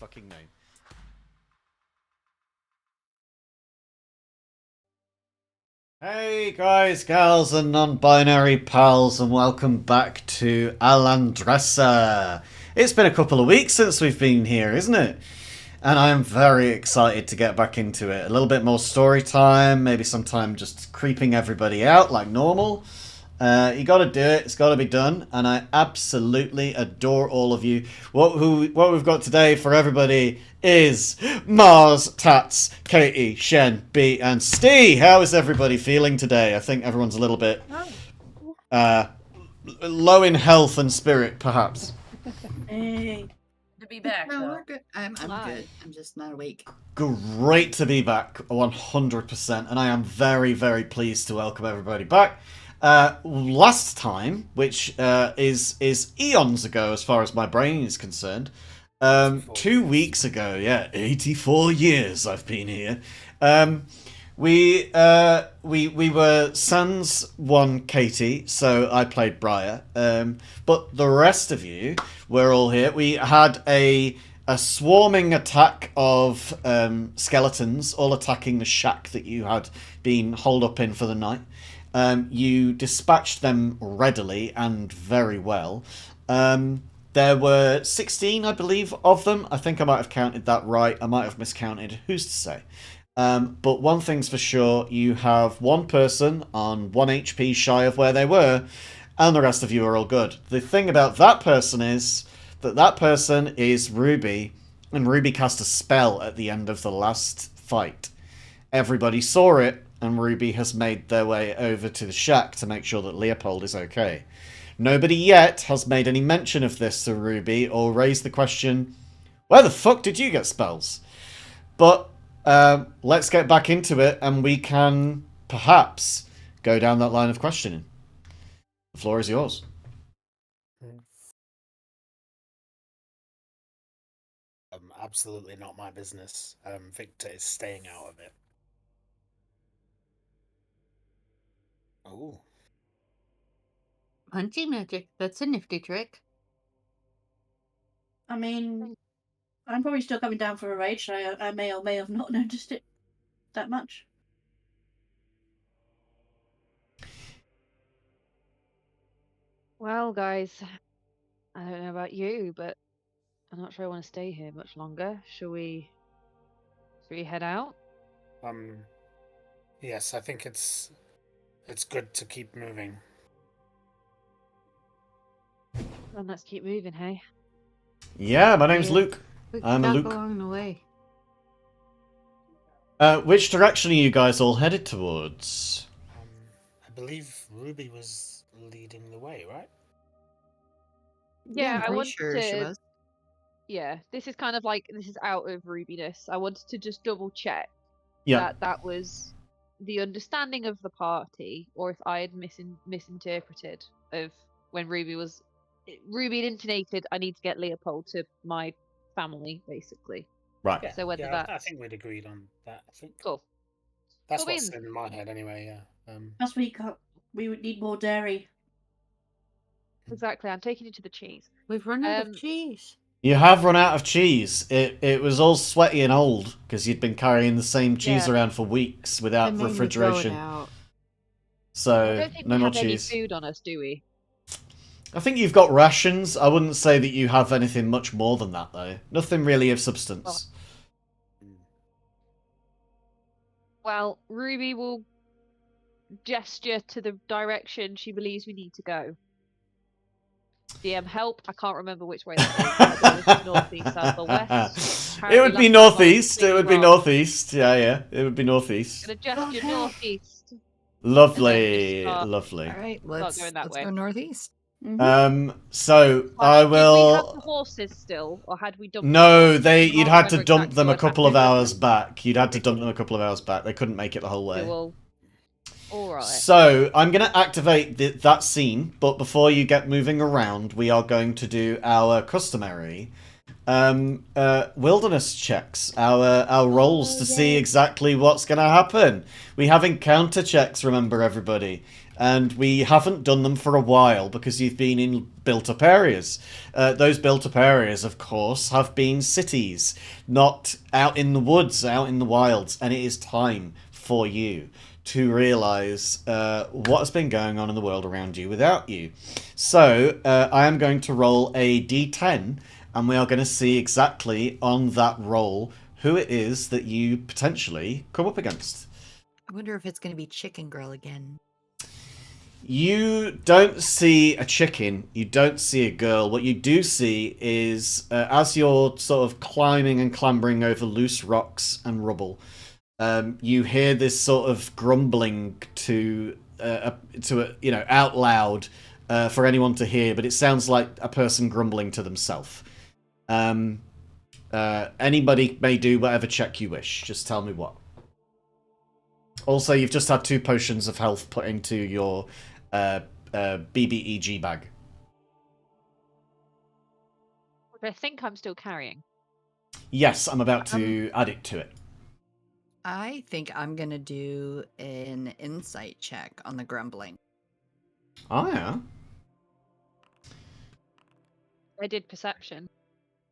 fucking name. Hey guys, gals, and non-binary pals, and welcome back to Alandressa. It's been a couple of weeks since we've been here, isn't it? And I am very excited to get back into it. A little bit more story time, maybe some time just creeping everybody out like normal. You got to do it. It's got to be done, and I absolutely adore all of you. What we've got today for everybody is Mars, Tats, Katie, Shen, B, and Steve. How is everybody feeling today? I think everyone's a little bit low in health and spirit, perhaps. Hey, to be back. No, we're good. I'm good. I'm just not awake. Great to be back, 100%, and I am very, very pleased to welcome everybody back. Last time, which is eons ago as far as my brain is concerned, 2 weeks ago, yeah, 84 years I've been here. We were Sans 1 Katie, so I played Briar. But the rest of you were all here. We had a swarming attack of skeletons, all attacking the shack that you had been holed up in for the night. You dispatched them readily and very well. There were 16, I believe, of them. I think I might have counted that right. I might have miscounted. Who's to say? But one thing's for sure, you have one person on 1 HP shy of where they were, and the rest of you are all good. The thing about that person is that person is Ruby, and Ruby cast a spell at the end of the last fight. Everybody saw it, and Ruby has made their way over to the shack to make sure that Leopold is okay. Nobody yet has made any mention of this to Ruby or raised the question, where the fuck did you get spells? But let's get back into it, and we can perhaps go down that line of questioning. The floor is yours. Absolutely not my business. Victor is staying out of it. Oh. Punchy magic. That's a nifty trick. I mean, I'm probably still coming down for a rage, so I may or may have not noticed it that much. Well, guys, I don't know about you, but I'm not sure I want to stay here much longer. Shall we head out? Yes, I think it's good to keep moving. Well, let's keep moving, hey? Yeah, my name's Luke. I'm a Luke. Along the way. Which direction are you guys all headed towards? I believe Ruby was leading the way, right? Yeah, I I'm want sure she to. was. Yeah, this is kind of like this is out of Rubiness. I wanted to just double check Yeah. that was the understanding of the party, or if I had misinterpreted of when Ruby had intonated, I need to get Leopold to my family, basically. Right. Yeah, So whether that's... I think we'd agreed on that. I think Cool. that's Cool what's beans. in my head anyway. Yeah. Plus, we would need more dairy. Exactly. I'm taking you to the cheese. We've run out of cheese. You have run out of cheese. It was all sweaty and old because you'd been carrying the same cheese Yeah. around for weeks without They made me refrigeration. throw it out. I So don't think no we more have any cheese. food on us, do we? I think you've got rations. I wouldn't say that you have anything much more than that, though. Nothing really of substance. Well, Ruby will gesture to the direction she believes we need to go. DM, help! I can't remember which way that is. Northeast, south, or west. It would be northeast. It would be northeast. Yeah. It would be northeast. Gonna gesture northeast. Lovely, start. lovely. All right, Not let's going that way. go northeast. So I Did we have will. the horses still, or had we dumped No, them? you'd had to dump Exactly them a what couple of happened. hours back. You'd had to dump them a couple of hours back. They couldn't make it the whole way. Well, all right. So I'm going to activate that scene, but before you get moving around, we are going to do our customary wilderness checks, our rolls to see exactly what's going to happen. We have encounter checks, remember everybody. And we haven't done them for a while because you've been in built-up areas. Those built-up areas, of course, have been cities, not out in the woods, out in the wilds. And it is time for you to realise what has been going on in the world around you without you. So I am going to roll a d10, and we are going to see exactly on that roll who it is that you potentially come up against. I wonder if it's going to be Chicken Girl again. You don't see a chicken, you don't see a girl. What you do see is, as you're sort of climbing and clambering over loose rocks and rubble, you hear this sort of grumbling out loud for anyone to hear, but it sounds like a person grumbling to themselves. Anybody may do whatever check you wish. Just tell me what. Also, you've just had 2 potions of health put into your BBEG bag. Which I think I'm still carrying. Yes, I'm about to add it to it. I think I'm going to do an insight check on the grumbling. Oh, yeah. I did perception.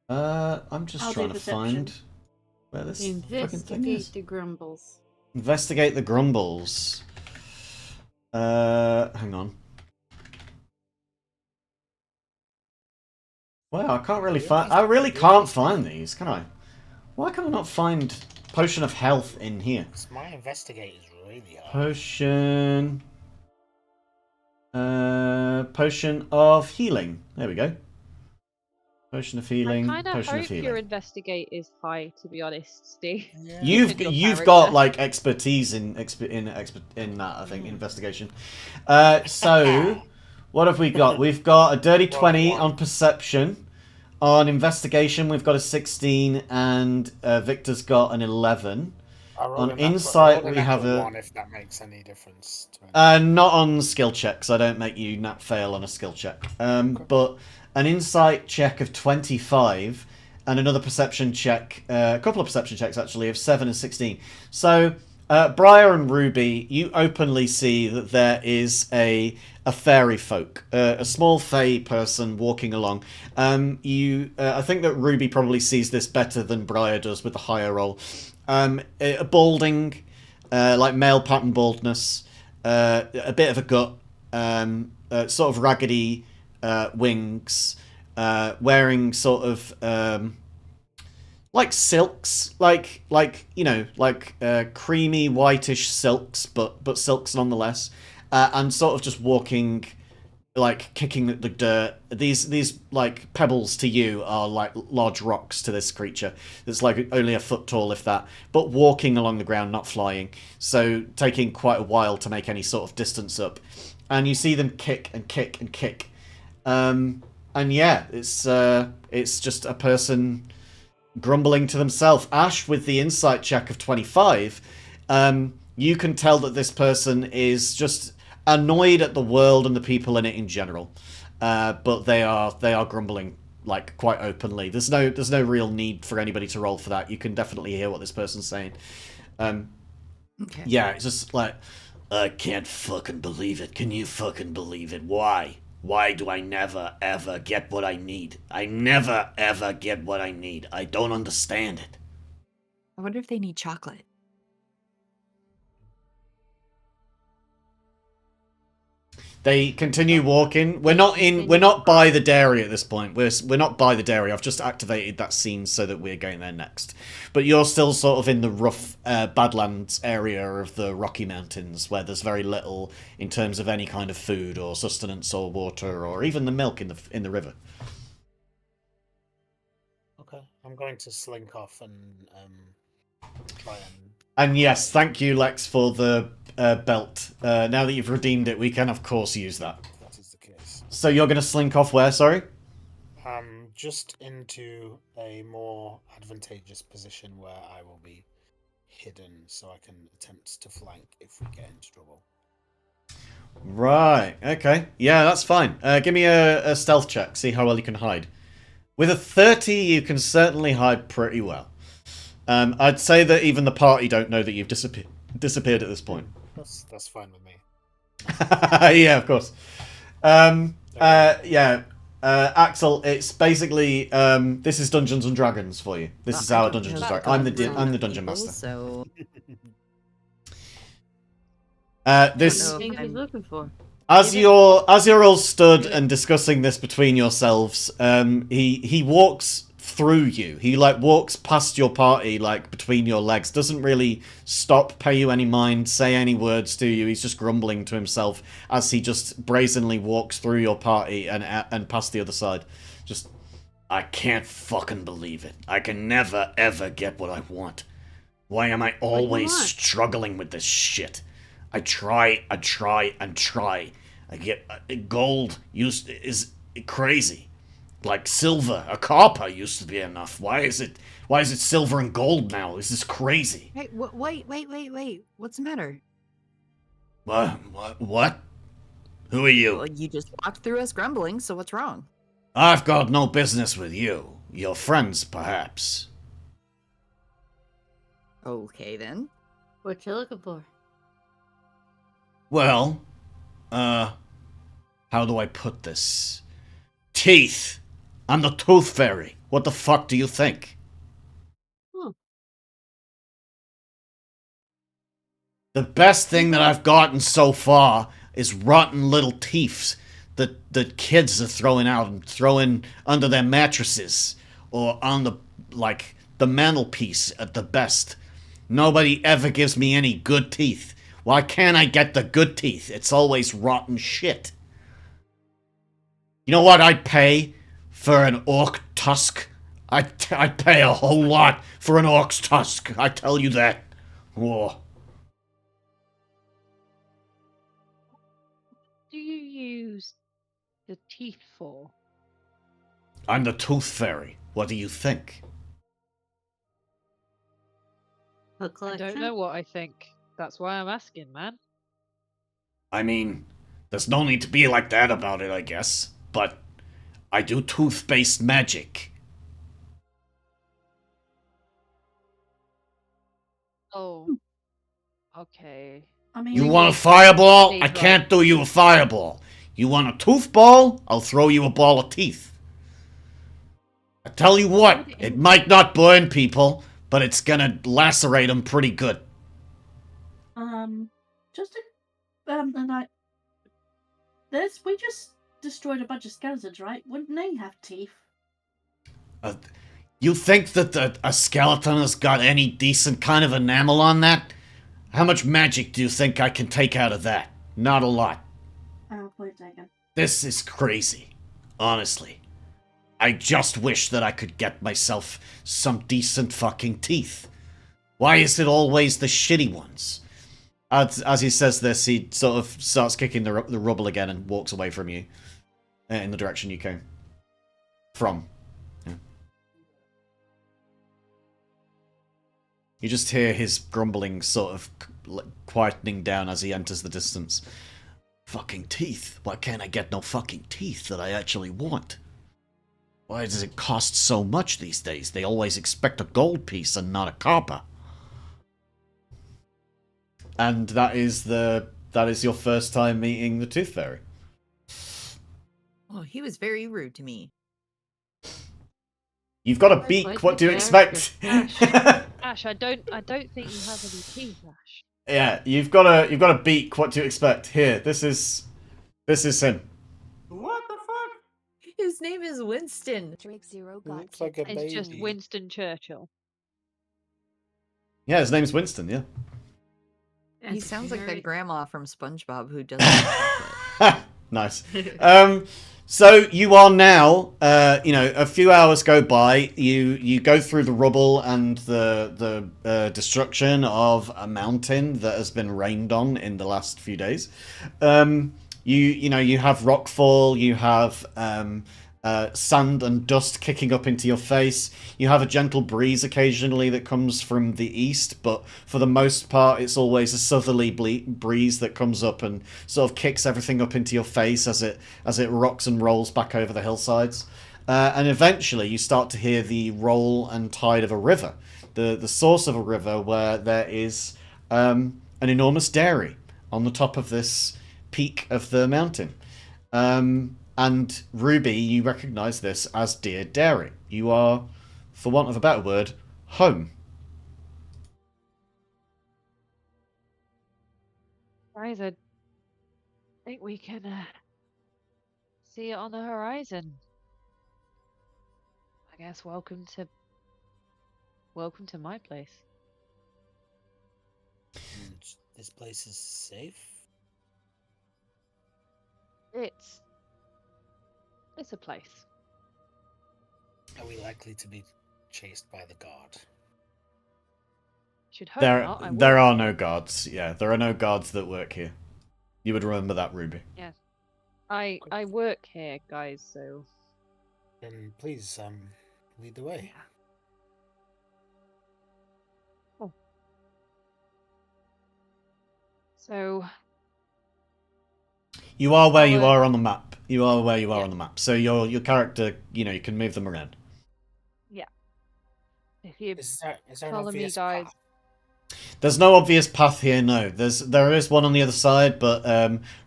I'm just I'll trying do to perception. find where this fucking thing Investigate is. the grumbles. Investigate the grumbles. Hang on. Well, I can't really find... I really can't find these, can I? Why can I not find Potion of Health in here? 'Cause my investigate is really hard. Potion... Potion of Healing. There we go. Potion of Healing, I kind of Potion of hope your Healing. investigate is high, to be honest, Steve. Yeah. You've Your got character. like expertise in that, I think, investigation. So what have we got? We've got a dirty 20 on perception. On investigation, we've got a 16, and Victor's got an 11. I rolled On an insight, natural- we have a 1, if that makes any difference to it. not on skill checks. I don't make you nat fail on a skill check. But an insight check of 25, and another perception check, a couple of perception checks actually, of 7 and 16. So, Briar and Ruby, you openly see that there is a fairy folk, a small fae person walking along. I think that Ruby probably sees this better than Briar does with the higher roll. A balding, like male pattern baldness, a bit of a gut, sort of raggedy wings, wearing sort of like silks, like creamy whitish silks, but silks nonetheless, and sort of just walking, like kicking the dirt. These like pebbles to you are like large rocks to this creature that's like only a foot tall, if that, but walking along the ground, not flying, so taking quite a while to make any sort of distance up. And you see them kick and kick and kick, and yeah, it's just a person grumbling to themselves. Ash, with the insight check of 25, you can tell that this person is just annoyed at the world and the people in it in general, but they are grumbling like quite openly. There's no real need for anybody to roll for that. You can definitely hear what this person's saying. Okay. Yeah, it's just like, I can't fucking believe it. Can you fucking believe it? Why? Why do I never, ever get what I need? I never, ever get what I need. I don't understand it. I wonder if they need chocolate. They continue walking. We're not by the dairy at this point. We're not by the dairy. I've just activated that scene so that we're going there next. But you're still sort of in the rough Badlands area of the Rocky Mountains, where there's very little in terms of any kind of food or sustenance or water or even the milk in the river. Okay, I'm going to slink off and try and... And yes, thank you, Lex, for the belt. Now that you've redeemed it, we can, of course, use that. That is the case. So you're going to slink off where, sorry? Just into a more advantageous position where I will be hidden, so I can attempt to flank if we get into trouble. Right, okay. Yeah, that's fine. Give me a stealth check, see how well you can hide. With a 30, you can certainly hide pretty well. I'd say that even the party don't know that you've disappeared at this point. That's fine with me. Yeah, of course. Yeah. Axel, it's basically this is Dungeons and Dragons for you. This is I our don't Dungeons and know Dragons. the I'm the gods dungeon people, master. So This know. Think he's looking for. as you're all stood and discussing this between yourselves, he walks through you. He like walks past your party, like between your legs. Doesn't really stop, pay you any mind, say any words to you. He's just grumbling to himself as he just brazenly walks through your party and past the other side. Just, I can't fucking believe it. I can never ever get what I want. Why am I always want? struggling with this shit? I try. I get gold is crazy. Like silver, a copper used to be enough. Why is it silver and gold now? This is crazy. hey, wait. What's the matter? What? Who are you? Well, you just walked through us grumbling, so what's wrong? I've got no business with you. Your friends, perhaps. Okay then. What you looking for? Well, how do I put this? Teeth! I'm the Tooth Fairy. What the fuck do you think? Hmm. The best thing that I've gotten so far is rotten little teeth that kids are throwing out and throwing under their mattresses or on the mantelpiece at the best. Nobody ever gives me any good teeth. Why can't I get the good teeth? It's always rotten shit. You know what I'd pay for an orc tusk? I'd pay a whole lot for an orc's tusk. I tell you that. Oh. Do you use the teeth for? I'm the Tooth Fairy. What do you think? A I collection? don't know what I think. That's why I'm asking, man. I mean, there's no need to be like that about it, I guess. But I do tooth-based magic. Oh. Okay. I mean, You want a fireball? I Right. can't do you a fireball. You want a tooth ball? I'll throw you a ball of teeth. I tell you what, it might not burn people, but it's gonna lacerate them pretty good. just and we just destroyed a bunch of skeletons, right? Wouldn't they have teeth? You think that a skeleton has got any decent kind of enamel on that? How much magic do you think I can take out of that? Not a lot. Point taken. This is crazy. Honestly. I just wish that I could get myself some decent fucking teeth. Why is it always the shitty ones? As he says this, he sort of starts kicking the rubble again and walks away from you. In the direction you came from. Yeah. You just hear his grumbling sort of quietening down as he enters the distance. Fucking teeth. Why can't I get no fucking teeth that I actually want? Why does it cost so much these days? They always expect a gold piece and not a copper. And that is your first time meeting the Tooth Fairy. Oh, he was very rude to me. You've got a beak. What do you expect? Ash, I don't think you have any teeth, Ash. Yeah, you've got a beak. What do you expect? Here, this is him. What the fuck? His name is Winston. Drake Zero He got looks like a It's baby. just Winston Churchill. Yeah, his name's Winston. Yeah. He That's sounds like very- that grandma from SpongeBob who doesn't like chocolate. Nice. So you are now, a few hours go by. You go through the rubble and the destruction of a mountain that has been rained on in the last few days. You have rockfall. You have sand and dust kicking up into your face. You have a gentle breeze occasionally that comes from the east, but for the most part, it's always a southerly breeze that comes up and sort of kicks everything up into your face as it rocks and rolls back over the hillsides. And eventually, you start to hear the roll and tide of a river, the source of a river where there is an enormous dairy on the top of this peak of the mountain. And Ruby, you recognise this as Dear Dairy. You are, for want of a better word, home. Guys, I think we can see it on the horizon. I guess welcome to my place. And this place is safe? It's a place. Are we likely to be chased by the guard? Should hope There not. I are work no here. guards. Yeah, there are no guards that work here. You would remember that, Ruby. Yes. I work here, guys, so Then please, lead the way. yeah. Oh. So You are where you Our- are on the map. You are where you are Yeah. on the map. So your character, you know, you can move them around. if you Is there an follow me, obvious guys. path? There's no obvious path here, no. There is one on the other side, but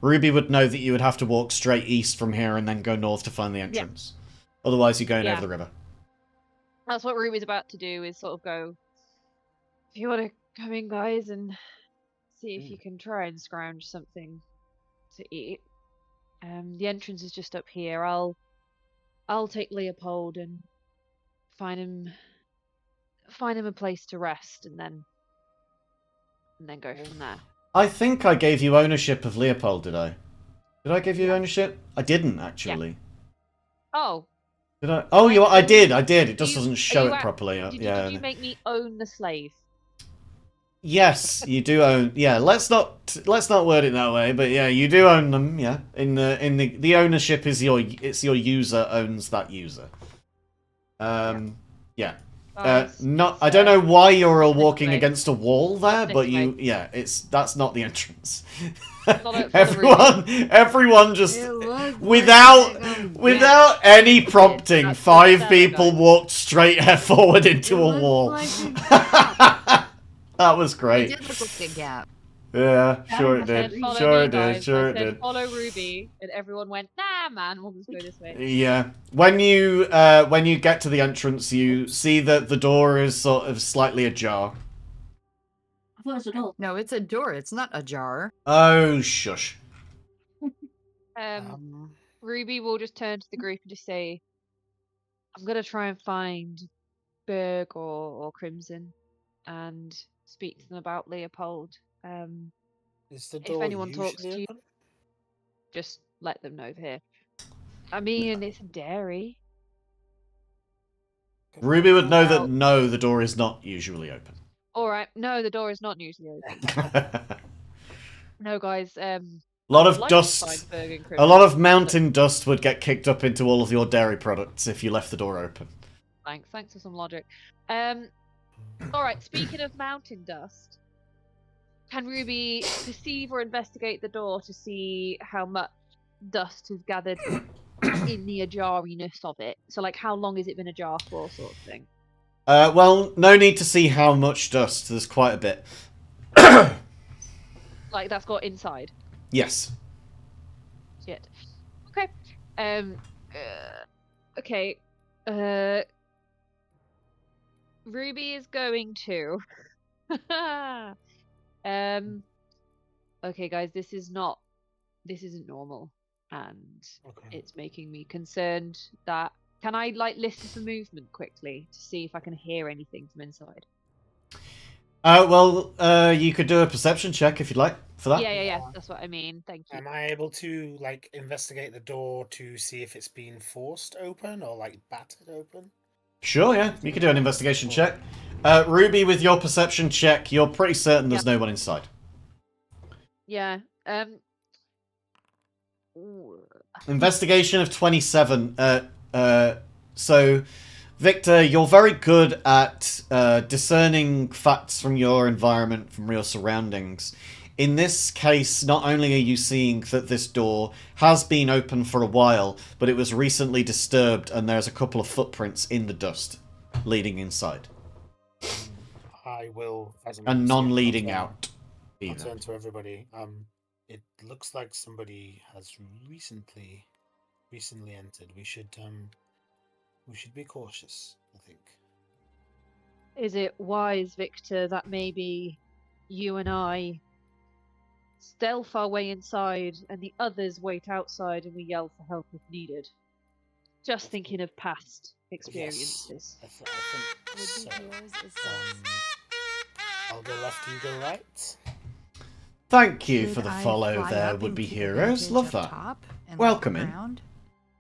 Ruby would know that you would have to walk straight east from here and then go north to find the entrance. Otherwise, you're going Yeah. over the river. That's what Ruby's about to do, is sort of go, if you want to come in, guys, and see if you can try and scrounge something to eat. The entrance is just up here. I'll take Leopold and find him a place to rest, and then go from there. I think I gave you ownership of Leopold, did I? Did I give you Yeah. ownership? I didn't, actually. Oh, Did I? Oh, I did. It just you- doesn't are show you it at- properly. did Yeah. you make me own the slave? Yes, you do own. Yeah, let's not word it that way. But yeah, you do own them. Yeah, in the ownership is your user owns that user. Yeah. Guys, I don't know why you're all this walking way. against a wall there, This but way. that's not the entrance. Follow Everyone just It looks without like a without any prompting, That's five the people guys. walked straight forward into It a looks wall. like a That was It great. did look like a gap. Yeah, sure I it said, did. follow Sure me, it did. guys. Sure I it said, did. follow Ruby, and everyone went, nah, man, we'll just go this way. Yeah. When you get to the entrance, you see that the door is sort of slightly ajar. I thought it was a door. No, it's a door. It's not a jar. Oh, shush. Ruby will just turn to the group and just say, I'm going to try and find Berg or Crimson and speak to them about Leopold. Is the If door anyone talks usually to you, open? just let them know here. I mean, it's a dairy. Ruby would know that Well- no, the door is not usually open. All right, no, the door is not usually open. No, guys. A lot I of would like to dust. find Berg and A Crimson, lot of but mountain dust would get kicked up into all of your dairy products if you left the door open. Thanks for some logic. All right. Speaking of mountain dust, can Ruby perceive or investigate the door to see how much dust has gathered in the ajariness of it? So, like, how long has it been ajar for, sort of thing? Well, no need to see how much dust. There's quite a bit. Like, that's got inside. Yes. Shit. Okay. Okay. Ruby is going to. Okay, guys, this isn't normal, and Okay. it's making me concerned. That can I like listen for movement quickly to see if I can hear anything from inside? You could do a perception check if you'd like for that. Yeah. That's what I mean. Thank you. Am I able to like investigate the door to see if it's been forced open or like battered open? Sure, yeah. You could do an investigation check. Ruby, with your perception check, you're pretty certain there's no one inside. Yeah. Investigation of 27. So, Victor, you're very good at discerning facts from your environment, from your surroundings. In this case, not only are you seeing that this door has been open for a while, but it was recently disturbed and there's a couple of footprints in the dust leading inside. I will, as a And member, non-leading I'll out. I'll Either. turn to everybody. it looks like somebody has recently entered. We should be cautious, I think. Is it wise, Victor, that maybe you and I stealth our way inside and the others wait outside and we yell for help if needed? Just thinking of past experiences. Yes, I think so. I'll go left, you go right. Thank you for Should the I follow fly there, up would and be keep heroes. vantage Love up that. top and Welcome look in. around?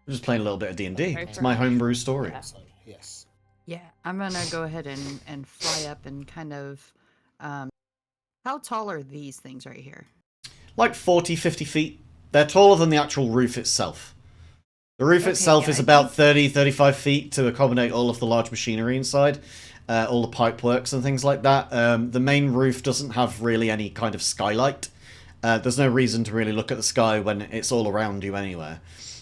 We're just playing a little bit of D&D. Go It's for my it. homebrew story. Yeah. So, yes. Yeah, I'm gonna go ahead and fly up and kind of. How tall are these things right here? Like 40, 50 feet. They're taller than the actual roof itself. The roof Okay, itself yeah, is I about think- 30, 35 feet to accommodate all of the large machinery inside. All the pipe works and things like that. The main roof doesn't have really any kind of skylight. There's no reason to really look at the sky when it's all around you anywhere.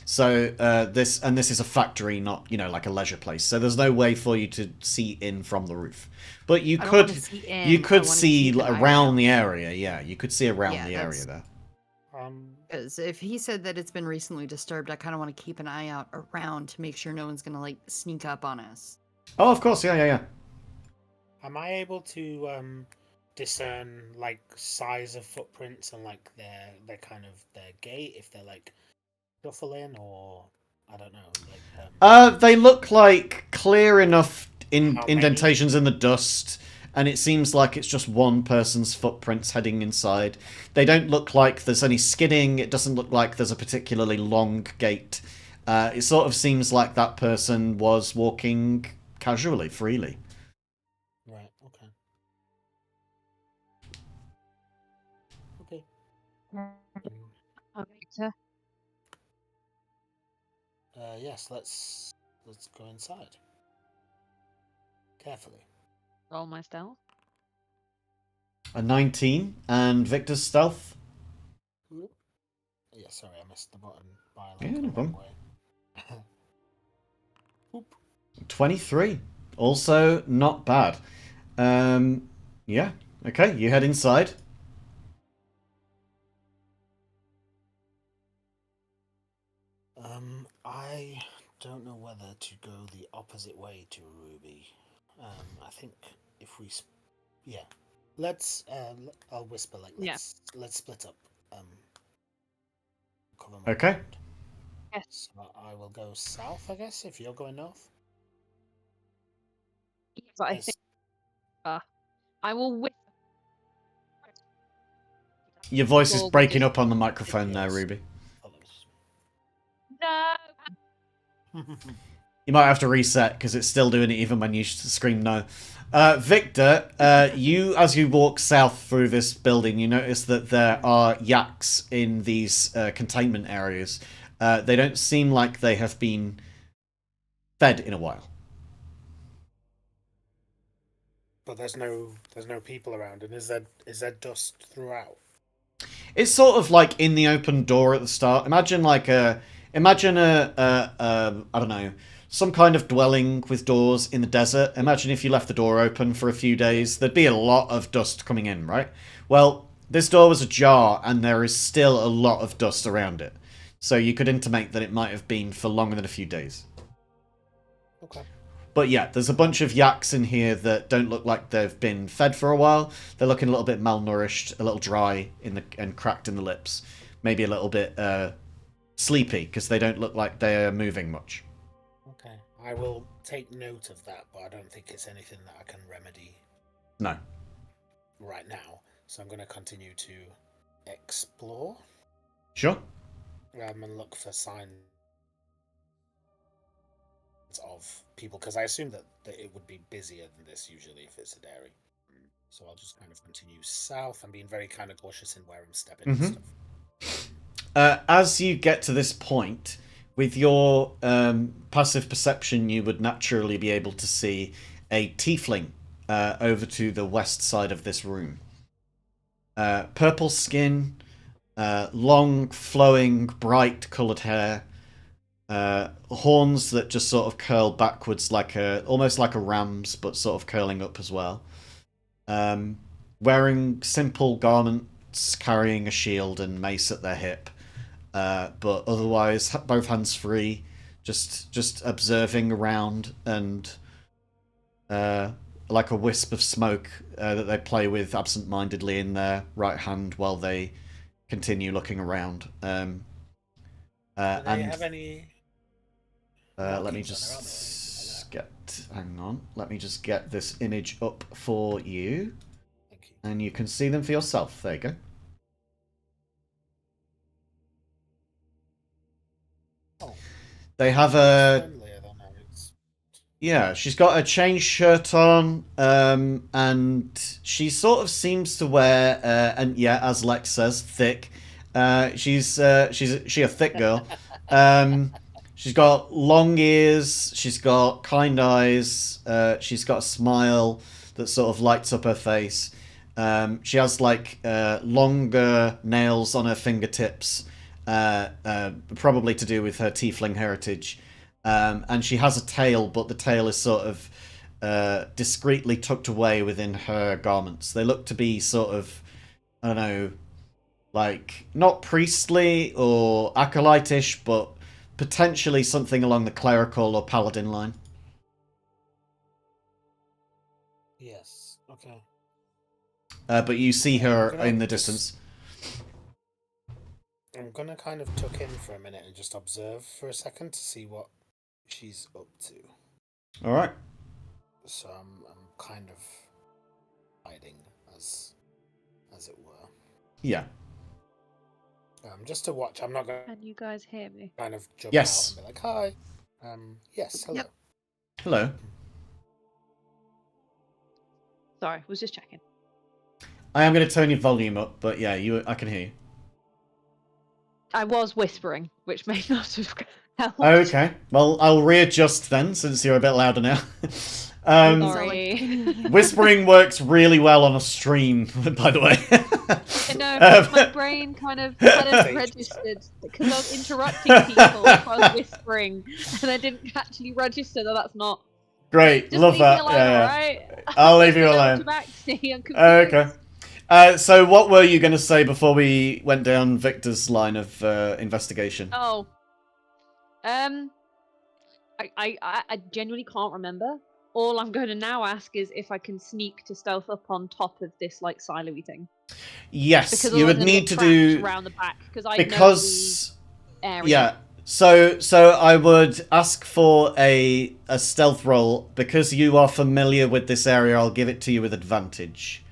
So this is a factory, not like a leisure place. So there's no way for you to see in from the roof. But you I don't could wanna see in, you I could wanna see keep an eye around out. the area. Yeah, you could see around Yeah, the area that's- there. Because if he said that it's been recently disturbed, I kind of want to keep an eye out around to make sure no one's gonna like sneak up on us. Oh, of course, yeah. Am I able to discern like size of footprints and like their kind of their gait, if they're like shuffling or I don't know, like They look like clear enough How many? indentations in the dust, and it seems like it's just one person's footprints heading inside. They don't look like there's any skidding. It doesn't look like there's a particularly long gait. It sort of seems like that person was walking casually, freely. right, okay. Okay. Victor. Yes, let's go inside. Carefully. Roll my stealth. A 19, and Victor's stealth. Yeah, sorry, I missed the button by Yeah, like no a long problem. way. Oop. 23. Also not bad. Yeah. Okay, you head inside. I don't know whether to go the opposite way to Ruby. I think if we, yeah, let's. I'll whisper like Yeah. let's split up. Cover my Okay. ground. Yes. So I will go south, I guess. If you're going north. But I Yes. think I will whisper. Your voice is Or we breaking just- up on the microphone there, Yes. Ruby. No. You might have to reset because it's still doing it even when you scream no. Victor, you as you walk south through this building, you notice that there are yaks in these containment areas. They don't seem like they have been fed in a while. But there's no people around, and is there dust throughout? It's sort of like in the open door at the start. Imagine a I don't know, some kind of dwelling with doors in the desert. Imagine if you left the door open for a few days, there'd be a lot of dust coming in, right? Well, this door was ajar and there is still a lot of dust around it. So you could intimate that it might have been for longer than a few days. Okay. But yeah, there's a bunch of yaks in here that don't look like they've been fed for a while. They're looking a little bit malnourished, a little dry and cracked in the lips. Maybe a little bit sleepy because they don't look like they're moving much. Okay. I will take note of that, but I don't think it's anything that I can remedy No. right now. So I'm going to continue to explore Sure. and look for signs of people, because I assume that it would be busier than this usually if it's a dairy. So I'll just kind of continue south. I'm being very kind of cautious in where I'm stepping and stuff. As you get to this point, with your passive perception, you would naturally be able to see a tiefling over to the west side of this room. Purple skin, long, flowing, bright coloured hair, horns that just sort of curl backwards almost like a ram's, but sort of curling up as well. Wearing simple garment belts, carrying a shield and mace at their hip. But otherwise, both hands free, just observing around, and like a wisp of smoke that they play with absent-mindedly in their right hand while they continue looking around. Do they have any? Let me markings on their armor or anything like just get. Hang on. Let me just get this image up for you, Thank you. and you can see them for yourself. There you go. Oh, They have a. friendlier than I was. Yeah, she's got a chain shirt on, and she sort of seems to wear, and yeah, as Lex says, thick. She's a thick girl. She's got long ears. She's got kind eyes. She's got a smile that sort of lights up her face. She has like longer nails on her fingertips, probably to do with her tiefling heritage. And she has a tail, but the tail is sort of discreetly tucked away within her garments. They look to be sort of, I don't know, like, not priestly or acolyte-ish, but potentially something along the clerical or paladin line. Yes. Okay. But you see her Can I in the just- distance. I'm gonna kind of tuck in for a minute and just observe for a second to see what she's up to. All right. So I'm kind of hiding, as it were. Yeah. Just to watch. I'm not gonna Can you guys hear me? kind of jump Yes. out and be like, "Hi." Yes. Hello. Yep. Hello. Sorry, was just checking. I am going to turn your volume up, but yeah, I can hear you. I was whispering, which may not have helped. Okay. Well, I'll readjust then, since you're a bit louder now. Sorry. Whispering works really well on a stream, by the way. No, my brain kind of registered because I was interrupting people if I was whispering, and I didn't actually register that that's not. Great, Just love leave that. me alone, Yeah, alright? I'll leave you Don't alone. come back to me, I'm confused. Okay. So what were you going to say before we went down Victor's line of investigation? Oh. I genuinely can't remember. All I'm going to now ask is if I can sneak to stealth up on top of this like silo-y thing. Yes, Because you would otherwise I'm need gonna to get trapped do around the back because because know the area. yeah. So I would ask for a stealth roll because you are familiar with this area. I'll give it to you with advantage.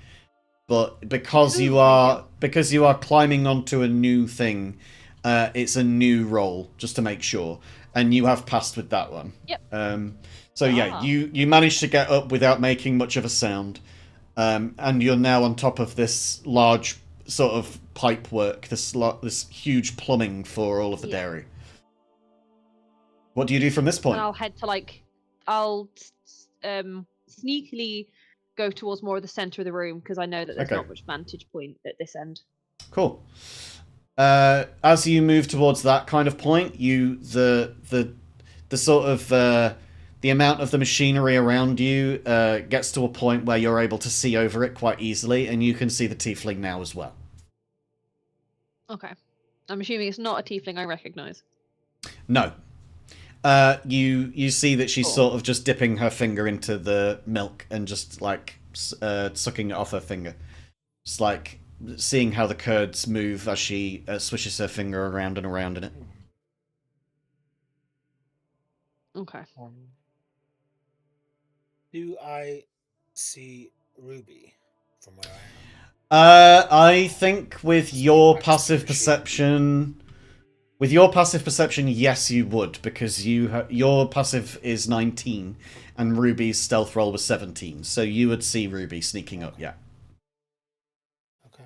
But because Ooh, you are climbing onto a new thing, it's a new roll just to make sure, and you have passed with that one. Yep. So yeah, you managed to get up without making much of a sound, and you're now on top of this large sort of pipe work, this huge plumbing for all of the dairy. What do you do from this point? And I'll head to I'll sneakily go towards more of the center of the room because I know that there's not much vantage point at this end. Cool. As you move towards that kind of point, the sort of the amount of the machinery around you gets to a point where you're able to see over it quite easily, and you can see the tiefling now as well. Okay. I'm assuming it's not a tiefling I recognize. No. You see that she's Cool. sort of just dipping her finger into the milk and just like sucking it off her finger. Just like seeing how the curds move as she swishes her finger around and around in it. Okay. Do I see Ruby from where I am? I think with your passive perception, yes, you would, because your passive is 19, and Ruby's stealth roll was 17, so you would see Ruby sneaking up. Yeah. Okay.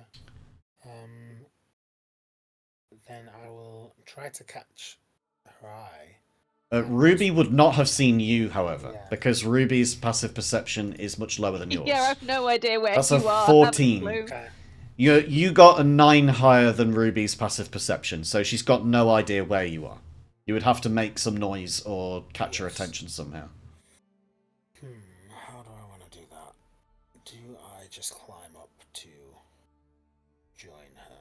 Then I will try to catch her eye. Ruby would not have seen you, however, Yeah. because Ruby's passive perception is much lower than yours. Yeah, I have no idea where That's you a are. 14. I haven't a clue. Okay. You got a 9 higher than Ruby's passive perception, so she's got no idea where you are. You would have to make some noise or catch her attention somehow. How do I want to do that? Do I just climb up to join her.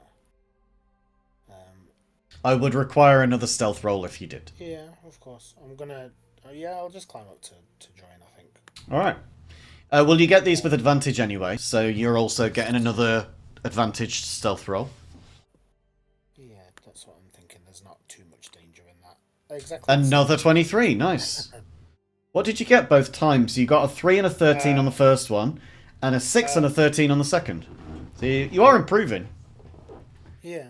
I would require another stealth roll if you did. Yeah, of course. I'm gonna. Yeah, I'll just climb up to join. I think. All right. Well, you get these with advantage anyway, so you're also getting another advantaged stealth roll. Yeah, that's what I'm thinking. There's not too much danger in that. Exactly. Another 23. Nice. What did you get both times? You got a 3 and a 13 on the first one, and a 6 and a 13 on the second. So you are improving. Yeah.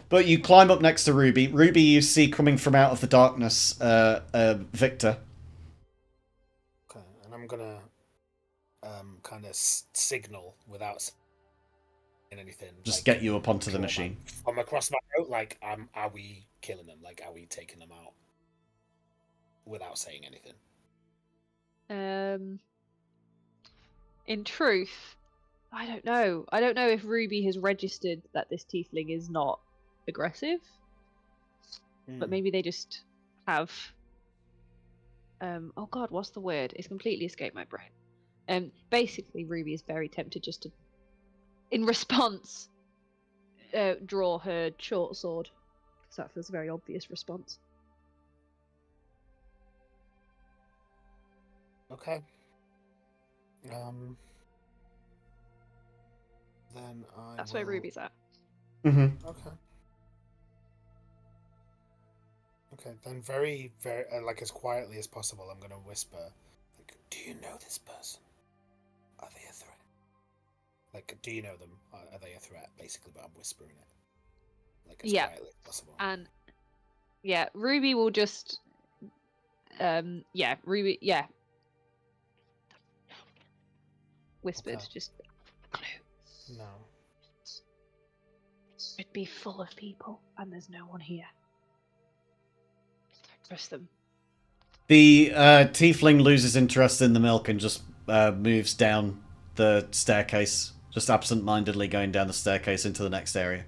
But you climb up next to Ruby. Ruby, you see coming from out of the darkness, Victor. Okay, and I'm gonna kind of signal without saying anything. Just like, get you up onto the machine. I'm across my road. Like, are we killing them? Like, are we taking them out? Without saying anything. In truth, I don't know. I don't know if Ruby has registered that this tiefling is not aggressive, but maybe they just have. Oh God, what's the word? It's completely escaped my brain. Basically, Ruby is very tempted just to, in response, draw her short sword, because that feels a very obvious response. Okay. Then That's where Ruby's at. Mm-hmm. Okay. Okay, then very, very, like as quietly as possible, I'm gonna whisper, like, "Do you know this person? Are they a threat? Like, do you know them? Are they a threat?" Basically, but I'm whispering it, like as quietly as possible. And yeah, Ruby will just, Ruby, whispered, Okay. just clue. No. It'd be full of people, and there's no one here. Don't trust them. The tiefling loses interest in the milk and just moves down the staircase, just absent-mindedly going down the staircase into the next area.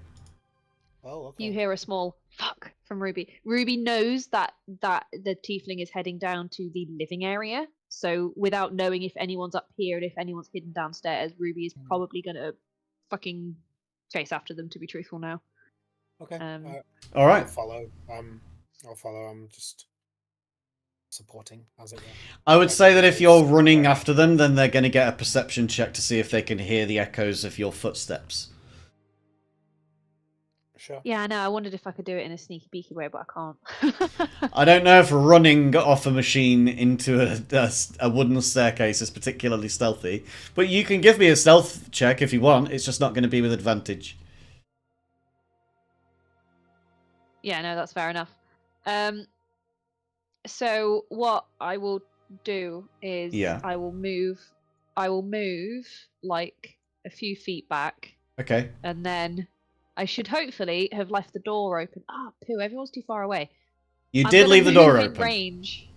Oh, okay. You hear a small fuck from Ruby. Ruby knows that the tiefling is heading down to the living area, so without knowing if anyone's up here and if anyone's hidden downstairs, Ruby is probably gonna fucking chase after them, to be truthful now. Okay. All right. I'll follow. I'm just supporting, as it were. I would say that if you're running after them, then they're going to get a perception check to see if they can hear the echoes of your footsteps. Sure. Yeah, I know. I wondered if I could do it in a sneaky beaky way, but I can't. I don't know if running off a machine into a wooden staircase is particularly stealthy, but you can give me a stealth check if you want. It's just not going to be with advantage. Yeah, no, that's fair enough. So what I will do is I will move like a few feet back. Okay. And then I should hopefully have left the door open. Poo, everyone's too far away. You did leave the door open. Range.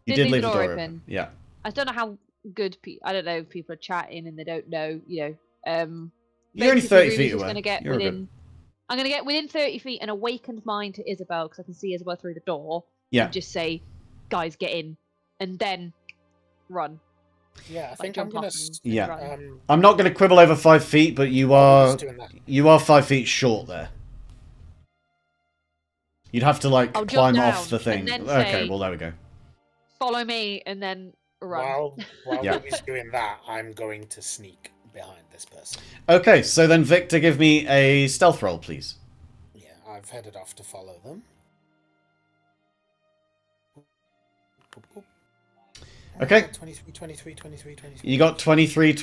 You did leave the door open. Yeah. I don't know how good I don't know if people are chatting and they don't know, You're only 30 feet away. I'm going to get within 30 feet and awakened mind to Isabel, because I can see Isabel through the door. Yeah. And just say, guys, get in. And then run. Yeah, I think I'm going to... Yeah. I'm not going to quibble over 5 feet, but you are 5 feet short there. You'd have to, like, climb off the thing. Okay, well, there we go. Follow me, and then run. While Ruby's doing that, I'm going to sneak behind this person. Okay, so then Victor, give me a stealth roll, please. Yeah, I've headed off to follow them. Okay. 23. You got 23,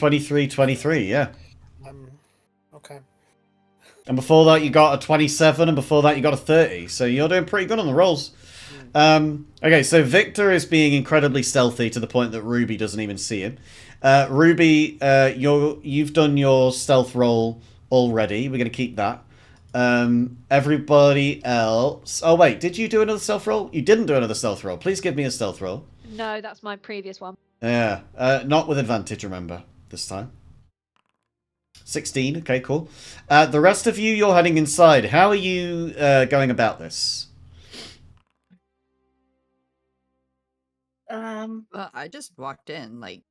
yeah. Okay. And before that you got a 27, and before that you got a 30, so you're doing pretty good on the rolls. Okay, so Victor is being incredibly stealthy to the point that Ruby doesn't even see him. Ruby, you've done your stealth roll already. We're going to keep that. Everybody else... Oh, wait, did you do another stealth roll? You didn't do another stealth roll. Please give me a stealth roll. No, that's my previous one. Yeah, not with advantage, remember, this time. 16, okay, cool. The rest of you, you're heading inside. How are you going about this? I just walked in, like...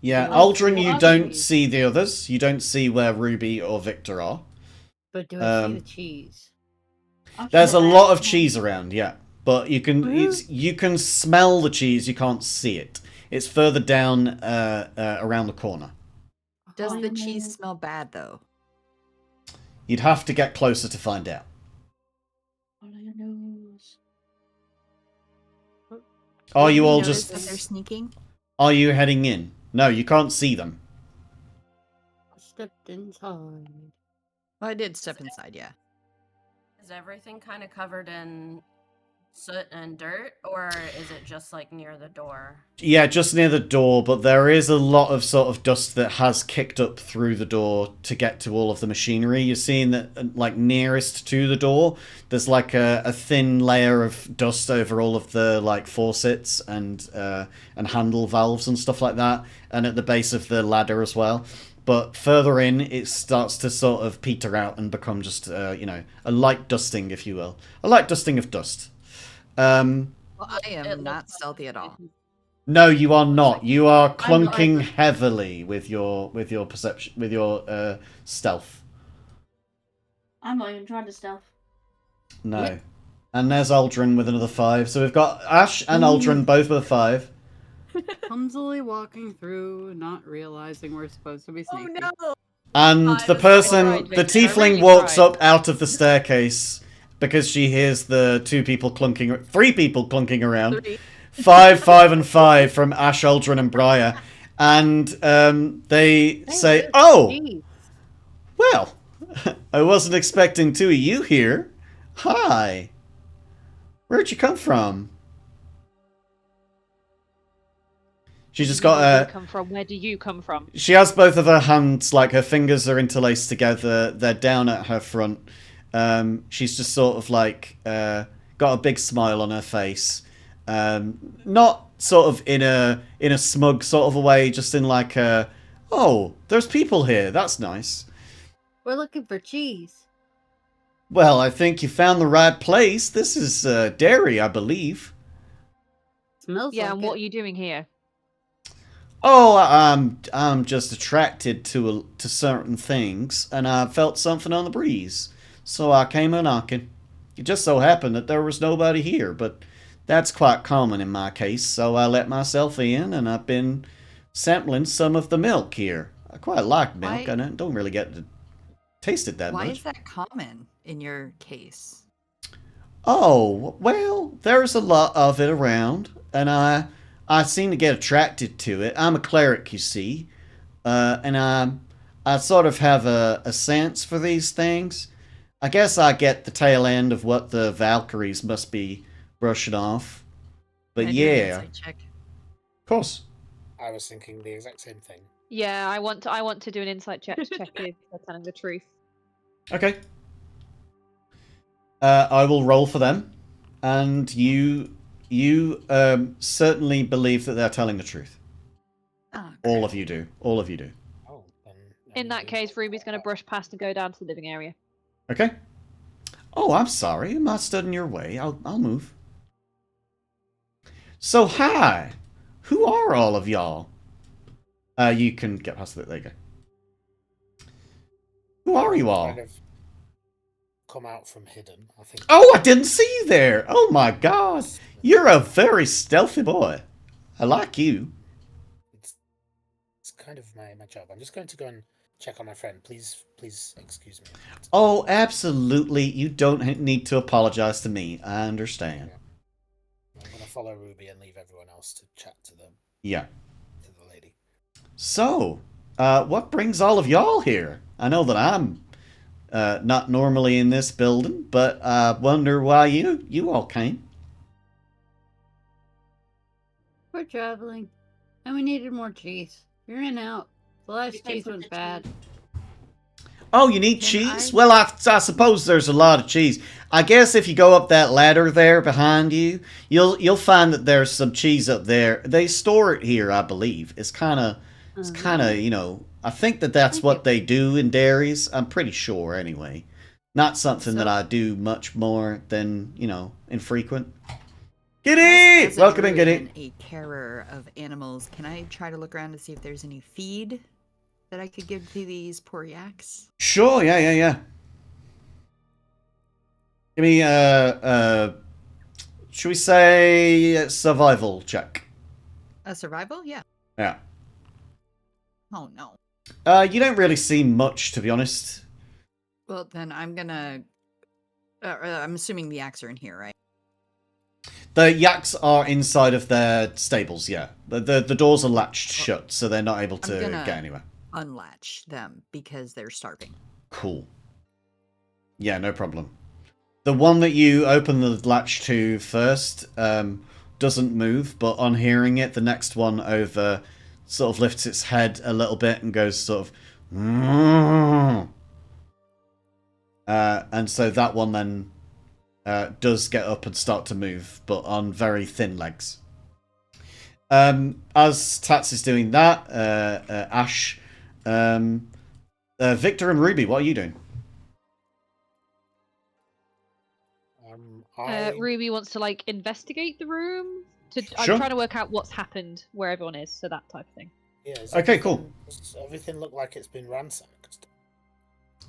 Yeah, Aldrin, you don't see the others. You don't see where Ruby or Victor are. But do I see the cheese? There's a lot of cheese around, yeah. But you can you can smell the cheese, you can't see it. It's further down around the corner. Does the Oh, cheese no. smell bad though? You'd have to get closer to find out. Follow your nose. Are Did you we all notice just... that they're sneaking? Are you heading in? No, you can't see them. I stepped inside. Well, I did step inside, yeah. Is everything kind of covered in soot and dirt, or is it just like near the door? Yeah, just near the door, but there is a lot of sort of dust that has kicked up through the door to get to all of the machinery. You're seeing that, like, nearest to the door, there's like a thin layer of dust over all of the, like, faucets and handle valves and stuff like that, and at the base of the ladder as well. But further in, it starts to sort of peter out and become just, you know, a light dusting, if you will. A light dusting of dust. Well, I It am looks not like stealthy at all. No, you are not. You are I'm clunking not. heavily with your perception, with your stealth. I'm not even trying to stealth. No. And there's Aldrin with another 5. So we've got Ash and Aldrin both with a 5. Clumsily walking through, not realizing we're supposed to be Oh sneaky. no! And I the was person, right, the Victor, I tiefling really walks tried. up out of the staircase because she hears the 3 people clunking around. 3. 5, 5, and 5 from Ash, Aldrin, and Briar. And they say, look, "Oh, cheese. well, I wasn't expecting 2 of you here. Hi. Where'd you come from?" She just got Where do a... you come from? Where do you come from? She has both of her hands, like her fingers are interlaced together. They're down at her front. She's just sort of like got a big smile on her face. Not sort of in a smug sort of a way, just in like a, oh, there's people here. That's nice. We're looking for cheese. Well, I think you found the right place. This is dairy, I believe. Smells Yeah, like and what are it. you doing here? Oh, I'm just attracted to certain things, and I felt something on the breeze, so I came a knocking. It just so happened that there was nobody here, but that's quite common in my case, so I let myself in, and I've been sampling some of the milk here. I quite like milk, Why- and I don't really get to taste it that Why much. is that common in your case? Oh, well, there's a lot of it around, and I seem to get attracted to it. I'm a cleric, you see, and I sort of have a sense for these things. I guess I get the tail end of what the Valkyries must be brushing off. But Can I do an yeah, insight check? of course. I was thinking the exact same thing. Yeah, I want to do an insight check to check if they're telling the truth. Okay. I will roll for them, and you certainly believe that they're telling the truth. Oh, All of you do. All of you do. Oh, then In that maybe- case, Ruby's going to brush past and go down to the living area. Okay. Oh, I'm sorry. Am I stood in your way? I'll move. So, hi. Who are all of y'all? You can get past it. There you go. Who are you all? Kind of come out from hidden, I think. Oh, I didn't see you there. Oh my god. You're a very stealthy boy. I like you. It's kind of my job. I'm just going to go and check on my friend. Please excuse me. Oh, absolutely. You don't need to apologize to me. I understand. I'm going to follow Ruby and leave everyone else to chat to them, Yeah. to the lady. So, what brings all of y'all here? I know that I'm not normally in this building, but I wonder why you all came. We're traveling, and we needed more cheese. You're in out. The last cheese was bad. Oh, you need Can cheese? I- Well, I suppose there's a lot of cheese. I guess if you go up that ladder there behind you, you'll find that there's some cheese up there. They store it here, I believe. It's kind of, you know, I think that's Thank what you. they do in dairies. I'm pretty sure, anyway. Not something that So- I do much more than, you know, infrequent. As Giddy! a Welcome in, druid Giddy. and a carer of animals, can I try to look around to see if there's any feed that I could give to these poor yaks? Sure, yeah. Give me should we say survival check? A survival? Yeah. Yeah. Oh no. You don't really see much, to be honest. Well, then I'm gonna. I'm assuming the yaks are in here, right? The yaks are inside of their stables. Yeah, the doors are latched shut, so they're not able to gonna- get anywhere. Unlatch them because they're starving. Cool. Yeah, no problem. The one that you open the latch to first doesn't move, but on hearing it, the next one over sort of lifts its head a little bit and goes sort of... and so that one then does get up and start to move, but on very thin legs. As Tats is doing that, Ash, Victor and Ruby, what are you doing? Ruby wants to like investigate the room. Sure. I'm trying to work out what's happened where everyone is, so that type of thing. Yeah. Okay, cool. Does everything look like it's been ransacked?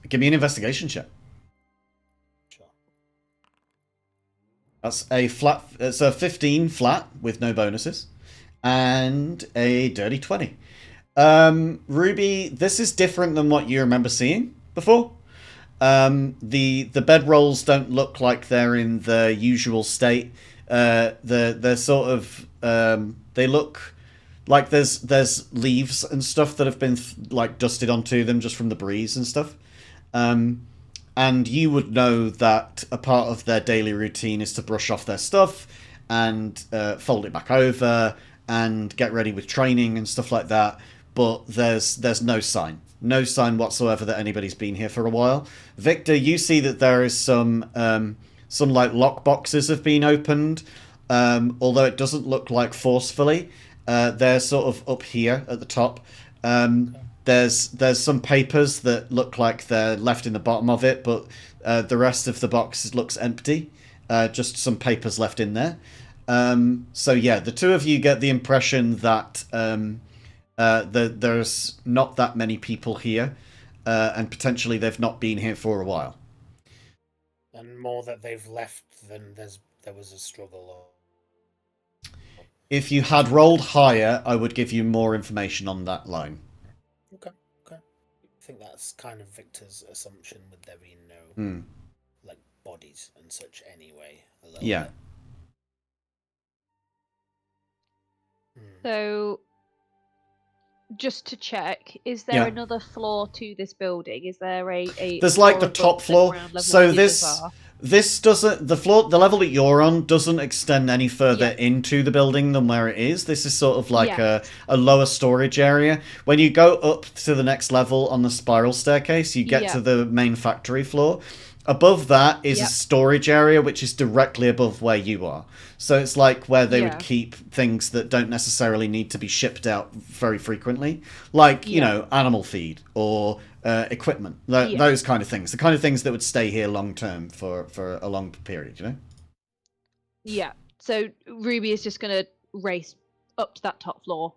Give me an investigation check. Sure. That's a flat. It's a 15 flat with no bonuses, and a dirty 20. Ruby, this is different than what you remember seeing before. The bedrolls don't look like they're in the usual state. They're sort of they look like there's leaves and stuff that have been like dusted onto them just from the breeze and stuff. And you would know that a part of their daily routine is to brush off their stuff and fold it back over and get ready with training and stuff like that. But there's no sign whatsoever that anybody's been here for a while. Victor, you see that there is some like lock boxes have been opened, although it doesn't look like forcefully. They're sort of up here at the top. There's some papers that look like they're left in the bottom of it, but the rest of the box looks empty. Just some papers left in there. So yeah, the two of you get the impression that there's not that many people here, and potentially they've not been here for a while. And more that they've left than there was a struggle. If you had rolled higher, I would give you more information on that line. Okay. I think that's kind of Victor's assumption with there being no like bodies and such anyway. A little Yeah. bit. So, just to check, is there another floor to this building? Is there a There's like floor the top above floor. ground level So where the others are? this doesn't the level that you're on doesn't extend any further into the building than where it is. This is sort of like a lower storage area. When you go up to the next level on the spiral staircase, you get to the main factory floor. Above that is a storage area which is directly above where you are. So it's like where they would keep things that don't necessarily need to be shipped out very frequently. Like, you know, animal feed or equipment. Those kind of things. The kind of things that would stay here long term for a long period, you know? Yeah. So Ruby is just going to race up to that top floor.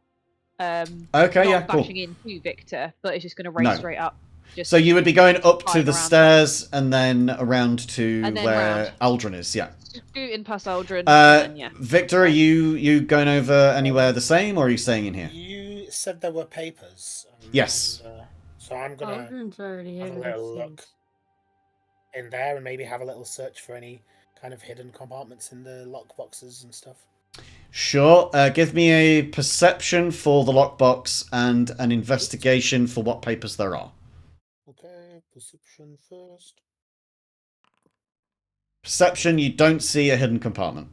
Okay, not cool. bashing into Victor, but it's just going to race straight up. So you would be going up to the around. stairs and then around to And then where Aldrin is, Scooting past Aldrin. And then, Victor, are you going over anywhere the same, or are you staying in here? You said there were papers. Yes. So I'm gonna Aldrin's already have a here. little look in there and maybe have a little search for any kind of hidden compartments in the lock boxes and stuff. Sure. Give me a perception for the lockbox and an investigation for what papers there are. Okay, perception first. Perception, you don't see a hidden compartment.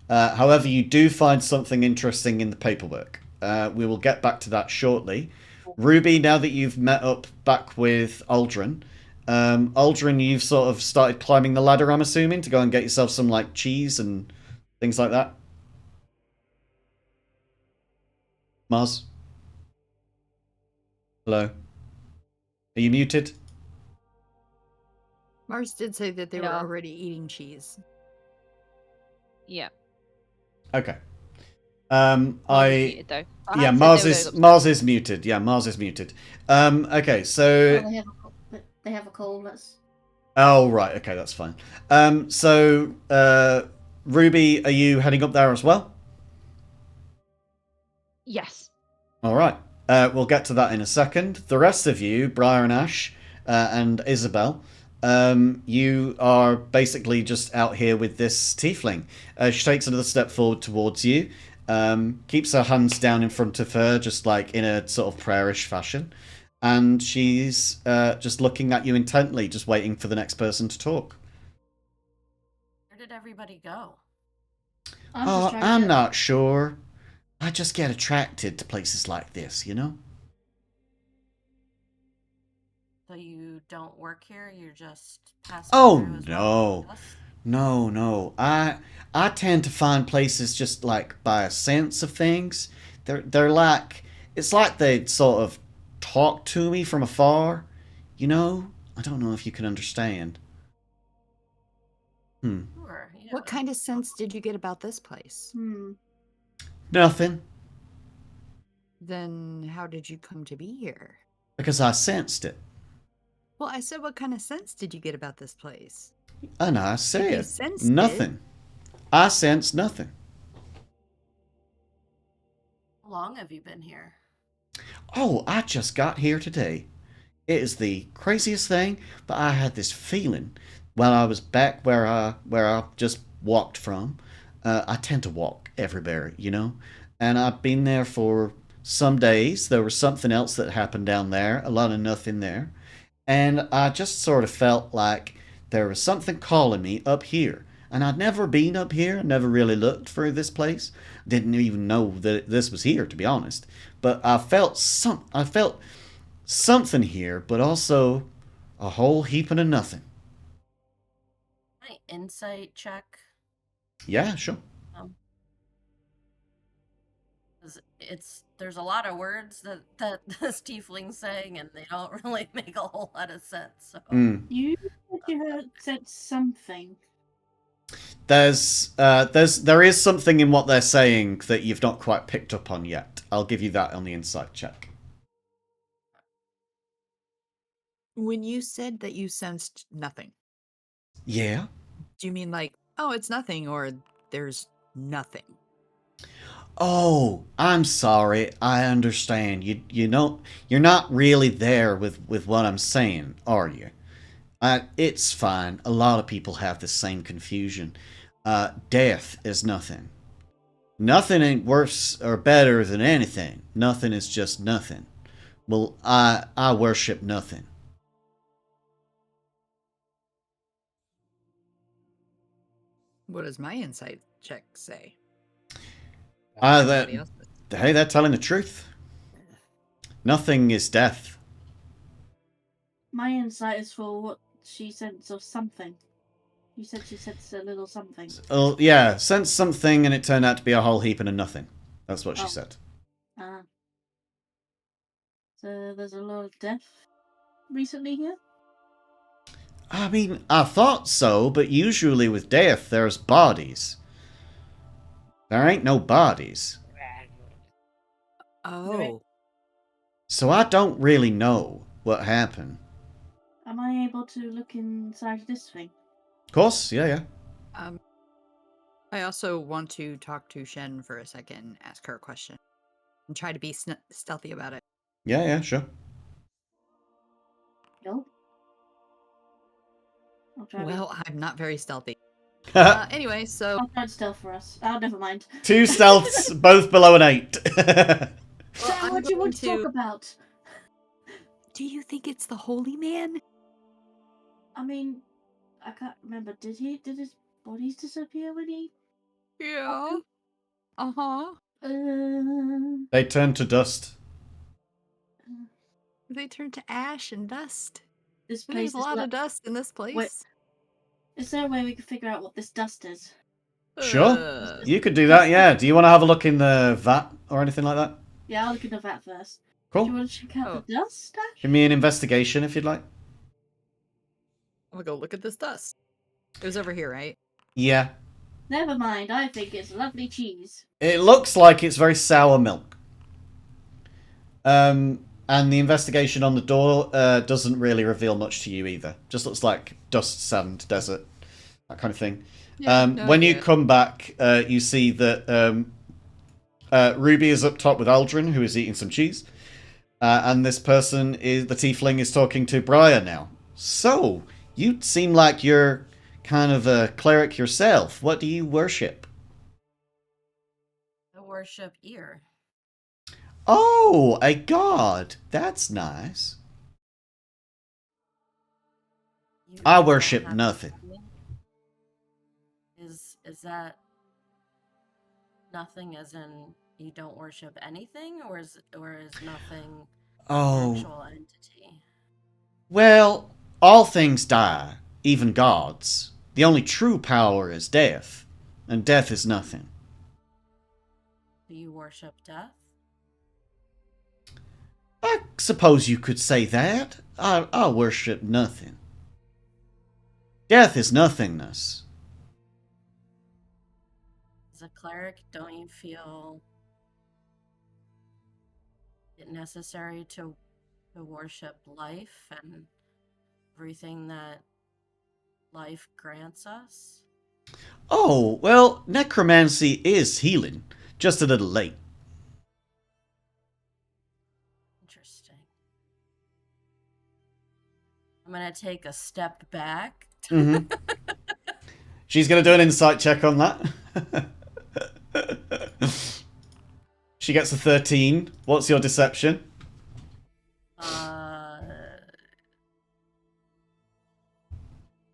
However, you do find something interesting in the paperwork. We will get back to that shortly. Ruby, now that you've met up back with Aldrin, you've sort of started climbing the ladder, I'm assuming, to go and get yourself some, like, cheese and things like that. Mars? Hello? Are you muted? Mars did say that they were already eating cheese. Yeah. Okay. Muted, though. Yeah, Mars is muted. Yeah, Mars is muted. Okay, so Well, they have a call. Let's. Oh, right. Okay, that's fine. So, Ruby, are you heading up there as well? Yes. All right. We'll get to that in a second. The rest of you, Briar and Ash, and Isabel, you are basically just out here with this tiefling. She takes another step forward towards you, keeps her hands down in front of her, just like in a sort of prayerish fashion, and she's just looking at you intently, just waiting for the next person to talk. Where did everybody go? I'm just trying I'm to... not sure. I just get attracted to places like this, you know? So you don't work here? You're just passing Oh, through as no. well? No. I tend to find places just like by a sense of things. They're like, it's like they sort of talk to me from afar, you know? I don't know if you can understand. Sure. Yeah. What kind of sense did you get about this place? Nothing, Then how did you come to be here? because I sensed it. Well, I said, what kind of sense did you get about this place? And I you said sensed it- nothing. I sense nothing. How long have you been here? Oh, I just got here today. It is the craziest thing, but I had this feeling while I was back where I just walked from. I tend to walk everywhere, you know, and I've been there for some days. There was something else that happened down there, a lot of nothing there, and I just sort of felt like there was something calling me up here. And I'd never been up here, never really looked for this place. Didn't even know that this was here, to be honest. But I felt something here, but also a whole heaping of nothing. My insight check. Yeah, sure. 'Cause there's a lot of words that this tiefling's saying, and they don't really make a whole lot of sense. So You said you said something. There is something in what they're saying that you've not quite picked up on yet. I'll give you that on the insight check. When you said that you sensed nothing, Yeah. do you mean like, oh, it's nothing, or there's nothing? Oh, I'm sorry. I understand. You don't. You're not really there with what I'm saying, are you? It's fine. A lot of people have the same confusion. Death is nothing. Nothing ain't worse or better than anything. Nothing is just nothing. Well, I worship nothing. What does my insight check say? That, Anybody else? hey, they're telling the truth. Nothing is death. My insight is for what she sensed of something. You said she sensed a little something. Yeah, sense something and it turned out to be a whole heaping of nothing. That's what she Oh. said. So there's a lot of death recently here? I mean, I thought so, but usually with death, there's bodies. There ain't no bodies. Oh, So I don't really know what happened. Am I able to look inside this thing? Of course, yeah. I also want to talk to Shen for a second, ask her a question, and try to be stealthy about it. Yeah, sure. No. I'll try. Well, I'm not very stealthy. Two Anyway, so I'll try to stealth for us. Oh, never mind. stealths, both below an 8. So, I'm what do you want to going talk about? do you think it's the holy man? I mean, I can't remember. Did his bodies disappear when he? Yeah. Uh-huh. They turn to dust. They turn to ash and dust. This There's place a is lot of dust in this place. Is there a way we can figure out what this dust is? Sure. You could do that, yeah. Do you want to have a look in the vat or anything like that? Yeah, I'll look into that first. Do you Cool. want to check out the dust, Ash? Give me an investigation if you'd like. I'm gonna go look at this dust. It was over here, right? Yeah. Never mind. I think it's lovely cheese. It looks like it's very sour milk. And the investigation on the door doesn't really reveal much to you either. Just looks like dust, sand, desert, that kind of thing. Yeah, no when you idea. come back, you see that Ruby is up top with Aldrin, who is eating some cheese. And this person is the tiefling is talking to Briar now. So, you seem like you're kind of a cleric yourself. What do you worship? I worship ear. Oh, a god. That's nice. You I don't worship have to nothing. tell me? Is that nothing as in you don't worship anything, or is nothing an Oh, actual entity? well, all things die, even gods. The only true power is death, and death is nothing. Do you worship death? I suppose you could say that. I worship nothing. Death is nothingness. As a cleric, don't you feel it necessary to worship life and everything that life grants us? Oh, well, necromancy is healing, just a little late. Interesting. I'm gonna take a step back. Mm-hmm. She's going to do an insight check on that. She gets a 13. What's your deception? Let's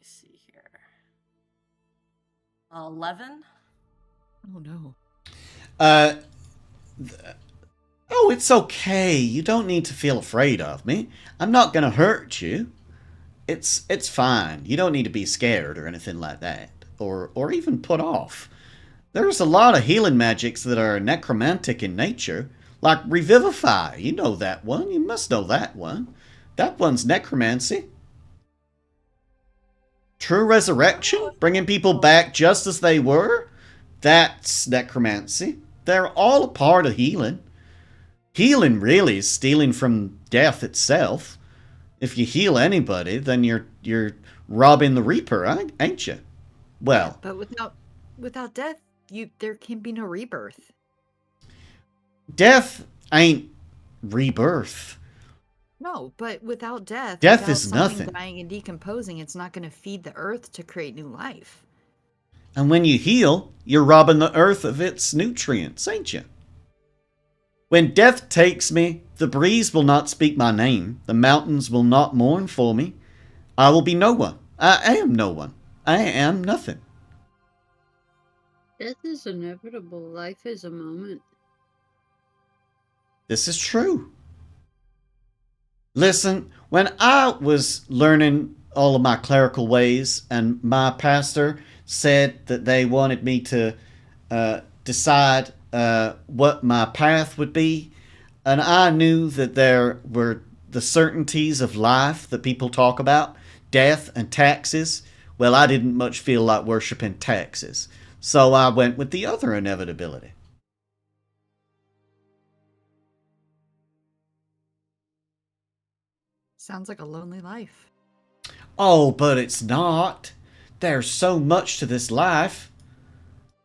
see here. 11. Oh no. Oh, it's okay. You don't need to feel afraid of me. I'm not going to hurt you. It's fine. You don't need to be scared or anything like that, or even put off. There's a lot of healing magics that are necromantic in nature, like revivify. You know that one. You must know that one. That one's necromancy. True resurrection, bringing people back just as they were. That's necromancy. They're all a part of healing. Healing really is stealing from death itself. If you heal anybody, then you're robbing the Reaper, ain't you? Well, But without death, there can be no rebirth. death ain't rebirth. No, but without death, Death without is something nothing. dying and decomposing, it's not going to feed the earth to create new life. And when you heal, you're robbing the earth of its nutrients, ain't you? When death takes me, the breeze will not speak my name, the mountains will not mourn for me. I will be no one. I am no one. I am nothing. Death is inevitable. Life is a moment. This is true. Listen, when I was learning all of my clerical ways and my pastor said that they wanted me to decide what my path would be, and I knew that there were the certainties of life that people talk about, death and taxes, well, I didn't much feel like worshipping taxes. So I went with the other inevitability. Sounds like a lonely life. Oh, but it's not. There's so much to this life.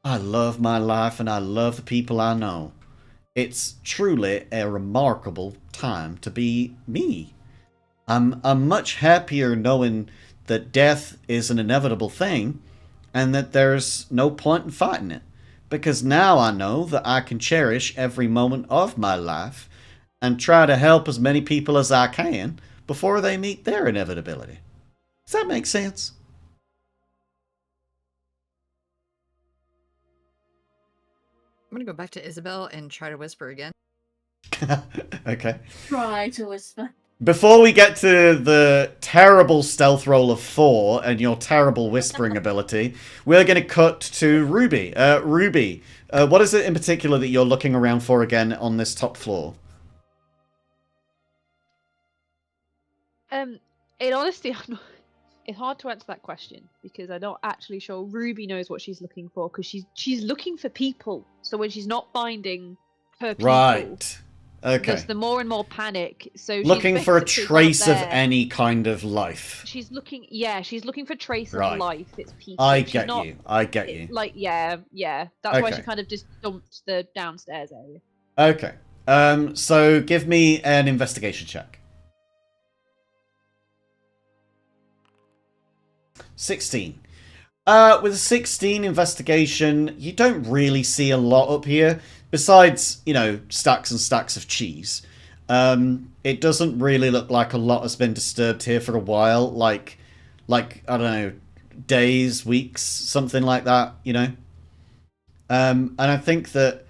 I love my life and I love the people I know. It's truly a remarkable time to be me. I'm much happier knowing that death is an inevitable thing and that there's no point in fighting it. Because now I know that I can cherish every moment of my life and try to help as many people as I can before they meet their inevitability. Does that make sense? I'm going to go back to Isabel and try to whisper again. Okay. Try to whisper. Before we get to the terrible stealth roll of 4 and your terrible whispering ability, we're going to cut to Ruby. Ruby, what is it in particular that you're looking around for again on this top floor? In honesty, it's hard to answer that question because I'm not actually sure Ruby knows what she's looking for because she's looking for people. So when she's not finding her people, Right. Okay. There's the more and more panic. So Looking she's for a basically trace not of there. any kind of life. She's looking. Yeah, she's looking for trace of Right. life. It's people. I She's get not, you. I get you. Like, yeah. That's why she Okay. kind of just dumped the downstairs area. Okay. So give me an investigation check. 16. With a 16 investigation, you don't really see a lot up here. Besides, stacks and stacks of cheese. It doesn't really look like a lot has been disturbed here for a while. Like I don't know, days, weeks, something like that, And I think that,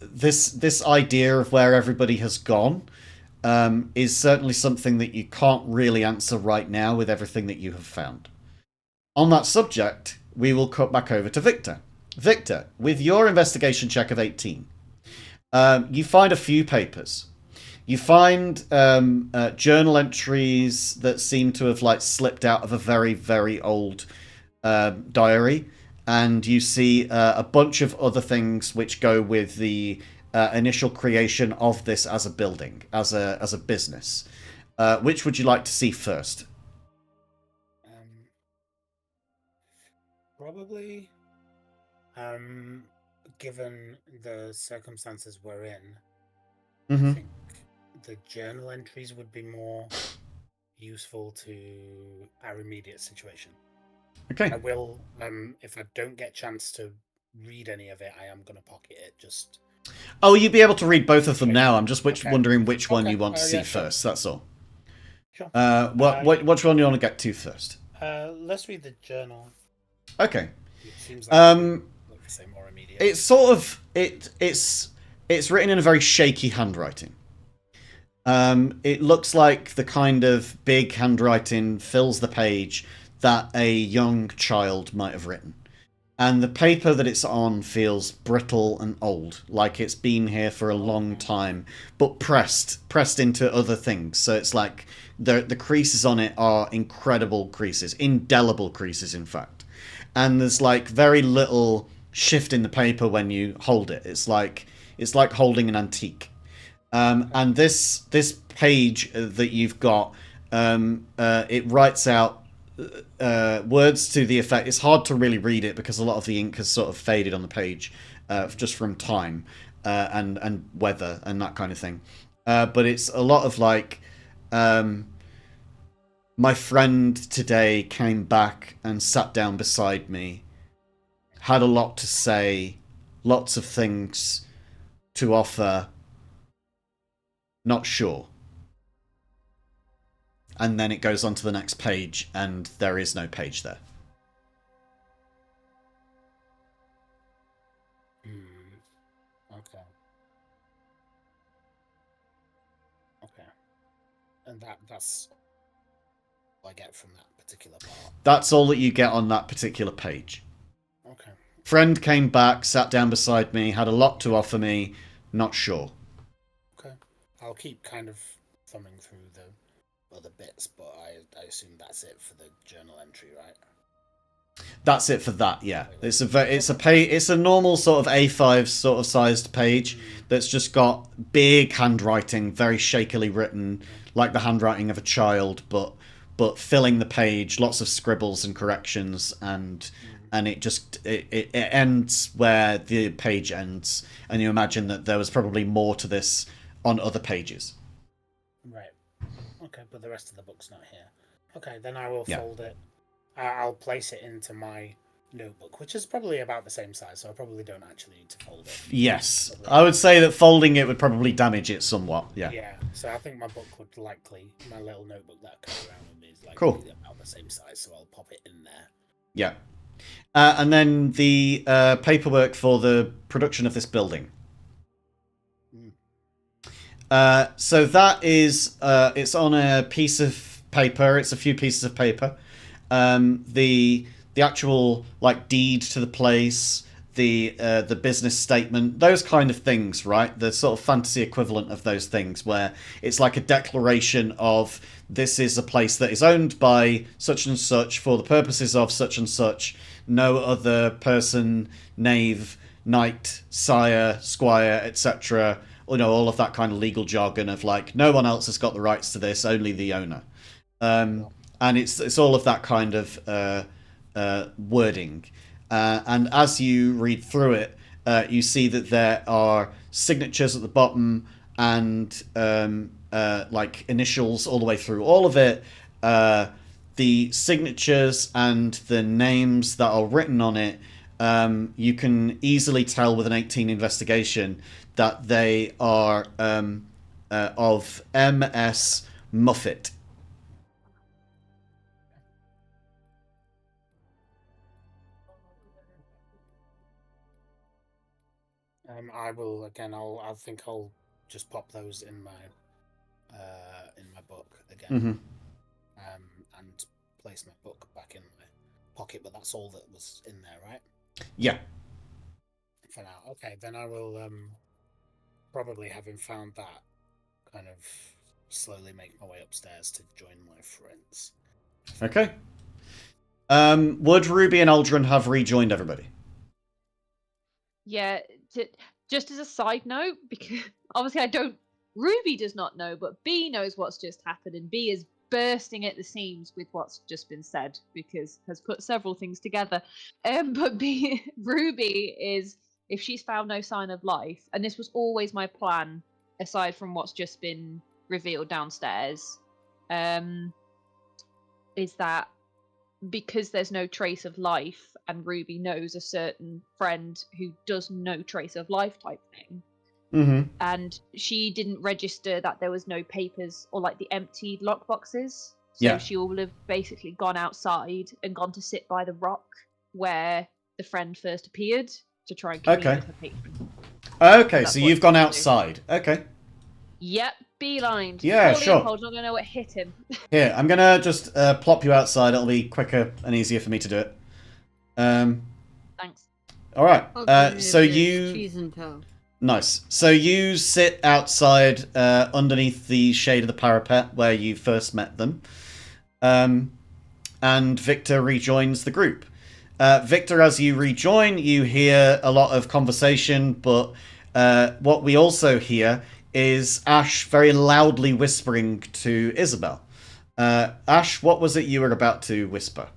this idea of where everybody has gone is certainly something that you can't really answer right now with everything that you have found. On that subject, we will cut back over to Victor. Victor, with your investigation check of 18, you find a few papers. You find journal entries that seem to have slipped out of a very, very old diary, and you see a bunch of other things which go with the initial creation of this as a building, as a business. Which would you like to see first? Probably, given the circumstances we're in, Mm-hmm. I think the journal entries would be more useful to our immediate situation. Okay. I will, if I don't get a chance to read any of it, I am going to pocket it. Just. Oh, you'd be able to read both of them now. I'm just Okay. wondering which one Okay. you want to see Yeah, sure. first. That's all. Sure. Which one do you want to get to first? Let's read the journal. Okay. It seems like say more immediate. It's sort of it's written in a very shaky handwriting. It looks like the kind of big handwriting fills the page that a young child might have written. And the paper that it's on feels brittle and old, like it's been here for a long time, but pressed into other things. So it's like the creases on it are incredible creases, indelible creases, in fact. And there's very little shift in the paper when you hold it. It's like holding an antique. And this page that you've got, it writes out words to the effect. It's hard to really read it because a lot of the ink has sort of faded on the page, just from time and weather and that kind of thing. But it's a lot of my friend today came back and sat down beside me, had a lot to say, lots of things to offer. Not sure. And then it goes on to the next page, and there is no page there. Okay. Okay. And that's what I get from that particular part. That's all that you get on that particular page. Okay. Friend came back, sat down beside me, had a lot to offer me. Not sure. Okay. I'll keep kind of thumbing through the other bits, but I assume that's it for the journal entry, right? That's it for that. Yeah, it's a normal sort of A5 sort of sized page that's just got big handwriting, very shakily written, like the handwriting of a child, but filling the page, lots of scribbles and corrections, and it ends where the page ends, and you imagine that there was probably more to this on other pages. Right. Okay, but the rest of the book's not here. Okay, then I will fold it. I'll place it into my notebook, which is probably about the same size, so I probably don't actually need to fold it. Yes, I would say that folding it would probably damage it somewhat. Yeah. Yeah, so I think my book would my little notebook that I carry around with me is cool. About the same size, so I'll pop it in there. Yeah. And then the paperwork for the production of this building. So that is, it's on a piece of paper. It's a few pieces of paper. The actual deed to the place, the business statement, those kind of things, right? The sort of fantasy equivalent of those things, where it's like a declaration of this is a place that is owned by such and such for the purposes of such and such. No other person, knave, knight, sire, squire, etc. You know, all of that kind of legal jargon of like, no one else has got the rights to this, only the owner. And it's all of that kind of wording. And as you read through it, you see that there are signatures at the bottom and like initials all the way through all of it. The signatures and the names that are written on it, you can easily tell with an 18 investigation that they are of M.S. Muffet. I will again. I think I'll just pop those in my book again, and place my book back in my pocket. But that's all that was in there, right? Yeah. For now, okay. Then I will probably, having found that, kind of slowly make my way upstairs to join my friends. Okay. Would Ruby and Aldrin have rejoined everybody? Yeah, just as a side note, because obviously Ruby does not know, but B knows what's just happened, and B is bursting at the seams with what's just been said because has put several things together. But Ruby is, if she's found no sign of life, and this was always my plan, aside from what's just been revealed downstairs, is that because there's no trace of life and Ruby knows a certain friend who does no trace of life type thing, and she didn't register that there was no papers or like the emptied lockboxes, so she will have basically gone outside and gone to sit by the rock where the friend first appeared to try and commune with her patron. Okay, so you've gone outside. Okay. Yep, beelined. Yeah, Poor sure. Leopold's not going to know what hit him. Here, I'm gonna just plop you outside. It'll be quicker and easier for me to do it. Thanks. All right. So Alternative you. cheese and toe. Nice. So you sit outside underneath the shade of the parapet where you first met them, and Victor rejoins the group. Victor, as you rejoin, you hear a lot of conversation, but what we also hear is Ash very loudly whispering to Isabel. Ash, what was it you were about to whisper?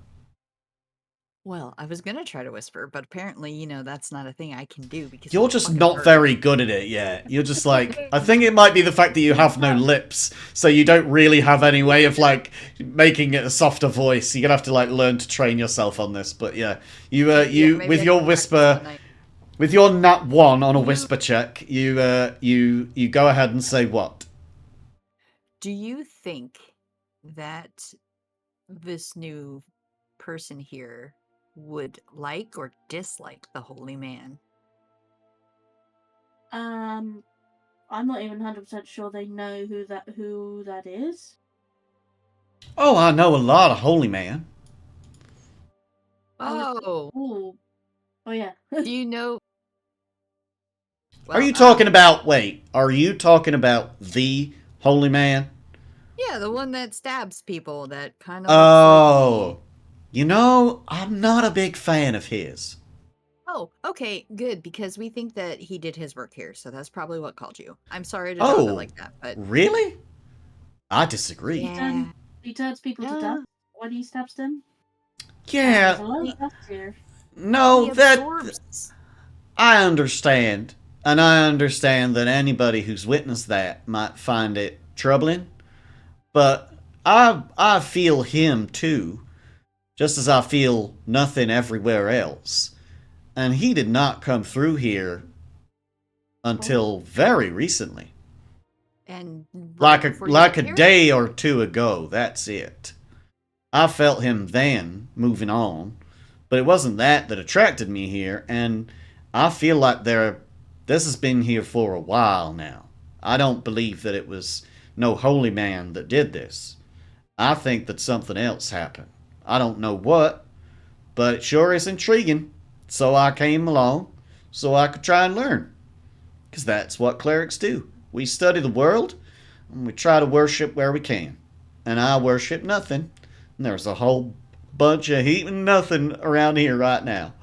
Well, I was gonna try to whisper, but apparently, that's not a thing I can do because You're I'm just fucking not hurt. very good at it yet. You're just like, I think it might be the fact that you have no lips, so you don't really have any way of like making it a softer voice. You're gonna have to like learn to train yourself on this. But yeah, you maybe with I your can practice whisper, tonight. with your nat 1 on a whisper check, you go ahead and say what? Do you think that this new person here would like or dislike the holy man? I'm not even 100% sure they know who that is. Oh, I know a lot of holy man. Oh, Oh yeah. do you know? Are you Well, talking about? Wait, are you talking about the holy man? Yeah, the one that stabs people. That kind of. Oh, you know, I'm not a big fan of his. Oh, okay, good, because we think that he did his work here, so that's probably what called you. I'm sorry to drop it like that, but really? I disagree. yeah. He turns people to dust when he stabs them. Yeah, There's a lot of dust here. no, He that absorbs. I understand, and I understand that anybody who's witnessed that might find it troubling. But I feel him too, just as I feel nothing everywhere else. And he did not come through here until very recently. And Like right a before you like got a here? day or two ago, that's it. I felt him then, moving on, but it wasn't that attracted me here, and I feel like this has been here for a while now. I don't believe that it was no holy man that did this. I think that something else happened. I don't know what, but it sure is intriguing. So I came along so I could try and learn. Because that's what clerics do. We study the world and we try to worship where we can. And I worship nothing. And there's a whole bunch of heaping nothing around here right now.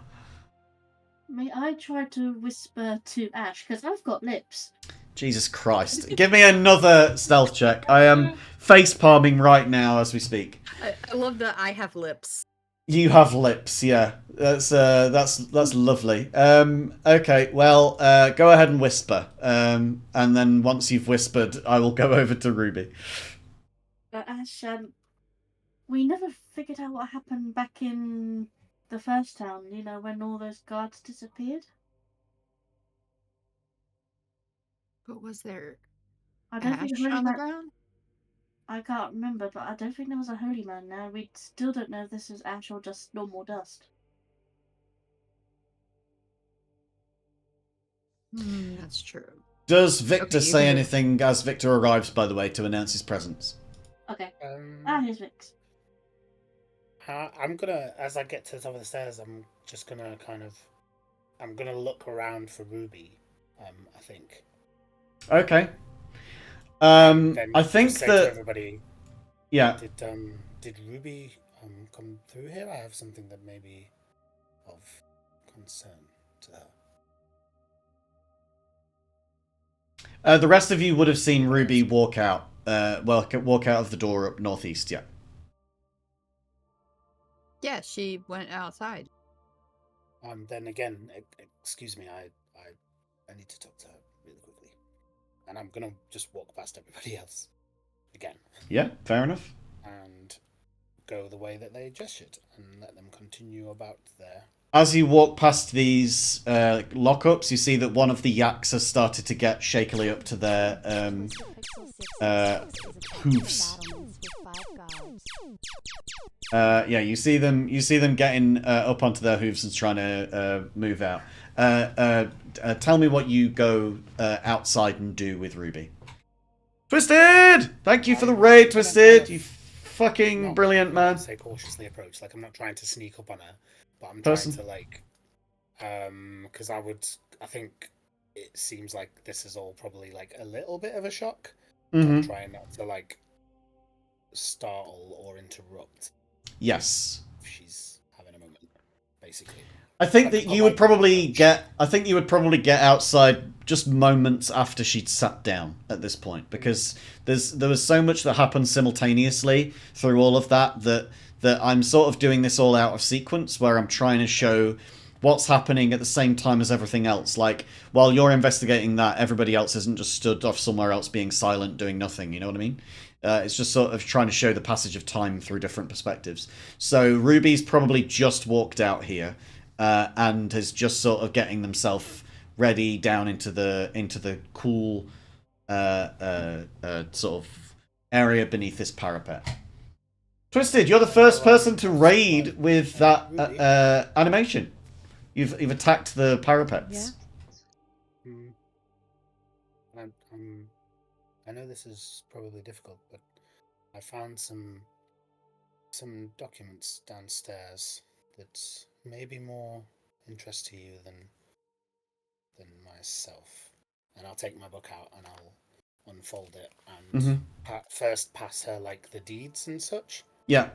May I try to whisper to Ash? Because I've got lips. Jesus Christ. Give me another stealth check. I am face palming right now as we speak. I love that I have lips. You have lips, yeah. That's lovely. Okay, well, go ahead and whisper. And then once you've whispered, I will go over to Ruby. Ash, we never figured out what happened back in the first town, you know, when all those guards disappeared. What was there? I don't think Ash the holy on the man. ground? I can't remember, but I don't think there was a holy man now. We still don't know if this is ash or just normal dust. That's true. Does Victor Okay, you say can- anything as Victor arrives, by the way, to announce his presence? Okay. Um, Here's Vix. I'm gonna, as I get to the top of the stairs, I'm just gonna I'm gonna look around for Ruby. I think. Okay. Then I think just say to that... everybody, Yeah. did Ruby come through here? I have something that may be of concern to her. The rest of you would have seen Ruby walk out. Walk out of the door up northeast, yeah. Yeah, she went outside. Then again, excuse me, I need to talk to her really quickly. And I'm gonna just walk past everybody else again. Yeah, fair enough. And go the way that they gestured and let them continue about their... As you walk past these lockups, you see that one of the yaks has started to get shakily up to their hooves. Yeah, you see them getting up onto their hooves and trying to move out. Tell me what you go outside and do with Ruby. Twisted! Thank you for the raid, Twisted! You fucking brilliant, man. Say cautiously approach. Like, I'm not trying to sneak up on her, but I'm Person. trying to, like... because I think it seems like this is all probably, like, a little bit of a shock. I'm trying not to, like, startle or interrupt. Yes. If she's having a moment, basically. I think Like, that you would probably get. I think you would probably get outside just moments after she'd sat down at this point, because there was so much that happened simultaneously through all of that I'm sort of doing this all out of sequence, where I'm trying to show what's happening at the same time as everything else. Like, while you're investigating that, everybody else isn't just stood off somewhere else being silent, doing nothing. You know what I mean? It's just sort of trying to show the passage of time through different perspectives. So Ruby's probably just walked out here. And is just sort of getting themselves ready down into the cool sort of area beneath this parapet. Twisted, you're the first person to raid with that animation. You've attacked the parapets. Yeah. I know this is probably difficult, but I found some documents downstairs that may be more interest to you than myself. And I'll take my book out and I'll unfold it and first pass her, like, the deeds and such. Yeah.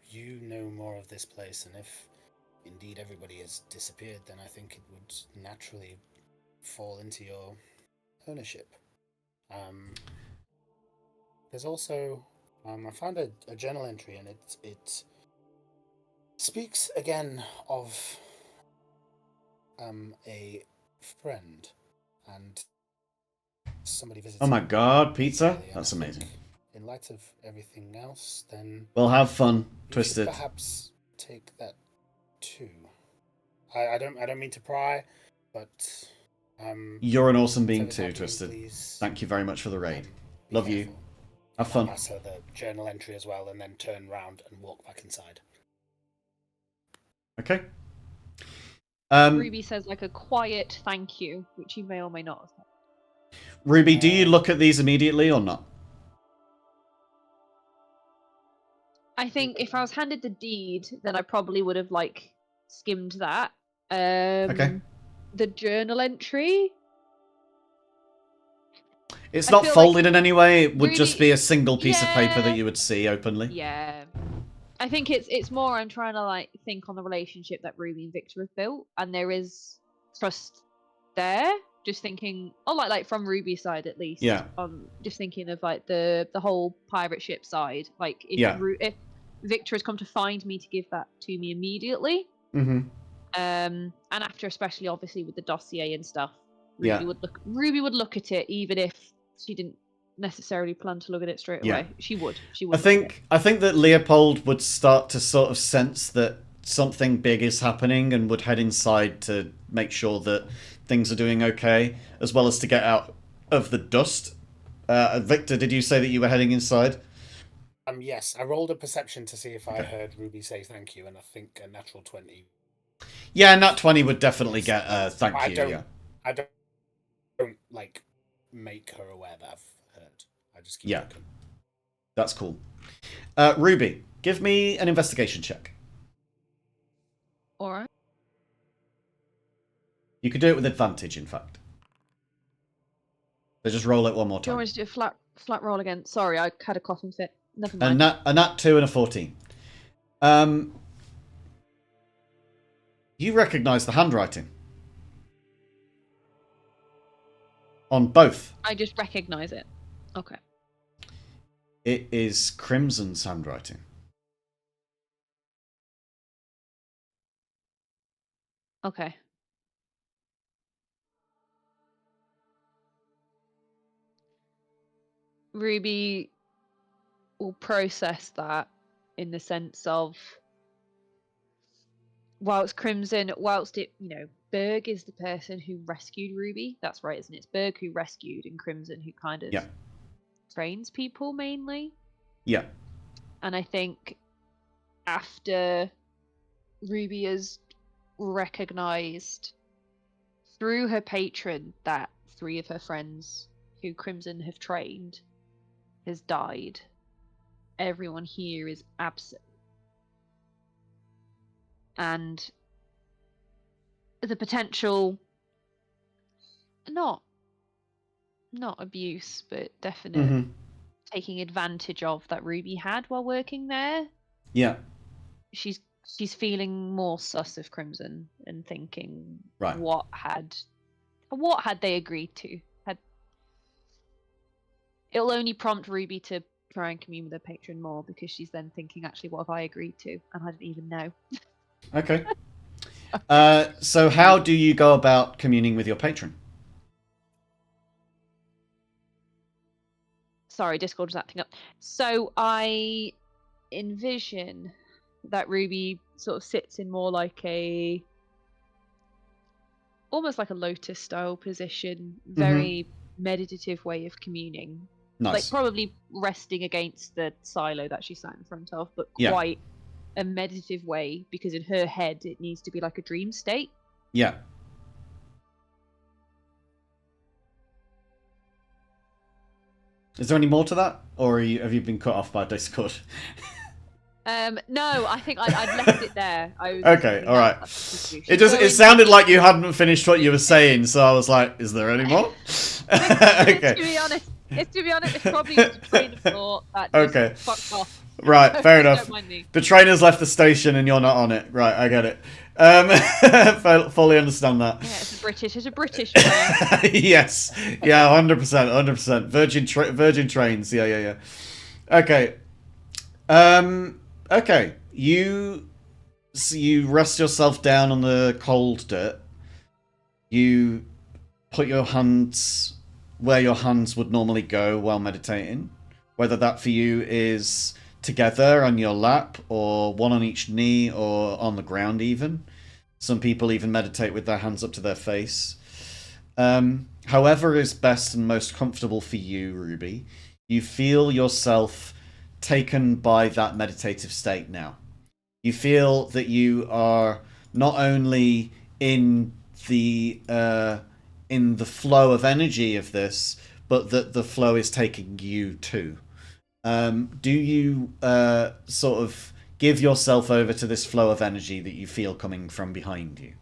You know more of this place, and if indeed everybody has disappeared, then I think it would naturally fall into your ownership. There's also I found a journal entry, and it speaks again of a friend and somebody visiting. Oh my god, pizza? And That's I amazing. think, in light of everything else, then We'll have fun, you should Twisted. perhaps take that too. I don't mean to pry, but You're an awesome being whatever's too, happening, Twisted. please, Thank you very much for the raid. be Love you. careful. Have I'll fun. pass her the journal entry as well, and then turn round and walk back inside. Okay. Ruby says like a quiet thank you, which you may or may not have said. Ruby, do you look at these immediately or not? I think if I was handed the deed, then I probably would have like skimmed that. Okay. The journal entry. It's I not feel folded like in any way. It would really- just be a single piece of paper Yeah. that you would see openly. Yeah. I think it's more I'm trying to like think on the relationship that Ruby and Victor have built, and there is trust there. Just thinking, like from Ruby's side at least. Yeah. Just thinking of like the whole pirate ship side. Like Yeah. if Victor has come to find me to give that to me immediately, Mm-hmm. and after especially obviously with the dossier and stuff, Yeah. Ruby would look at it even if she didn't necessarily plan to look at it straight Yeah. away. She would. I think that Leopold would start to sort of sense that something big is happening and would head inside to make sure that things are doing okay, as well as to get out of the dust. Victor, did you say that you were heading inside? Yes, I rolled a perception to see if I heard Ruby say thank you, and I think a natural 20. Yeah, nat 20 would definitely get thank I you. don't, Yeah, I don't like make her aware that I've heard. I just keep looking. That's cool. Ruby, give me an investigation check. All right. You could do it with advantage, in fact. So just roll it one more Do you time. want me to do a flat roll again? Sorry, I had a coughing fit. Never mind. A nat 2 and a 14. You recognise the handwriting on both. I just recognise it. Okay. It is Crimson's handwriting. Okay. Ruby will process that in the sense of whilst it, Berg is the person who rescued Ruby. That's right, isn't it? It's Berg who rescued and Crimson who kind of trains people mainly. Yeah. And I think after Ruby has recognized through her patron that 3 of her friends who Crimson have trained has died, everyone here is absent. And the potential, not abuse, but definite taking advantage of that Ruby had while working there. Yeah. She's feeling more sus of Crimson and thinking, right, what had they agreed to? It'll only prompt Ruby to try and commune with her patron more because she's then thinking, actually, what have I agreed to? And I didn't even know. Okay. So how do you go about communing with your patron? Sorry, Discord was acting up. So I envision that Ruby sort of sits in more like almost like a lotus style position, very meditative way of communing. Nice. Like probably resting against the silo that she sat in front of, but Yeah. quite a meditative way because in her head it needs to be like a dream state. Yeah. Is there any more to that, or have you been cut off by Discord? No, I think I'd left it there. Okay, all right. It sounded like you hadn't finished what you were saying, so I was like, "Is there any more?" Okay. To be honest, it's probably just a train of thought that just fucked off. Right, fair enough. Don't mind me. The trainer's left the station and you're not on it. Right, I get it. Fully understand that. Yeah, it's a British train. Yes, yeah, 100%. Virgin trains. Yeah. Okay. Okay. You rest yourself down on the cold dirt. You put your hands where your hands would normally go while meditating. Whether that for you is together on your lap, or one on each knee, or on the ground even. Some people even meditate with their hands up to their face. However is best and most comfortable for you, Ruby. You feel yourself taken by that meditative state now. You feel that you are not only in the flow of energy of this, but that the flow is taking you too. Do you sort of give yourself over to this flow of energy that you feel coming from behind you?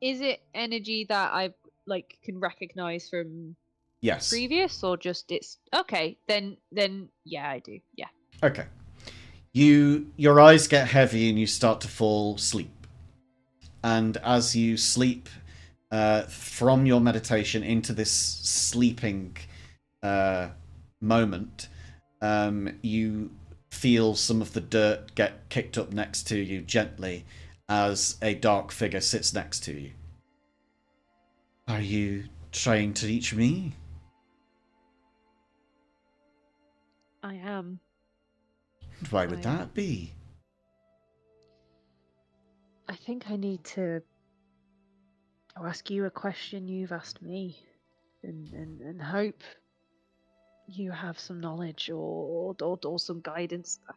Is it energy that I can recognize from Yes. previous, or just it's okay? Then yeah, I do. Yeah. Okay. Your eyes get heavy and you start to fall asleep. And as you sleep from your meditation into this sleeping moment, you feel some of the dirt get kicked up next to you gently as a dark figure sits next to you. Are you trying to reach me? I am. Why would I- that be? I think I need to ask you a question you've asked me, and hope you have some knowledge or some guidance that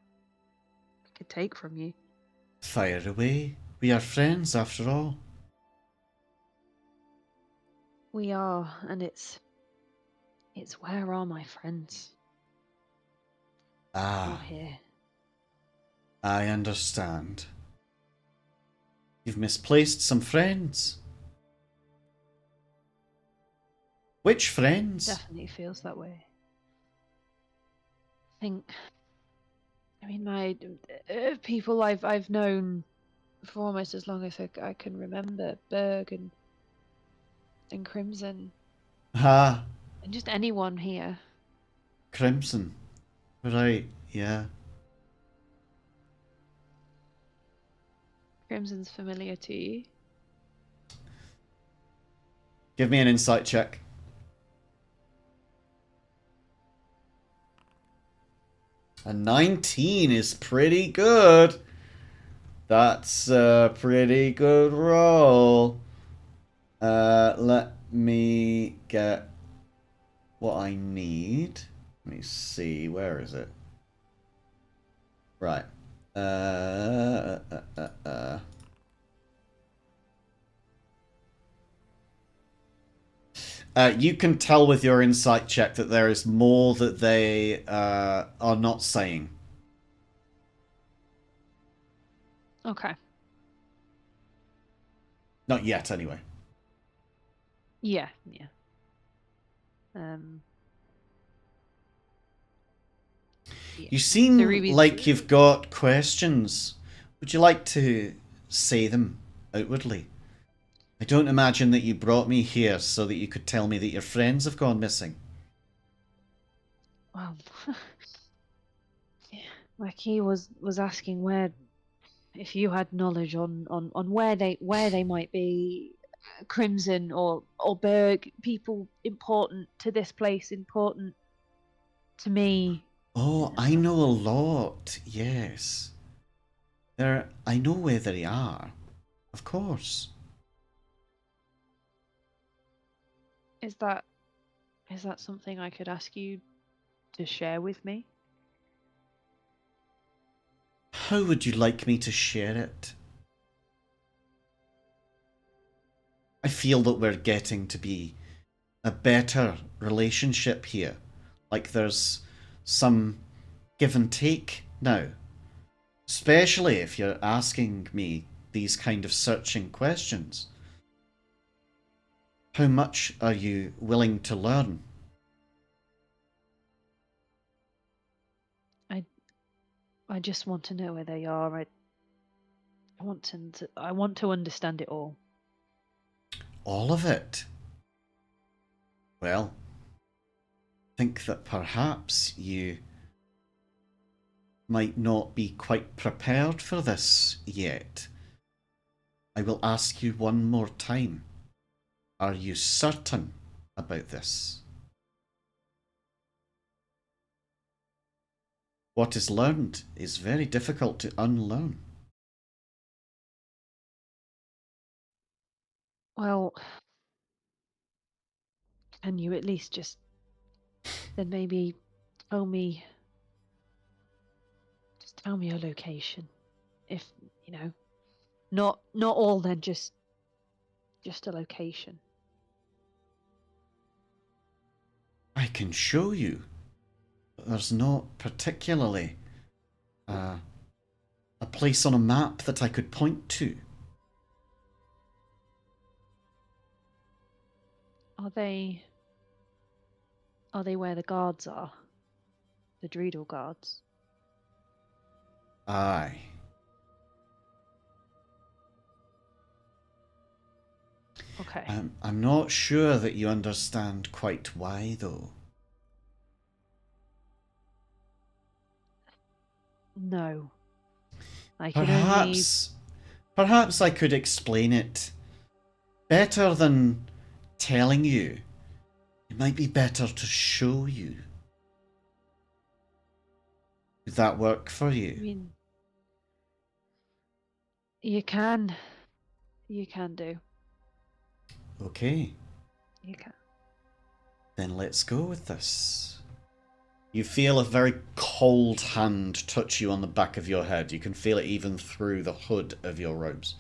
I could take from you. Fire away. We are friends after all. We are, and it's where are my friends? Ah, Not here. I understand. You've misplaced some friends. Which friends? Definitely feels that way. I mean, my people I've known for almost as long as I can remember, Berg and Crimson, Ah, and just anyone here. Crimson. Right, yeah. Crimson's familiar to you. Give me an insight check. A 19 is pretty good. That's a pretty good roll. Let me get what I need. Let me see. Where is it? Right. You can tell with your insight check that there is more that they are not saying. Okay. Not yet, anyway. Yeah, yeah. Um. Yeah. You So seem Ruby's like you've got questions. Would you like to say them outwardly? I don't imagine that you brought me here so that you could tell me that your friends have gone missing. well. Yeah, like he was asking where, if you had knowledge on where they might be, Crimson or Berg, people important to this place, important to me. Oh, I know a lot, yes. I know where they are. Of course. Is that something I could ask you to share with me? How would you like me to share it? I feel that we're getting to be a better relationship here. Like there's some give and take now. Especially if you're asking me these kind of searching questions. How much are you willing to learn? I just want to know where they are. I want to understand it all. All of it? Well, I think that perhaps you might not be quite prepared for this yet. I will ask you one more time. Are you certain about this? What is learned is very difficult to unlearn. Well, can you at least just then maybe tell me tell me a location? If you know, not all, then just a location. I can show you, but there's not particularly a place on a map that I could point to. Are they Are they where the guards are? The Dreidel guards? Aye. Okay. I'm not sure that you understand quite why, though. No. I can only... Perhaps I could explain it better than telling you. It might be better to show you. Would that work for I you? mean... You can. You can do. Okay, You can. then let's go with this. You feel a very cold hand touch you on the back of your head. You can feel it even through the hood of your robes.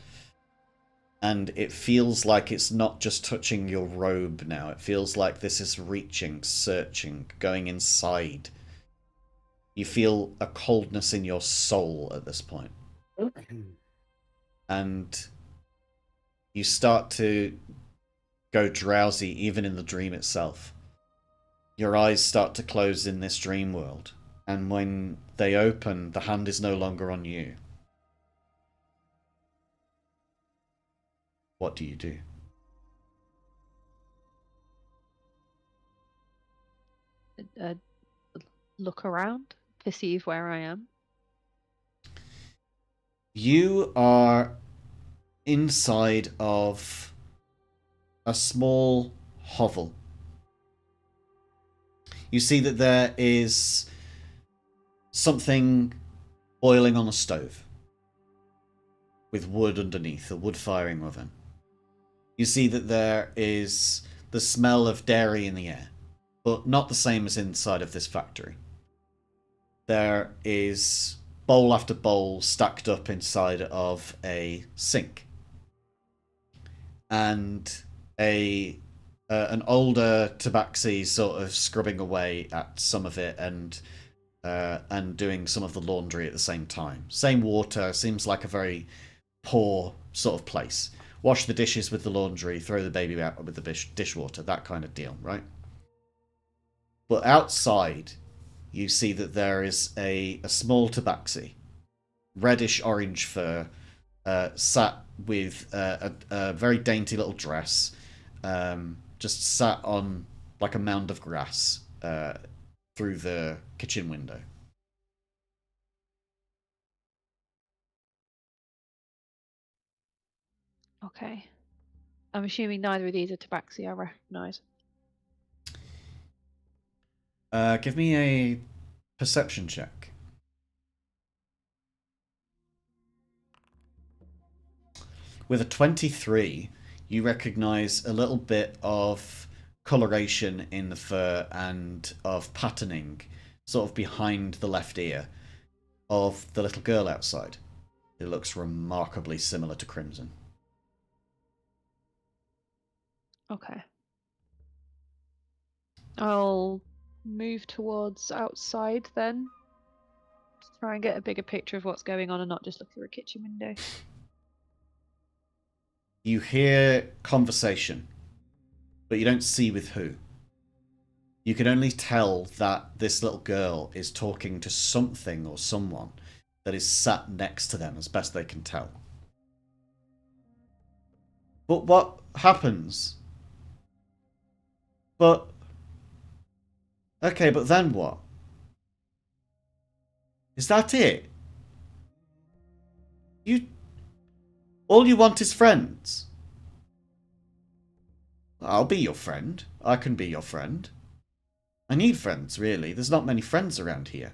And it feels like it's not just touching your robe now. It feels like this is reaching, searching, going inside. You feel a coldness in your soul at this point. And you start to go drowsy even in the dream itself. Your eyes start to close in this dream world. And when they open, the hand is no longer on you. What do you do? Look around, perceive where I am. You are inside of a small hovel. You see that there is something boiling on a stove with wood underneath, a wood firing oven. You see that there is the smell of dairy in the air, but not the same as inside of this factory. There is bowl after bowl stacked up inside of a sink. And an older tabaxi sort of scrubbing away at some of it and doing some of the laundry at the same time. Same water, seems like a very poor sort of place. Wash the dishes with the laundry, throw the baby out with the dishwater, that kind of deal, right? But outside, you see that there is a small tabaxi, reddish orange fur, sat with a very dainty little dress, just sat on like a mound of grass through the kitchen window. Okay. I'm assuming neither of these are tabaxi I recognise. Give me a perception check. With a 23, you recognise a little bit of coloration in the fur and of patterning sort of behind the left ear of the little girl outside. It looks remarkably similar to Crimson. Okay. I'll move towards outside then. Try and get a bigger picture of what's going on and not just look through a kitchen window. You hear conversation, but you don't see with who. You can only tell that this little girl is talking to something or someone that is sat next to them as best they can tell. But what happens? But... Okay, but then what? Is that it? All you want is friends? I'll be your friend. I can be your friend. I need friends, really. There's not many friends around here.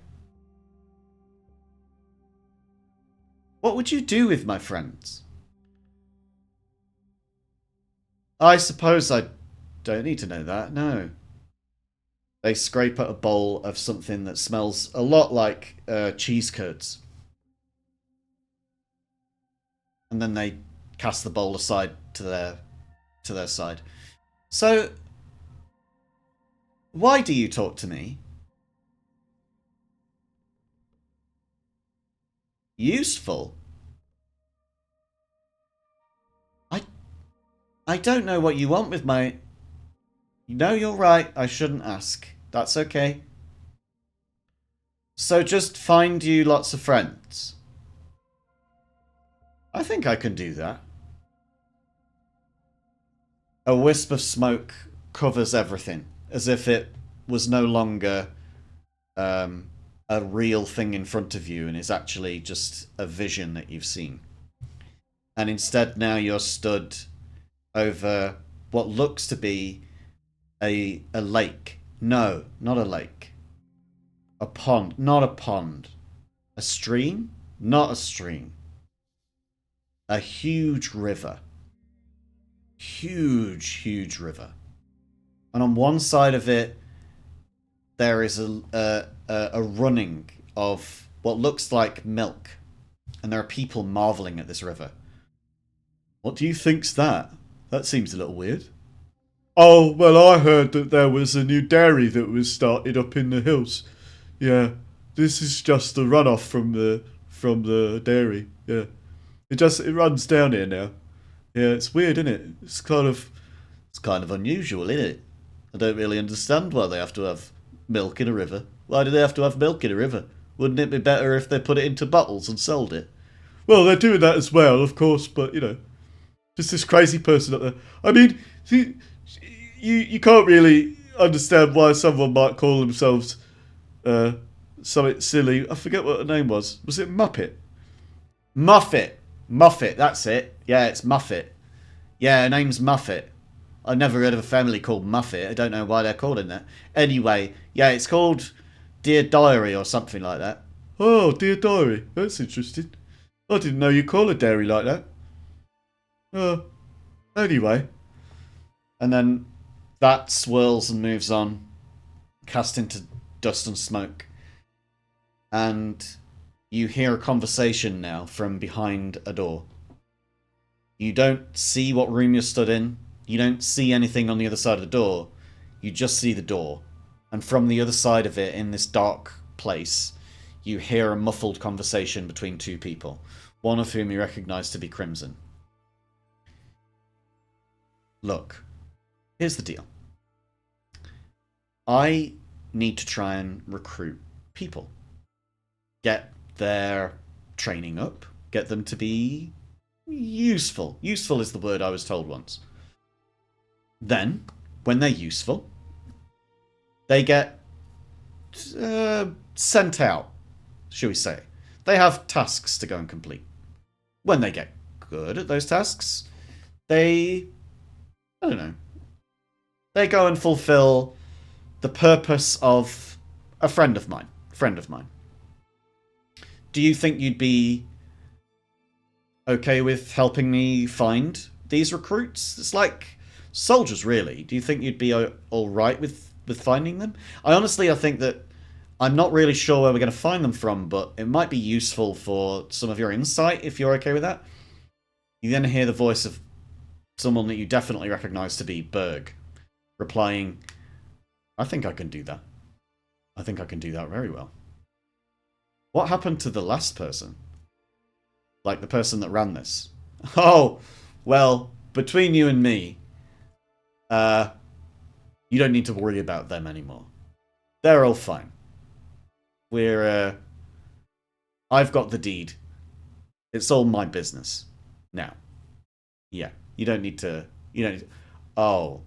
What would you do with my friends? I suppose I don't need to know that, no. They scrape at a bowl of something that smells a lot like cheese curds. And then they cast the bowl aside to their side. So, why do you talk to me? Useful? I don't know what you want with my... No, you're right. I shouldn't ask. That's okay. So just find you lots of friends. I think I can do that. A wisp of smoke covers everything, as if it was no longer a real thing in front of you and is actually just a vision that you've seen. And instead now you're stood over what looks to be a lake. No, not a lake. A pond. Not a pond. A stream? Not a stream. A huge river. Huge river. And on one side of it, there is a running of what looks like milk. And there are people marveling at this river. What do you think's that? That seems a little weird. Oh, well, I heard that there was a new dairy that was started up in the hills. Yeah, this is just the runoff from the dairy. Yeah, it runs down here now. Yeah, it's weird, isn't it? It's kind of unusual, isn't it? I don't really understand why they have to have milk in a river. Why do they have to have milk in a river? Wouldn't it be better if they put it into bottles and sold it? Well, they're doing that as well, of course, but just this crazy person up there. I mean, you can't really understand why someone might call themselves something silly. I forget what her name was. Was it Muppet? Muffet, that's it. Yeah, it's Muffet. Yeah, her name's Muffet. I never heard of a family called Muffet. I don't know why they're called that. Anyway, yeah, it's called Dear Diary or something like that. Oh, Dear Diary. That's interesting. I didn't know you call a dairy like that. Anyway. And then that swirls and moves on, cast into dust and smoke. And you hear a conversation now from behind a door. You don't see what room you're stood in. You don't see anything on the other side of the door. You just see the door. And from the other side of it, in this dark place, you hear a muffled conversation between two people, one of whom you recognize to be Crimson. Look, here's the deal. I need to try and recruit people. Get their training up. Get them to be useful. Useful is the word I was told once. Then, when they're useful, they get sent out, shall we say. They have tasks to go and complete. When they get good at those tasks, they go and fulfill the purpose of a friend of mine. Do you think you'd be okay with helping me find these recruits? It's like soldiers, really. Do you think you'd be all right with finding them? I think that I'm not really sure where we're going to find them from, but it might be useful for some of your insight if you're okay with that. You then hear the voice of someone that you definitely recognize to be Berg, replying, I think I can do that. I think I can do that very well. What happened to the last person? Like the person that ran this? Oh, well, between you and me, you don't need to worry about them anymore. They're all fine. I've got the deed. It's all my business. Now. Yeah, you don't need to... Oh.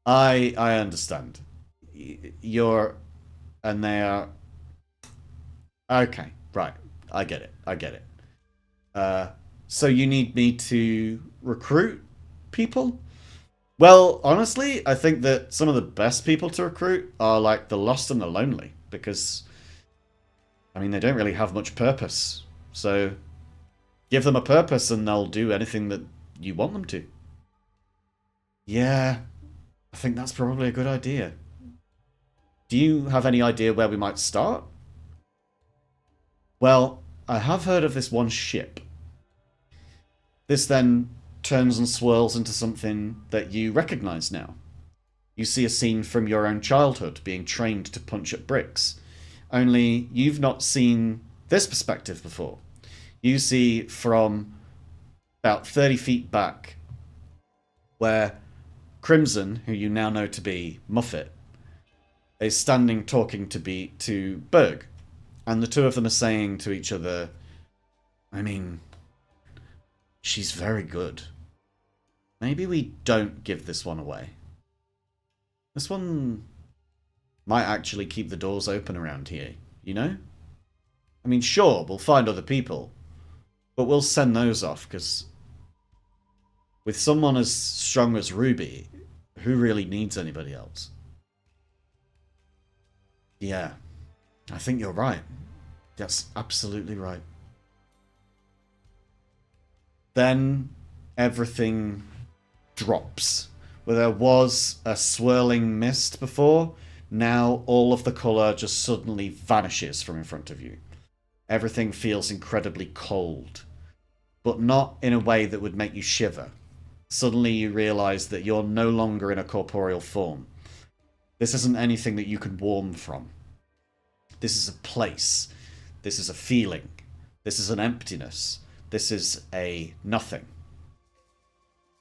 I understand. And they are... Okay, right. I get it. So you need me to recruit people? Well, honestly, I think that some of the best people to recruit are like the lost and the lonely, because, they don't really have much purpose. So give them a purpose and they'll do anything that you want them to. Yeah, I think that's probably a good idea. Do you have any idea where we might start? Well, I have heard of this one ship. This then turns and swirls into something that you recognize now. You see a scene from your own childhood being trained to punch at bricks. Only you've not seen this perspective before. You see from about 30 feet back where Crimson, who you now know to be Muffet, is standing talking to Berg, and the two of them are saying to each other, I mean, she's very good. Maybe we don't give this one away. This one might actually keep the doors open around here, you know? I mean, sure, we'll find other people, but we'll send those off, because with someone as strong as Ruby, who really needs anybody else? Yeah, I think you're right. That's absolutely right. Then everything drops. Where there was a swirling mist before, now all of the colour just suddenly vanishes from in front of you. Everything feels incredibly cold, but not in a way that would make you shiver. Suddenly you realise that you're no longer in a corporeal form. This isn't anything that you can warm from. This is a place. This is a feeling. This is an emptiness. This is a nothing.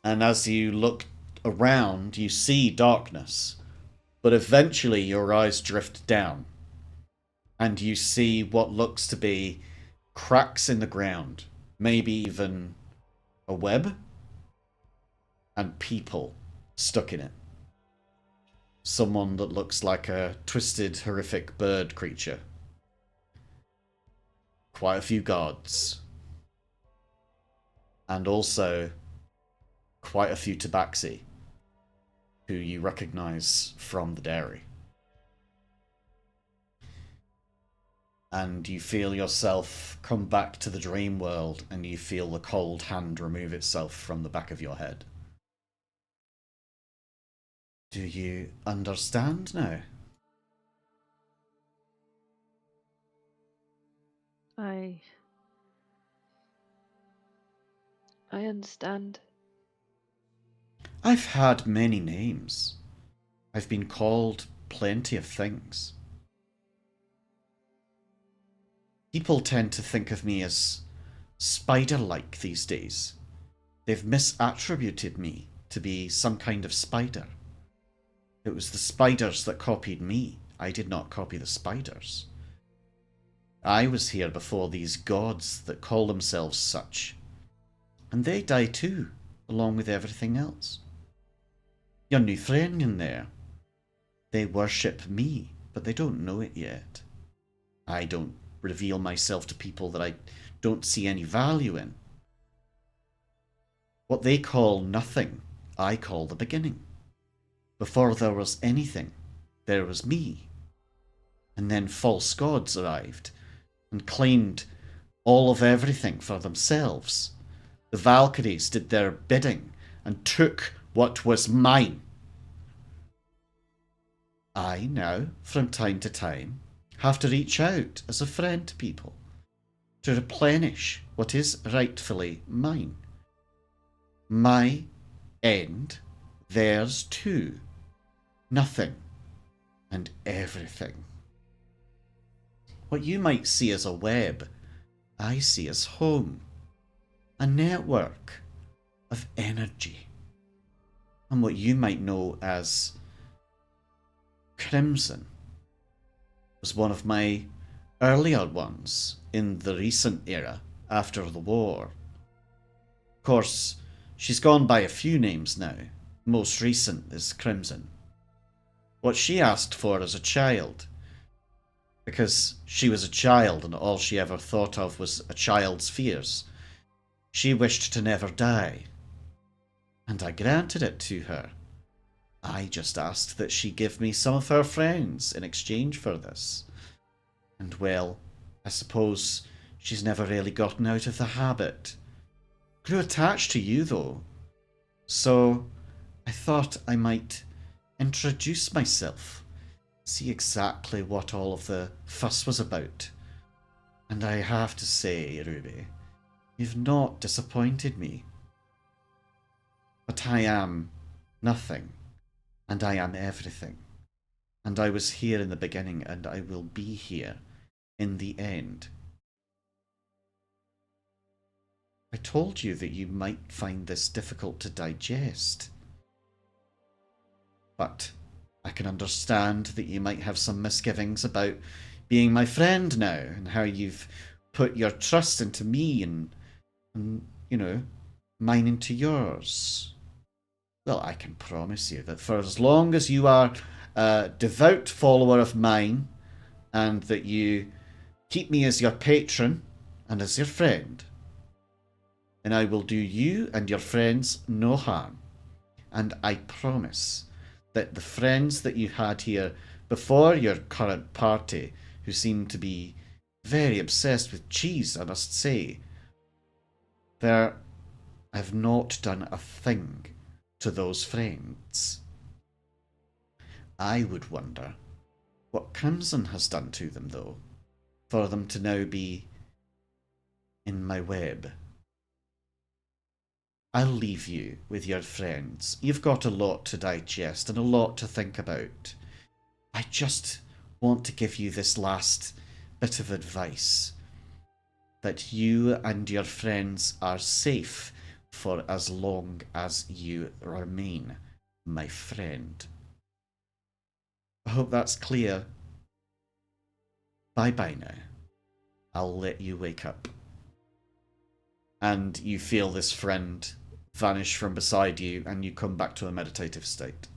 And as you look around, you see darkness, but eventually your eyes drift down, and you see what looks to be cracks in the ground, maybe even a web, and people stuck in it. Someone that looks like a twisted, horrific bird creature. Quite a few guards. And also quite a few tabaxi, who you recognise from the dairy. And you feel yourself come back to the dream world, and you feel the cold hand remove itself from the back of your head. Do you understand now? I understand. I've had many names. I've been called plenty of things. People tend to think of me as spider-like these days. They've misattributed me to be some kind of spider. It was the spiders that copied me. I did not copy the spiders. I was here before these gods that call themselves such. And they die too, along with everything else. Your new friend in there. They worship me, but they don't know it yet. I don't reveal myself to people that I don't see any value in. What they call nothing, I call the beginning. Before there was anything, there was me. And then false gods arrived and claimed all of everything for themselves. The Valkyries did their bidding and took what was mine. I now, from time to time, have to reach out as a friend to people to replenish what is rightfully mine. My end, theirs too. Nothing and everything. What you might see as a web, I see as home. A network of energy. And what you might know as Crimson was one of my earlier ones in the recent era after the war. Of course, she's gone by a few names now. Most recent is Crimson. What she asked for as a child, because she was a child and all she ever thought of was a child's fears, she wished to never die. And I granted it to her. I just asked that she give me some of her friends in exchange for this. And well, I suppose she's never really gotten out of the habit. Grew attached to you though. So I thought I might introduce myself. See exactly what all of the fuss was about. And I have to say, Ruby, you've not disappointed me. But I am nothing. And I am everything. And I was here in the beginning, and I will be here in the end. I told you that you might find this difficult to digest. But I can understand that you might have some misgivings about being my friend now, and how you've put your trust into me and mine into yours. Well, I can promise you that for as long as you are a devout follower of mine, and that you keep me as your patron and as your friend, then I will do you and your friends no harm. And I promise that the friends that you had here before your current party, who seem to be very obsessed with cheese, I must say, I've not done a thing to those friends. I would wonder what Crimson has done to them, though, for them to now be in my web. I'll leave you with your friends. You've got a lot to digest and a lot to think about. I just want to give you this last bit of advice, that you and your friends are safe for as long as you remain my friend. I hope that's clear. Bye-bye now. I'll let you wake up. And you feel this friend vanish from beside you, and you come back to a meditative state.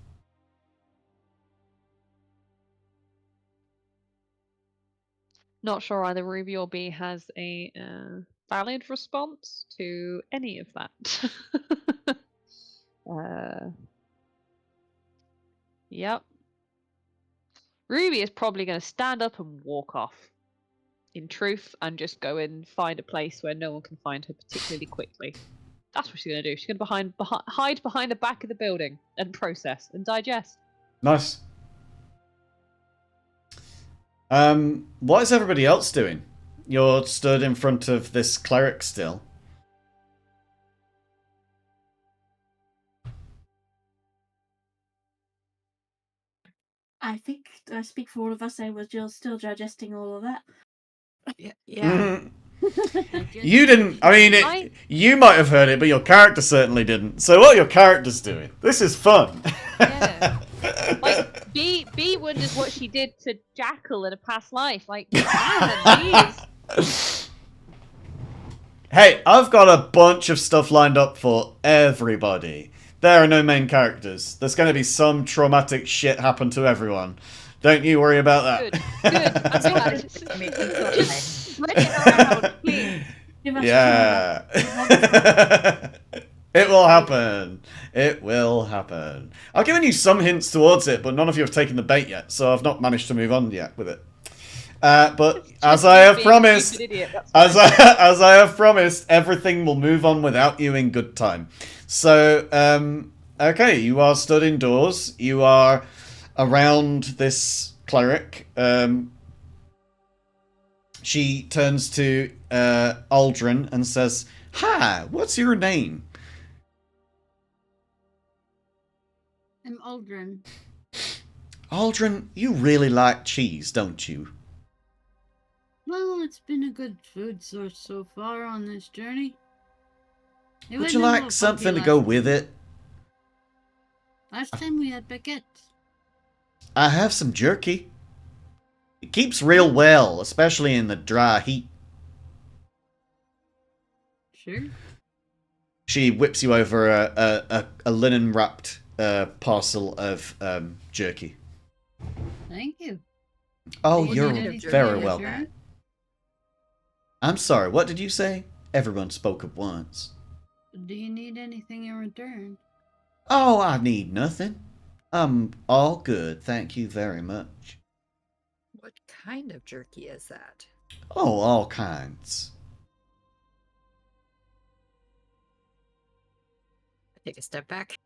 Not sure either Ruby or B has a valid response to any of that. Yep. Ruby is probably going to stand up and walk off, in truth, and just go and find a place where no one can find her particularly quickly. That's what she's going to do. She's going to hide behind the back of the building and process and digest. Nice. What is everybody else doing? You're stood in front of this cleric still. I think I speak for all of us. I was just still digesting all of that. Yeah. You didn't. I mean, you might have heard it, but your character certainly didn't. So what are your characters doing? This is fun. Yeah. Like, B wonders what she did to Jackal in a past life. Like, jeez. Hey, I've got a bunch of stuff lined up for everybody. There are no main characters. There's going to be some traumatic shit happen to everyone. Don't you worry about that. Good. I'm glad. Just spread it around, please. Yeah. It will happen. It will happen. I've given you some hints towards it, but none of you have taken the bait yet, so I've not managed to move on yet with it. But as I have promised, everything will move on without you in good time. So, okay, you are stood indoors. You are around this cleric. She turns to Aldrin and says, "Hi, what's your name?" I'm Aldrin. Aldrin, you really like cheese, don't you? Well, it's been a good food source so far on this journey. Would you like something to go with it? Last time we had baguettes. I have some jerky. It keeps real well, especially in the dry heat. Sure. She whips you over a linen-wrapped parcel of jerky. Thank you. Oh, Do you you're need anything very in welcome. return? I'm sorry, what did you say? Everyone spoke at once. Do you need anything in return? Oh, I need nothing. I'm all good, thank you very much. What kind of jerky is that? Oh, all kinds. Take a step back.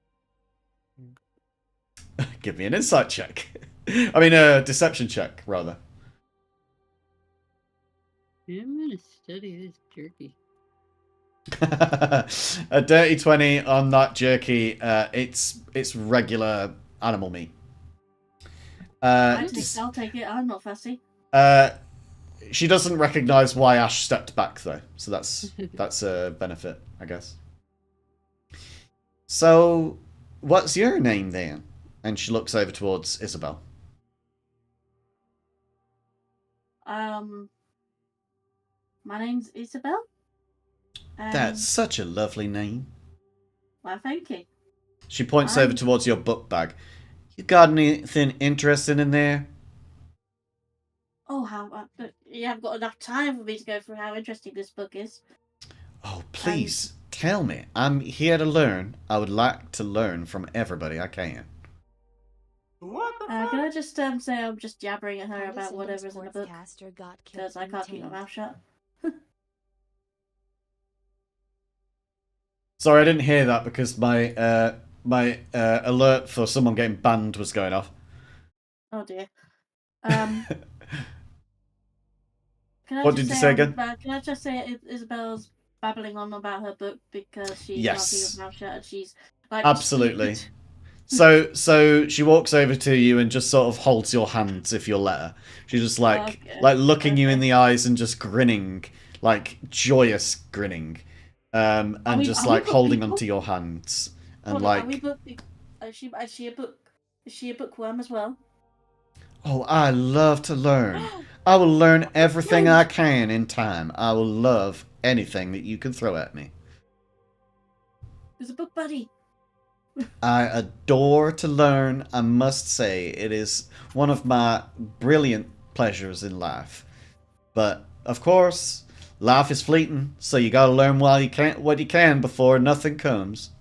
Give me an insight check. I mean, a deception check, rather. I'm gonna study this jerky. A dirty 20 on that jerky. It's regular animal meat. I'll take it. I'm not fussy. She doesn't recognise why Ash stepped back though, so that's a benefit, I guess. So, what's your name then? And she looks over towards Isabel. My name's Isabel. That's such a lovely name. Well, thank you. She points over towards your book bag. You got anything interesting in there? Oh, you haven't got enough time for me to go through how interesting this book is. Oh, please, tell me. I'm here to learn. I would like to learn from everybody I can. What the fuck? Can I just say I'm just jabbering at her How about does whatever's in the book? Sportscaster got Because I can't keep my contained. mouth shut. Sorry, I didn't hear that because my alert for someone getting banned was going off. Oh dear. Can I What just did you say again? Can I just say Isabel's babbling on about her book because she can't keep her mouth shut and she's like Absolutely. So she walks over to you and just sort of holds your hands if you'll let her. She's just like looking you in the eyes and just grinning, like joyous grinning, and just like holding onto your hands and like. Is she a book? Is she a bookworm as well? Oh, I love to learn. I will learn everything I can in time. I will love anything that you can throw at me. There's a book buddy. I adore to learn. I must say, it is one of my brilliant pleasures in life. But, of course, life is fleeting, so you gotta learn while you can, what you can before nothing comes.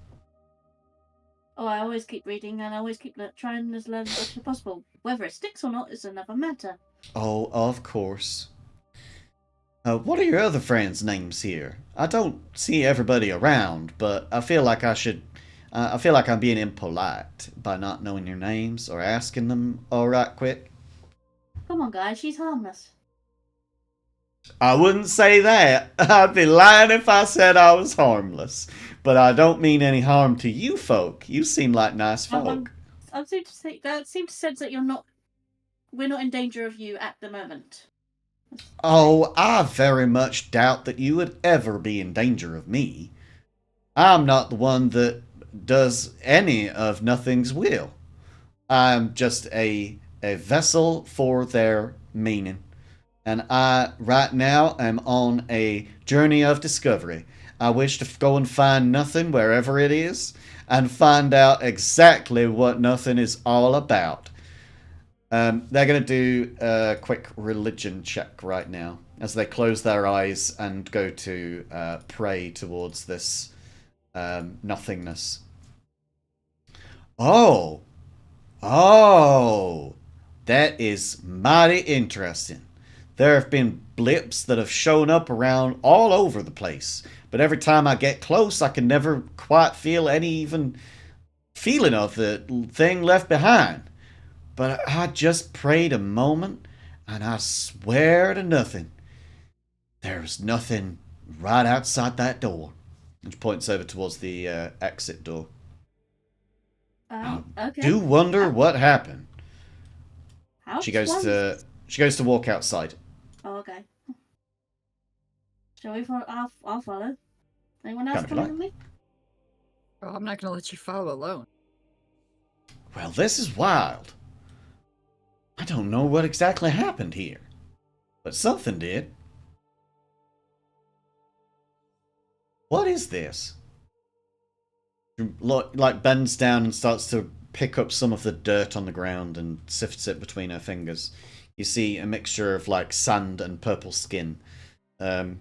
Oh, I always keep reading and I always keep trying to learn as much as possible. Whether it sticks or not is another matter. Oh, of course. What are your other friends' names here? I don't see everybody around, but I feel like I should... I feel like I'm being impolite by not knowing your names or asking them all right quick. Come on, guys, she's harmless. I wouldn't say that. I'd be lying if I said I was harmless. But I don't mean any harm to you folk. You seem like nice folk. I seem to sense that we're not in danger of you at the moment. Oh, I very much doubt that you would ever be in danger of me. I'm not the one that does any of nothing's will. I'm just a vessel for their meaning. And I, right now, am on a journey of discovery. I wish to go and find nothing wherever it is, and find out exactly what nothing is all about. They're going to do a quick religion check right now, as they close their eyes and go to pray towards this nothingness. Oh, that is mighty interesting. There have been blips that have shown up around all over the place, but every time I get close, I can never quite feel any even feeling of the thing left behind. But I just prayed a moment, and I swear to nothing, there's nothing right outside that door. And she points over towards the exit door. Okay. Do wonder what happened. How She goes to walk outside. Oh, okay. Shall we follow? I'll follow. Anyone else coming with me? Oh, I'm not going to let you follow alone. Well, this is wild. I don't know what exactly happened here, but something did. What is this? She, like, bends down and starts to pick up some of the dirt on the ground and sifts it between her fingers. You see a mixture of like sand and purple skin. And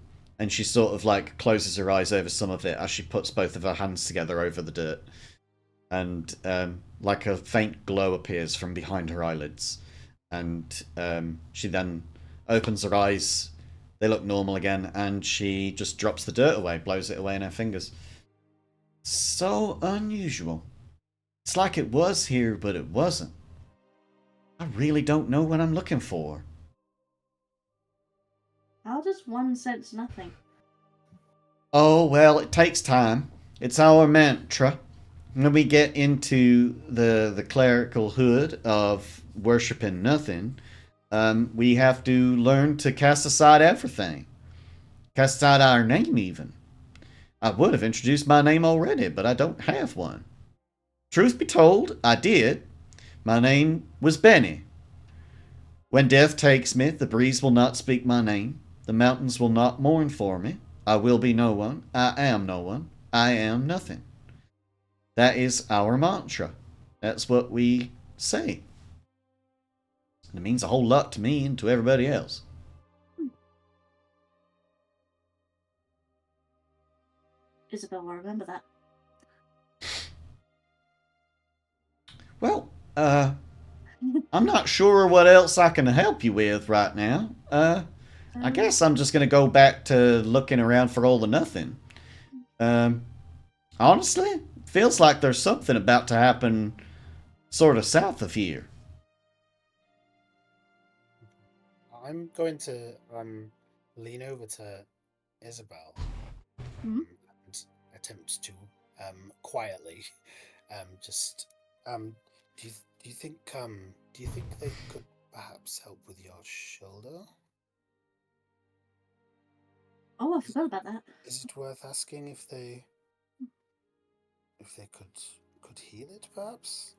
she sort of like closes her eyes over some of it as she puts both of her hands together over the dirt. And like a faint glow appears from behind her eyelids. And she then opens her eyes. They look normal again. And she just drops the dirt away, blows it away in her fingers. So unusual. It's like it was here, but it wasn't. I really don't know what I'm looking for. How does one sense nothing? Oh, well, it takes time. It's our mantra. When we get into the clerical hood of worshipping nothing, we have to learn to cast aside everything. Cast aside our name, even. I would have introduced my name already, but I don't have one. Truth be told, I did. My name was Benny. When death takes me, the breeze will not speak my name. The mountains will not mourn for me. I will be no one. I am no one. I am nothing. That is our mantra. That's what we say. And it means a whole lot to me and to everybody else. Isabel will remember that. Well, I'm not sure what else I can help you with right now. I guess I'm just gonna go back to looking around for all the nothing. Honestly, feels like there's something about to happen sort of south of here. I'm going to lean over to Isabel Mhm. and attempt to quietly just do you think they could perhaps help with your shoulder? Oh, I forgot about that. Is it worth asking if they could heal it perhaps?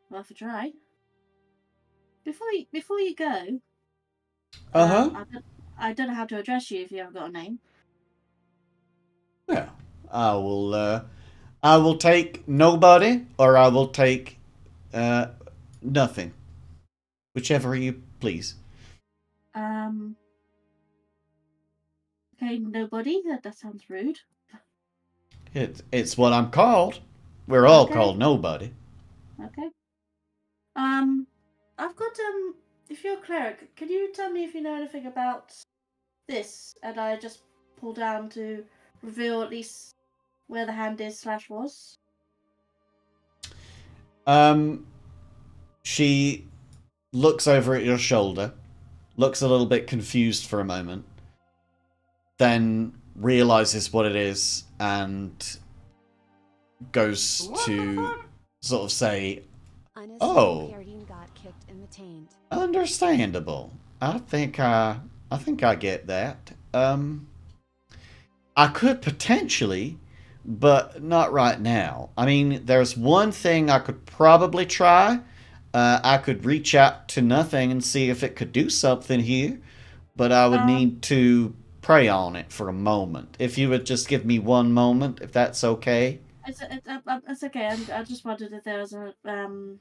Worth a try. Before you go, I don't know how to address you if you haven't got a name. Well, I will take nobody, or I will take nothing, whichever you please. Okay, nobody. That sounds rude. It's what I'm called. We're all Okay. called nobody. Okay. I've got If you're a cleric, can you tell me if you know anything about this? And I just pull down to reveal at least where the hand is / was. She looks over at your shoulder, looks a little bit confused for a moment, then realizes what it is and goes to sort of say, "Oh, understandable. I think I get that. I could potentially, but not right now. I mean, there's one thing I could probably try. I could reach out to nothing and see if it could do something here, but I would need to pray on it for a moment. If you would just give me one moment, if that's okay." It's okay. I just wondered if there was an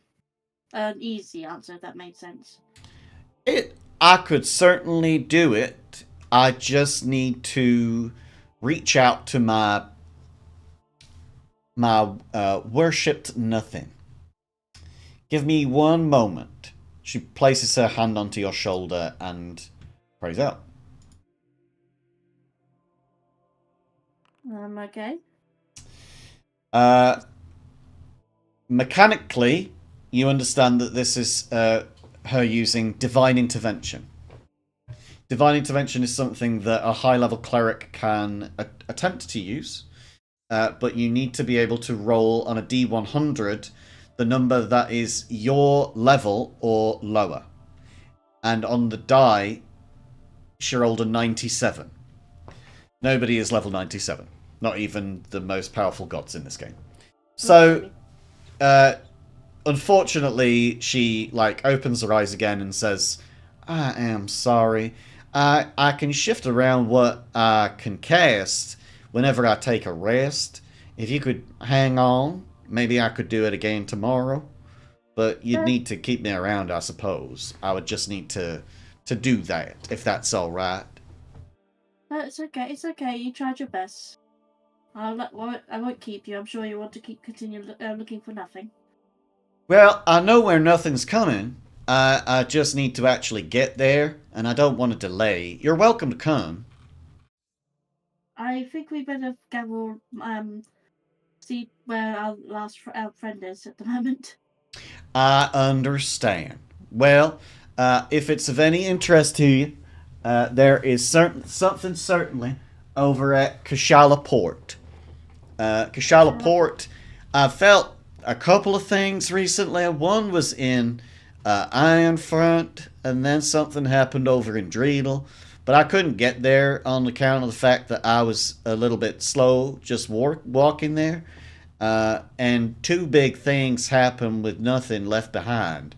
easy answer, if that made sense. I could certainly do it. I just need to reach out to my worshipped nothing. Give me one moment. She places her hand onto your shoulder and prays out. Okay. Mechanically, you understand that this is her using divine intervention. Divine intervention is something that a high-level cleric can attempt to use, but you need to be able to roll on a D100 the number that is your level or lower. And on the die, she rolled a 97. Nobody is level 97. Not even the most powerful gods in this game. So, unfortunately, she opens her eyes again and says, "I am sorry. I can shift around what I can cast whenever I take a rest. If you could hang on, maybe I could do it again tomorrow. But you'd need to keep me around, I suppose. I would just need to do that, if that's all right." It's okay. It's okay. You tried your best. I won't keep you. I'm sure you want to continue looking for nothing. Well, I know where nothing's coming. I just need to actually get there, and I don't want to delay. You're welcome to come. I think we better go see where our friend is at the moment. I understand. Well, if it's of any interest to you, there is something certainly over at Kashala Port. Kashala Port, I felt a couple of things recently. One was in Ironfront, and then something happened over in Dreidel. But I couldn't get there on account of the fact that I was a little bit slow just walking there. and two big things happen with nothing left behind.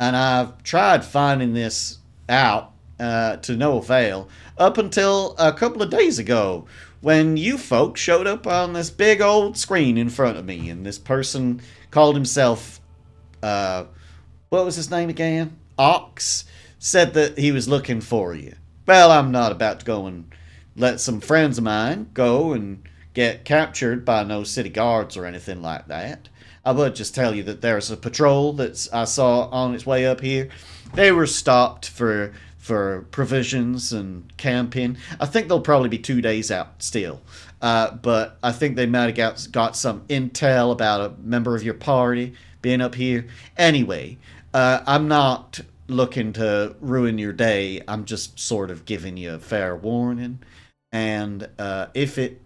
And I've tried finding this out to no avail up until a couple of days ago when you folks showed up on this big old screen in front of me, and this person called himself, what was his name again? Ox, said that he was looking for you. Well, I'm not about to go and let some friends of mine go and get captured by no city guards or anything like that. I would just tell you that there's a patrol that I saw on its way up here. They were stopped for provisions and camping. I think they'll probably be 2 days out still. But I think they might have got some intel about a member of your party being up here. Anyway, I'm not looking to ruin your day. I'm just sort of giving you a fair warning. And if it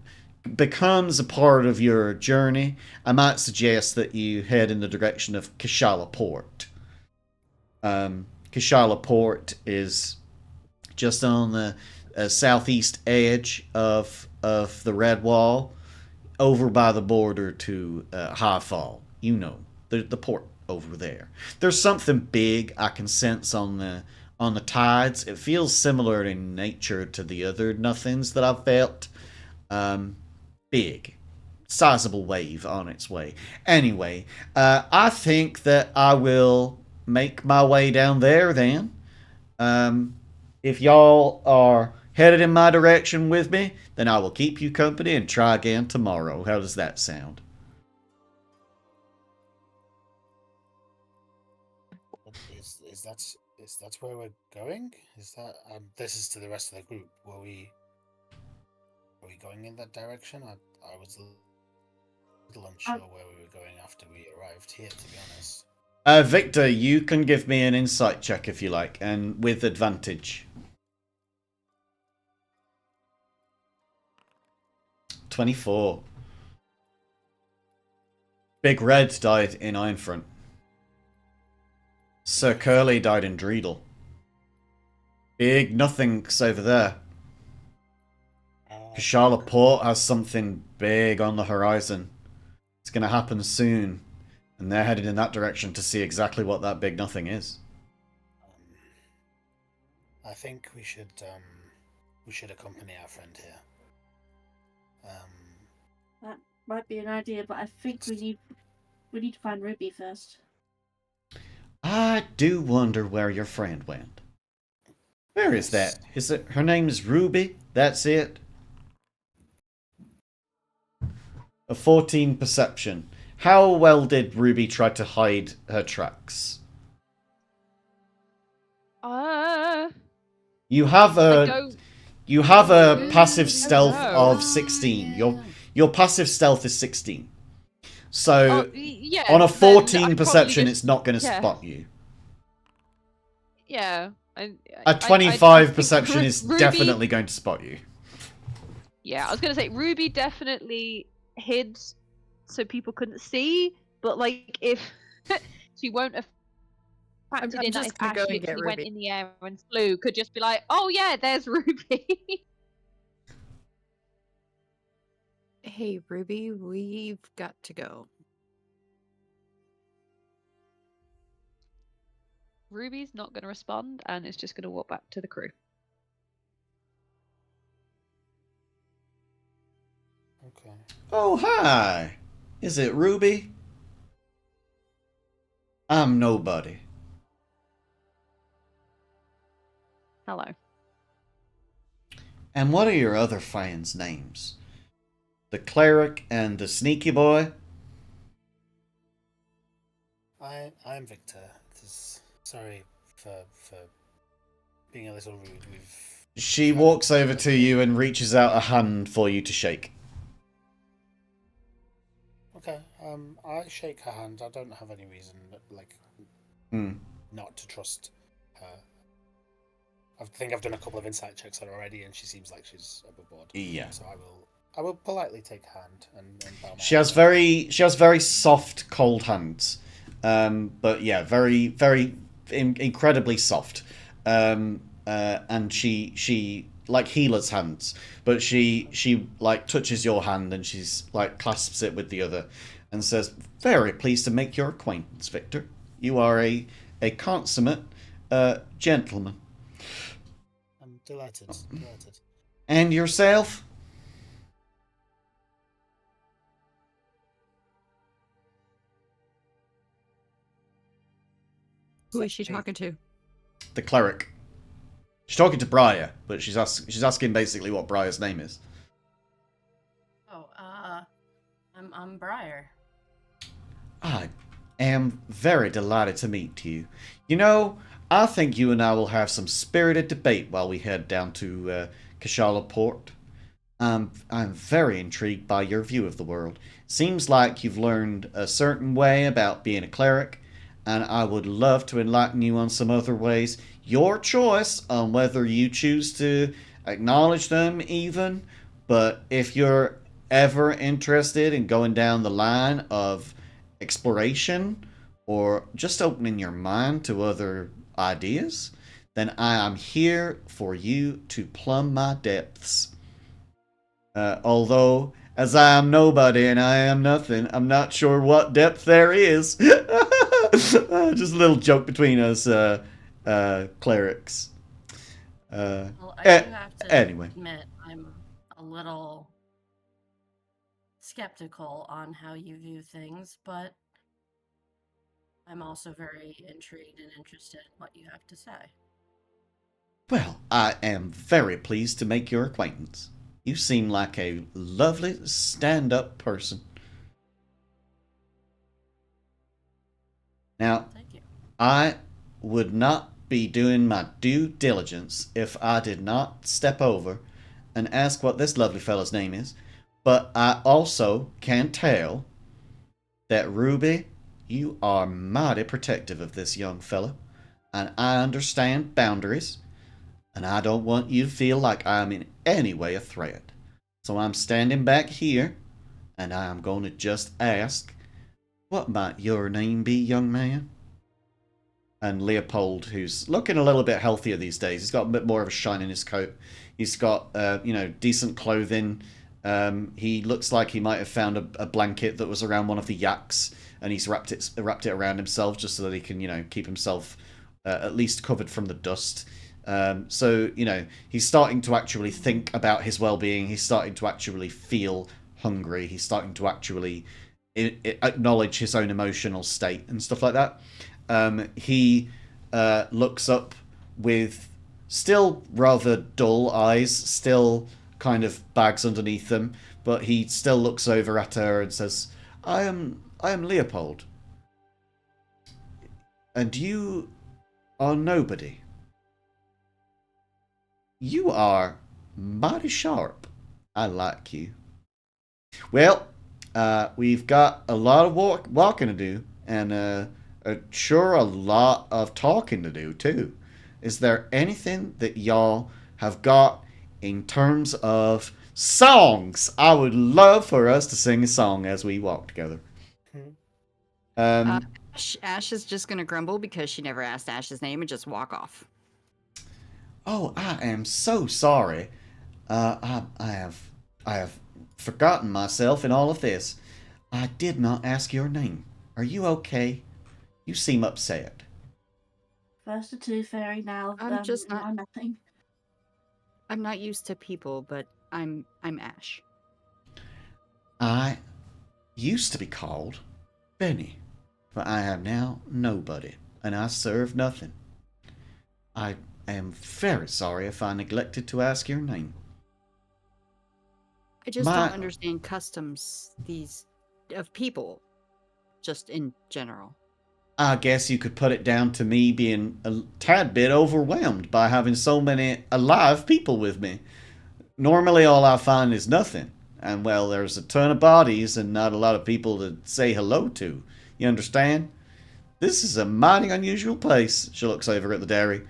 becomes a part of your journey, I might suggest that you head in the direction of Kashala Port. Kashala Port is just on the southeast edge of the Red Wall, over by the border to Highfall. You know, the port over there. There's something big I can sense on the tides. It feels similar in nature to the other nothings that I've felt. Big, sizable wave on its way. Anyway, I think that I will make my way down there then. If y'all are headed in my direction with me, then I will keep you company and try again tomorrow. How does that sound? Is that where we're going? Is that this is to the rest of the group? Are we going in that direction? I was a little unsure where we were going after we arrived here, to be honest. Victor, you can give me an insight check if you like, and with advantage. 24. Big Red died in Ironfront. Sir Curly died in Dreedle. Big Nothing's over there. Kashala Port has something big on the horizon. It's going to happen soon. And they're headed in that direction to see exactly what that big nothing is. I think we should accompany our friend here. That might be an idea, but I think we need to find Ruby first. I do wonder where your friend went. Where is that? Is it her name is Ruby? That's it? A 14 perception. How well did Ruby try to hide her tracks? You have a passive stealth of 16. Your passive stealth is 16. So yeah, on a 14 then perception, it's not going to yeah. spot you. Yeah. A 25 I perception is Ruby, definitely going to spot you. Yeah, I was going to say Ruby definitely hid so people couldn't see, but like if she won't have factored in that if Ash literally went in the air and flew, could just be like, oh yeah, there's Ruby. Hey, Ruby, we've got to go. Ruby's not going to respond and is just going to walk back to the crew. Okay. Oh, hi. Is it Ruby? I'm nobody. Hello. And what are your other friends' names? The cleric and the sneaky boy? I'm Victor. Sorry for being a little rude. She walks over to you and reaches out a hand for you to shake. Okay. I shake her hand. I don't have any reason, not to trust her. I think I've done a couple of insight checks on her already, and she seems like she's above board. Yeah. So I will politely take her hand and bow my She has very soft, cold hands. But yeah, very incredibly soft. And she like healer's hands, but she like touches your hand and she's like clasps it with the other, and says, "Very pleased to make your acquaintance, Victor. You are a consummate gentleman. I'm delighted. Delighted. And yourself?" Who is she talking to? The cleric. She's talking to Briar, but she's asking basically what Briar's name is. Oh, I'm Briar. I am very delighted to meet you. You know, I think you and I will have some spirited debate while we head down to Kashala Port. I'm very intrigued by your view of the world. Seems like you've learned a certain way about being a cleric, and I would love to enlighten you on some other ways. Your choice on whether you choose to acknowledge them, even. But if you're ever interested in going down the line of exploration or just opening your mind to other ideas, then I am here for you to plumb my depths. Although, as I am nobody and I am nothing, I'm not sure what depth there is. Just a little joke between us clerics. Well, I do have to anyway. admit, I'm a little skeptical on how you view things, but I'm also very intrigued and interested in what you have to say. Well, I am very pleased to make your acquaintance. You seem like a lovely, stand-up person. Now, Thank you. I would not be doing my due diligence if I did not step over and ask what this lovely fellow's name is, but I also can tell that, Ruby, you are mighty protective of this young fellow, and I understand boundaries, and I don't want you to feel like I'm in any way a threat. So I'm standing back here, and I'm going to just ask, what might your name be, young man? And Leopold, who's looking a little bit healthier these days, he's got a bit more of a shine in his coat. He's got, decent clothing. He looks like he might have found a blanket that was around one of the yaks, and he's wrapped it around himself just so that he can, keep himself at least covered from the dust. So, he's starting to actually think about his well-being. He's starting to actually feel hungry. He's starting to actually acknowledge his own emotional state and stuff like that. He looks up with still rather dull eyes, still kind of bags underneath them, but he still looks over at her and says, I am Leopold. And you are nobody. You are mighty sharp. I like you. Well, we've got a lot of walking to do, and sure a lot of talking to do, too. Is there anything that y'all have got in terms of songs? I would love for us to sing a song as we walk together. Ash is just gonna grumble because she never asked Ash's name and just walk off. Oh, I am so sorry. I have forgotten myself in all of this. I did not ask your name. Are you okay? You seem upset. First a tooth fairy, now I'm just now nothing. I'm not used to people, but I'm Ash. I used to be called Benny, but I am now nobody, and I serve nothing. I am very sorry if I neglected to ask your name. I just don't understand customs of people, just in general. I guess you could put it down to me being a tad bit overwhelmed by having so many alive people with me. Normally all I find is nothing. And well, there's a ton of bodies and not a lot of people to say hello to. You understand? This is a mighty unusual place. She looks over at the dairy.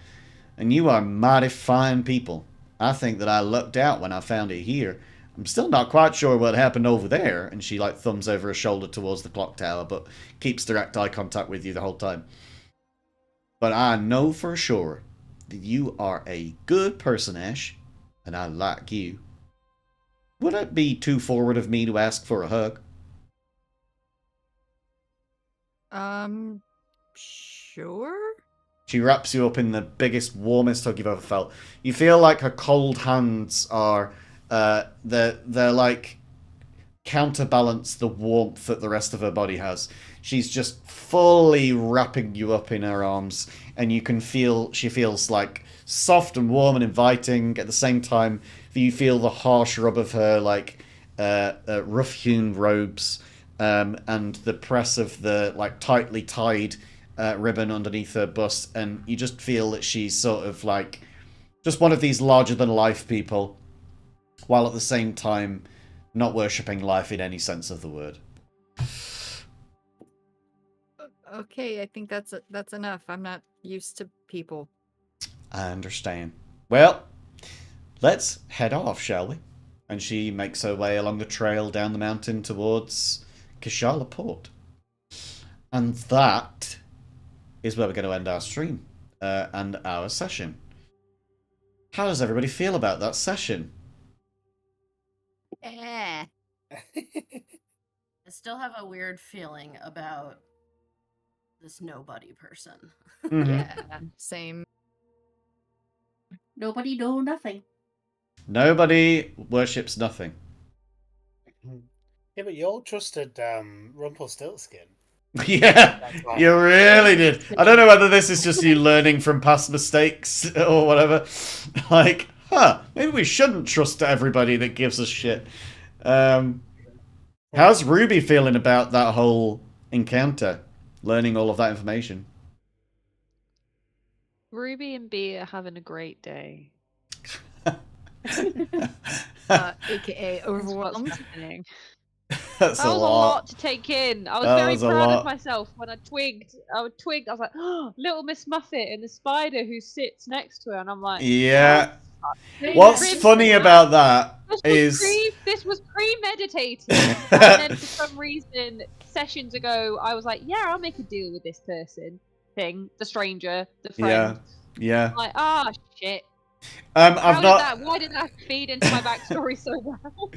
And you are mighty fine people. I think that I lucked out when I found it here. I'm still not quite sure what happened over there. And she thumbs over her shoulder towards the clock tower, but keeps direct eye contact with you the whole time. But I know for sure that you are a good person, Ash. and I like you. Would it be too forward of me to ask for a hug? Sure. She wraps you up in the biggest, warmest hug you've ever felt. You feel like her cold hands are, they're like counterbalance the warmth that the rest of her body has. She's just fully wrapping you up in her arms, and you can feel she feels like soft and warm and inviting. At the same time, you feel the harsh rub of her like rough-hewn robes, and the press of the like tightly tied ribbon underneath her bust, and you just feel that she's sort of like just one of these larger-than-life people, while at the same time not worshipping life in any sense of the word. Okay, I think that's enough. I'm not used to people. I understand. Well, let's head off, shall we? And she makes her way along the trail down the mountain towards Kishala Port. And that is where we're going to end our stream and our session. How does everybody feel about that session? Eh. I still have a weird feeling about this nobody person. Mm-hmm. Yeah, same. Nobody know nothing. Nobody worships nothing. Yeah, but you all trusted Rumpelstiltskin. Yeah, That's why. you really did. I don't know whether this is just you learning from past mistakes or whatever. Like, maybe we shouldn't trust everybody that gives us shit. How's Ruby feeling about that whole encounter? Learning all of that information? Ruby and B are having a great day. AKA That's what's overwhelmed. happening. That's That was a lot to take in. I was That very was a proud lot. of myself when I twigged. I was like, oh, little Miss Muffet and the spider who sits next to her, and I'm like, Yeah. Hey, What's Ribs, funny about that is... this was premeditated. And then for some reason, sessions ago, I was like, yeah, I'll make a deal with this person thing, the stranger, the friend. Yeah. I'm like, ah, shit. Why did that feed into my backstory so well?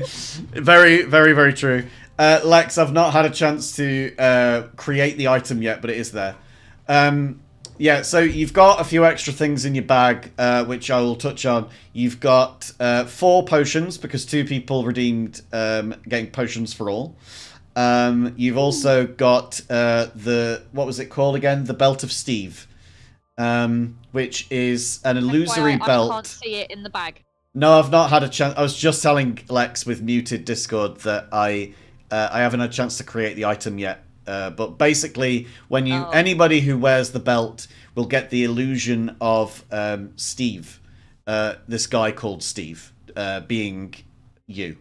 Very, very, very true. Lex, I've not had a chance to create the item yet, but it is there. Yeah, so you've got a few extra things in your bag, which I will touch on. You've got 4 potions, because 2 people redeemed getting potions for all. You've also got what was it called again? The Belt of Steve. Which is an illusory belt. I can't see it in the bag. No, I've not had a chance. I was just telling Lex with muted Discord that I haven't had a chance to create the item yet. But basically, when anybody who wears the belt will get the illusion of Steve, this guy called Steve, being you.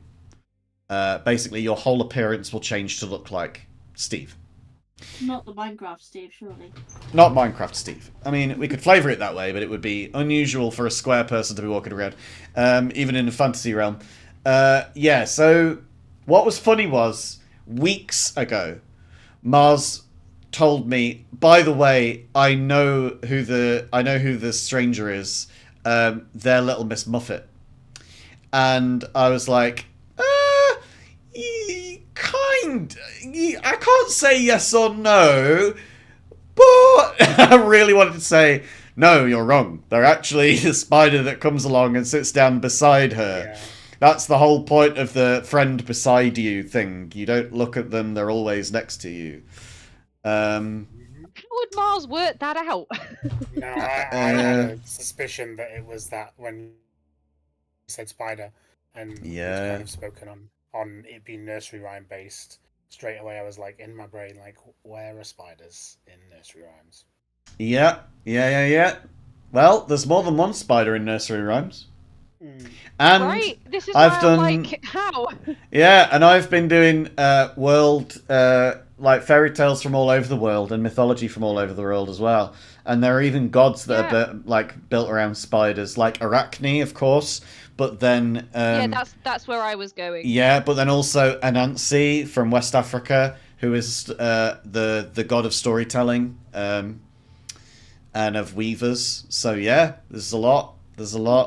Basically, your whole appearance will change to look like Steve. Not the Minecraft Steve, surely. Not Minecraft Steve. I mean, we could flavour it that way, but it would be unusual for a square person to be walking around, even in a fantasy realm. Yeah, so what was funny was, weeks ago, Mars told me, by the way, I know who the stranger is. They're Little Miss Muffet. And I was like, I can't say yes or no, but I really wanted to say, no, you're wrong. They're actually the spider that comes along and sits down beside her. Yeah. That's the whole point of the friend beside you thing. You don't look at them, they're always next to you. How would Mars work that out? No, I had a suspicion that it was that when you said spider, and it's kind of spoken on it being nursery rhyme based. Straight away I was like, in my brain, like, where are spiders in nursery rhymes? Yeah. Well, there's more than one spider in nursery rhymes. And right, this is I've done like, how? Yeah, and I've been doing world like fairy tales from all over the world and mythology from all over the world as well. And there are even gods that are built around spiders, like Arachne, of course. But then that's where I was going. Yeah, but then also Anansi from West Africa, who is the god of storytelling and of weavers. So yeah, there's a lot.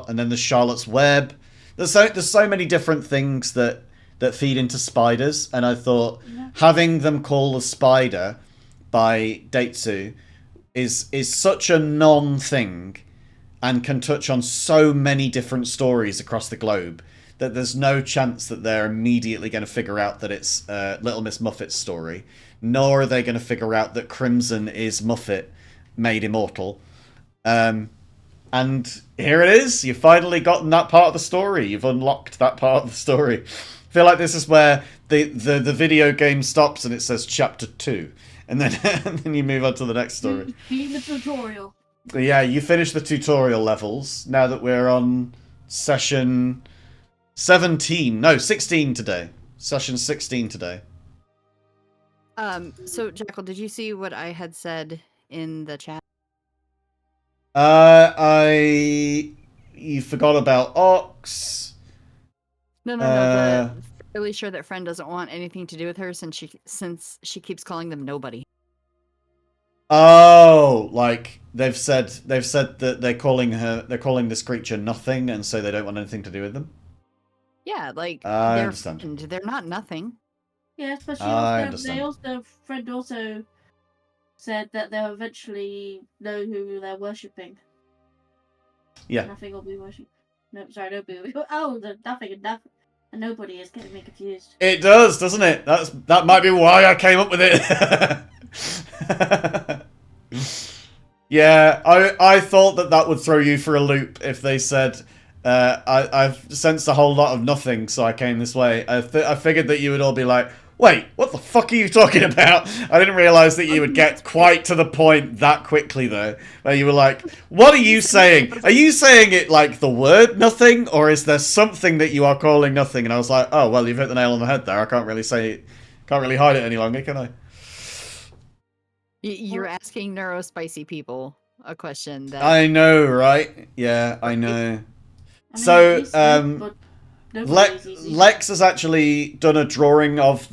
And then there's Charlotte's Web, there's so many different things that feed into spiders, and I thought having them call the spider by Daitsu is such a non-thing and can touch on so many different stories across the globe that there's no chance that they're immediately going to figure out that it's Little Miss Muffet's story, nor are they going to figure out that Crimson is Muffet made immortal. And here it is. You've finally gotten that part of the story. You've unlocked that part of the story. I feel like this is where the video game stops and it says chapter 2. And then, and then you move on to the next story. Beat the tutorial. Yeah, you finish the tutorial levels now that we're on session 17. No, 16 today. Session 16 today. So Jackal, did you see what I had said in the chat? You forgot about Ox. No. Really sure that Friend doesn't want anything to do with her since she keeps calling them nobody. Oh, like they've said that they're calling this creature nothing, and so they don't want anything to do with them. Yeah, like I they're understand. friend, they're not nothing. Yes, but I understand. Friend also said that they'll eventually know who they're worshipping. Yeah. Nothing will be worshipped. No, sorry, nobody will be. Oh, the nothing and nothing. And nobody is getting me confused. It does, doesn't it? That might be why I came up with it. Yeah, I thought that would throw you for a loop if they said, I've sensed a whole lot of nothing, so I came this way. I figured that you would all be like, wait, what the fuck are you talking about? I didn't realise that you would get quite to the point that quickly, though. Where you were like, what are you saying? Are you saying it like the word nothing? Or is there something that you are calling nothing? And I was like, oh, well, you've hit the nail on the head there. I can't really hide it any longer, can I? You're asking neurospicy people a question that I know, right? Yeah, I know. I mean, So, it's good, but nobody is easy. Lex has actually done a drawing of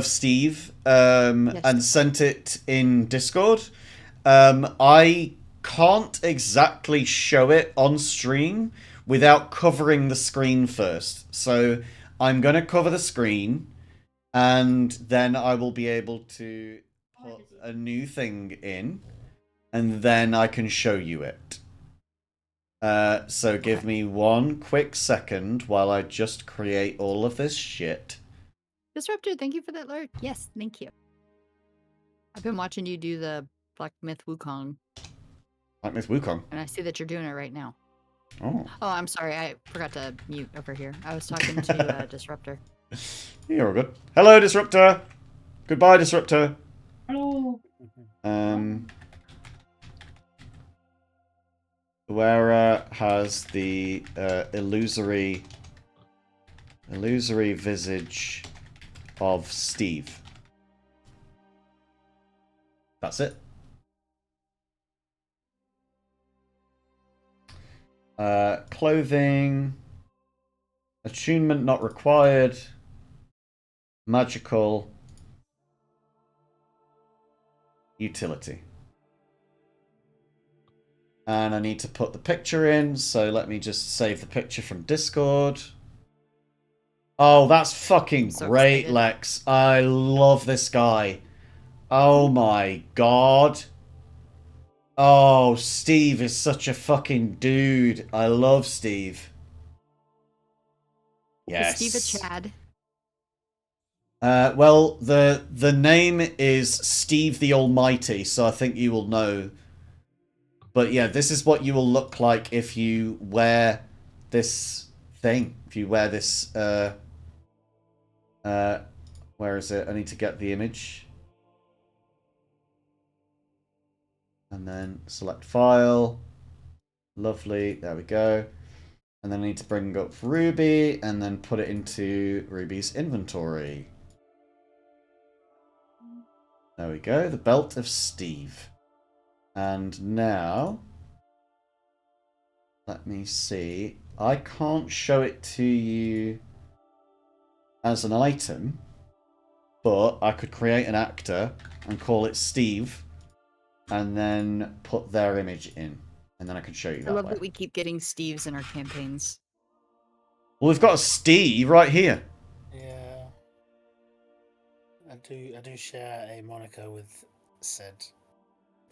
Steve Yes. and sent it in Discord. I can't exactly show it on stream without covering the screen first. So I'm going to cover the screen, and then I will be able to put a new thing in, and then I can show you it. So give me one quick second while I just create all of this shit. Disruptor, thank you for that alert. Yes, thank you. I've been watching you do the Black Myth Wukong, Like Miss Wukong. and I see that you're doing it right now. Oh. Oh, I'm sorry, I forgot to mute over here. I was talking to Disruptor. You're all good. Hello, Disruptor. Goodbye, Disruptor. Hello. Where has the illusory visage of Steve? That's it. Clothing. Attunement not required. Magical. Utility. And I need to put the picture in, so let me just save the picture from Discord. Oh, that's fucking So great, excited. Lex. I love this guy. Oh my god. Oh, Steve is such a fucking dude. I love Steve. Yes. Is Steve a Chad? Well, the name is Steve the Almighty, so I think you will know. But yeah, this is what you will look like if you wear this thing. If you wear this, where is it? I need to get the image. And then select file. Lovely, there we go. And then I need to bring up Ruby and then put it into Ruby's inventory. There we go, the belt of Steve. And now, let me see. I can't show it to you as an item, but I could create an actor and call it Steve, and then put their image in, and then I could show you I that love way. that we keep getting Steves in our campaigns. Well, we've got a Steve right here. Yeah. I do share a moniker with said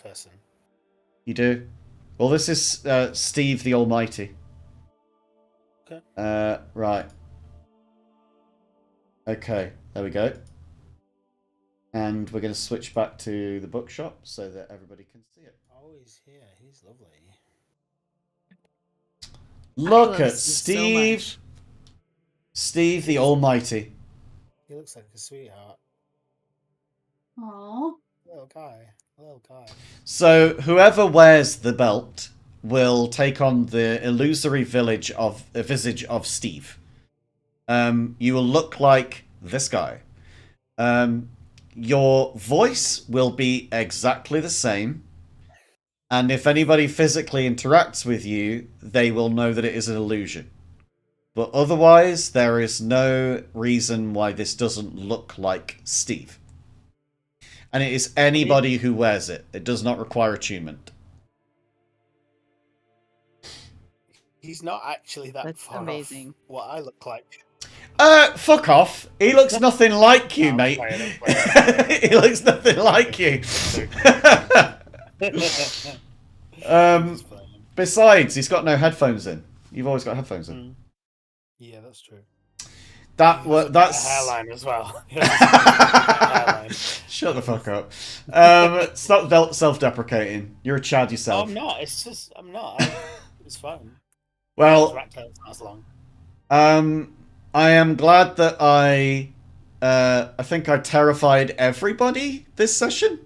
person. You do? Well, this is Steve the Almighty. Okay. Right. Okay, there we go. And we're going to switch back to the bookshop so that everybody can see it. Oh, he's here. He's lovely. Look love at Steve so Steve. much. Steve the Almighty. He looks like a sweetheart. Aww. Little guy. Little guy. So whoever wears the belt will take on the illusory visage of Steve. You will look like this guy. Your voice will be exactly the same. And if anybody physically interacts with you, they will know that it is an illusion. But otherwise, there is no reason why this doesn't look like Steve. And it is anybody who wears it. It does not require attunement. He's not actually that That's far amazing. off what I look like. Fuck off. He looks nothing like you, I'm mate. playing, I'm playing. He looks nothing like you. Just playing. Besides, he's got no headphones in. You've always got headphones in. Mm. Yeah, that's true. That's A hairline as well. He has a hairline. Shut the fuck up. Stop self-deprecating. You're a Chad No, yourself. I'm not. It's just I'm not. It's fine. Well, It's not as long. I am glad that I think I terrified everybody this session.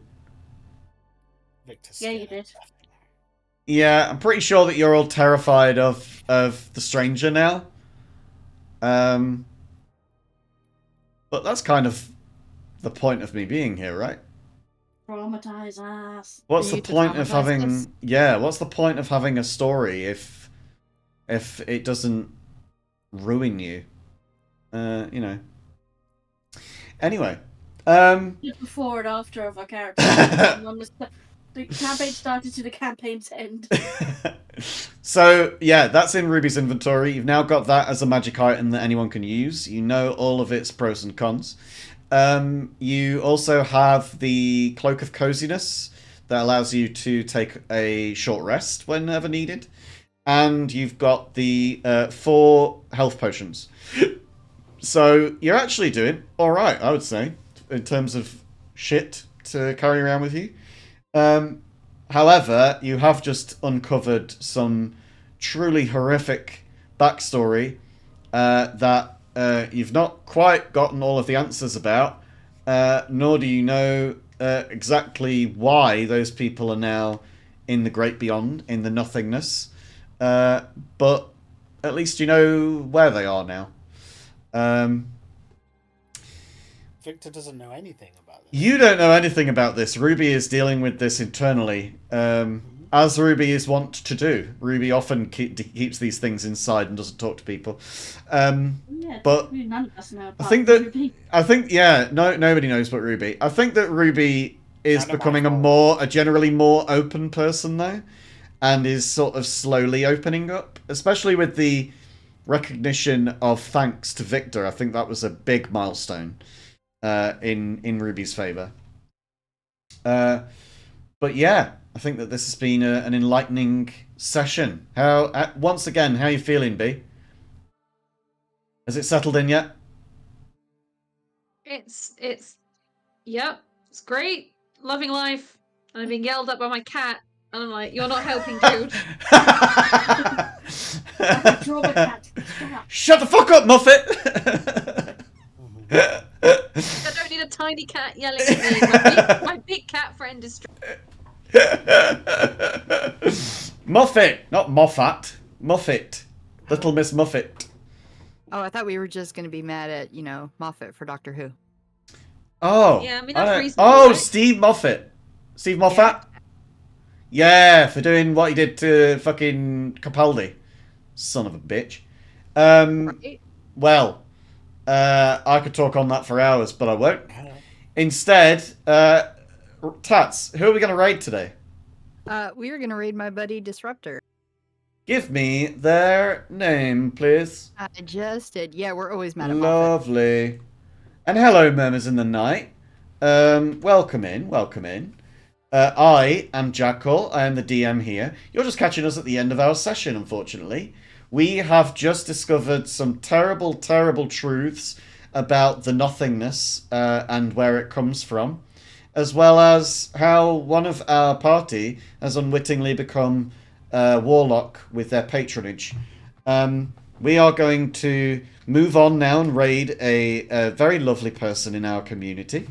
Victor. Yeah, you did. Yeah, I'm pretty sure that you're all terrified of the stranger now. But that's kind of the point of me being here, right? Traumatize us. What's For the you to point of traumatize having us? what's the point of having a story if it doesn't ruin you? You know. Anyway, Before and after of our character. The campaign started to the campaign's end. So yeah, that's in Ruby's inventory. You've now got that as a magic item that anyone can use. You know all of its pros and cons. You also have the Cloak of Coziness that allows you to take a short rest whenever needed. And you've got the 4 health potions. So you're actually doing alright, I would say, in terms of shit to carry around with you. However, you have just uncovered some truly horrific backstory that you've not quite gotten all of the answers about, nor do you know exactly why those people are now in the great beyond, in the nothingness. But at least you know where they are now. Victor doesn't know anything about this. You don't know anything about this. Ruby is dealing with this internally, as Ruby is wont to do. Ruby often keeps these things inside and doesn't talk to people. Yeah, But none of us know. I think nobody knows but Ruby. I think that Ruby is Kind of becoming my fault. a generally more open person though, and is sort of slowly opening up, especially with the recognition of thanks to Victor. I think that was a big milestone in Ruby's favor. But yeah, I think that this has been an enlightening session. Once again, how are you feeling, B? Has it settled in yet? Yep, it's great. Loving life. And I've been yelled at by my cat. And I'm like, you're not helping, dude. Draw the cat. Shut the fuck up, Muffet! I don't need a tiny cat yelling at me. My big cat friend is... Muffet, not Moffat. Muffet. Little Miss Muffet. Oh, I thought we were just going to be mad at, Moffat for Doctor Who. Oh. Yeah, I mean, that's don't- reasonable, Oh, right? Steve Moffat. Steve Moffat? Yeah, for doing what he did to fucking Capaldi. Son of a bitch. Right? Well, I could talk on that for hours, but I won't. Instead, Tats, who are we going to raid today? We were going to raid my buddy Disruptor. give me their name, please? I just did. Yeah, we're always mad at Moffat. Lovely. And hello, Murmurs in the Night. Welcome in, welcome in. I am Jackal, I am the DM here. You're just catching us at the end of our session, unfortunately. We have just discovered some terrible, terrible truths about the nothingness and where it comes from, as well as how one of our party has unwittingly become warlock with their patronage. We are going to move on now and raid a very lovely person in our community.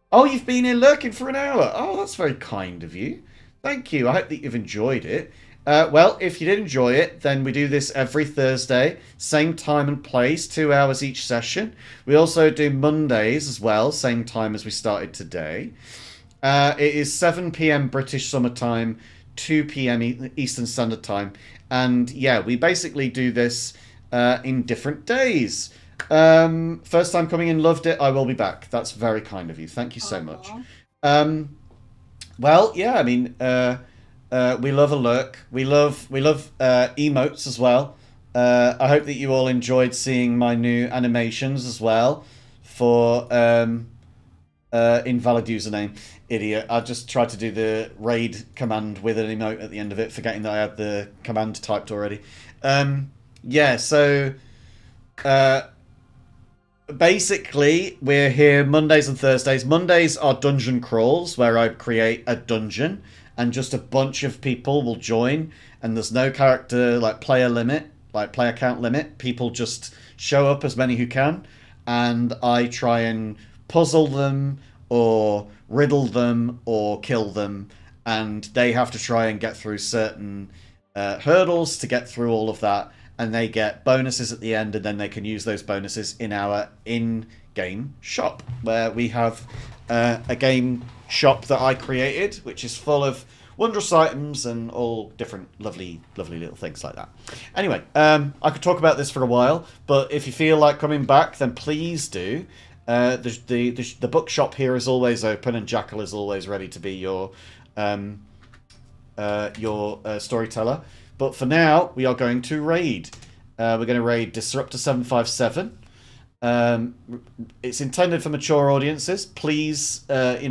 Oh, you've been here lurking for an hour. Oh, that's very kind of you. Thank you. I hope that you've enjoyed it. Well, if you did enjoy it, then we do this every Thursday, same time and place, 2 hours each session. We also do Mondays as well, same time as we started today. It is 7 p.m. British Summer Time, 2 p.m. Eastern Standard Time. And yeah, we basically do this in different days. First time coming in, loved it. I will be back. That's very kind of you. Thank you so much. Well, yeah, I mean, we love a lurk. We love emotes as well. I hope that you all enjoyed seeing my new animations as well for invalid username. Idiot. I just tried to do the raid command with an emote at the end of it, forgetting that I had the command typed already. Yeah, so basically we're here Mondays and Thursdays. Mondays are dungeon crawls where I create a dungeon and just a bunch of people will join, and there's no character like player limit, like player count limit. People just show up, as many who can, and I try and puzzle them or riddle them or kill them, and they have to try and get through certain hurdles to get through all of that, and they get bonuses at the end, and then they can use those bonuses in our in-game shop, where we have a game shop that I created, which is full of wondrous items and all different lovely little things like that. Anyway, I could talk about this for a while, but if you feel like coming back, then please do. The bookshop here is always open, and Jackal is always ready to be your storyteller. But for now, we are going to raid. We're going to raid Disruptor 757. It's intended for mature audiences. Please, take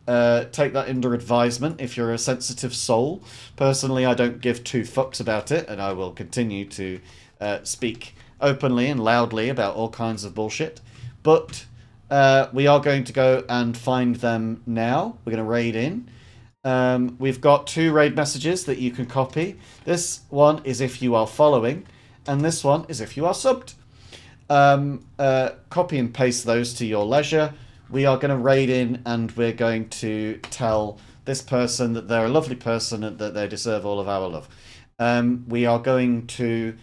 that under advisement if you're a sensitive soul. Personally, I don't give two fucks about it, and I will continue to speak openly and loudly about all kinds of bullshit. But we are going to go and find them now. We're going to raid in. We've got 2 raid messages that you can copy. This one is if you are following, and this one is if you are subbed. Copy and paste those to your leisure. We are going to raid in, and we're going to tell this person that they're a lovely person and that they deserve all of our love. We are going to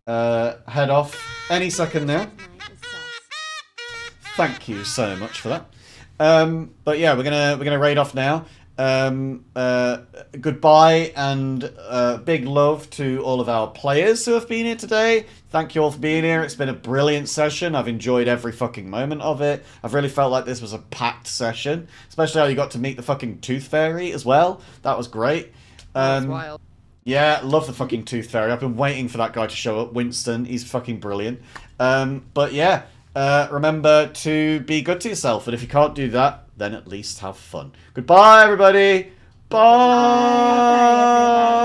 head off any second now. Thank you so much for that. But yeah, we're gonna raid off now. Goodbye and big love to all of our players who have been here today. Thank you all for being here. It's been a brilliant session. I've enjoyed every fucking moment of it. I've really felt like this was a packed session, especially how you got to meet the fucking Tooth Fairy as well. That was great. That's wild. Yeah, love the fucking Tooth Fairy. I've been waiting for that guy to show up. Winston, he's fucking brilliant. But yeah, remember to be good to yourself, and if you can't do that, then at least have fun. Goodbye, everybody. Bye. Bye, everybody.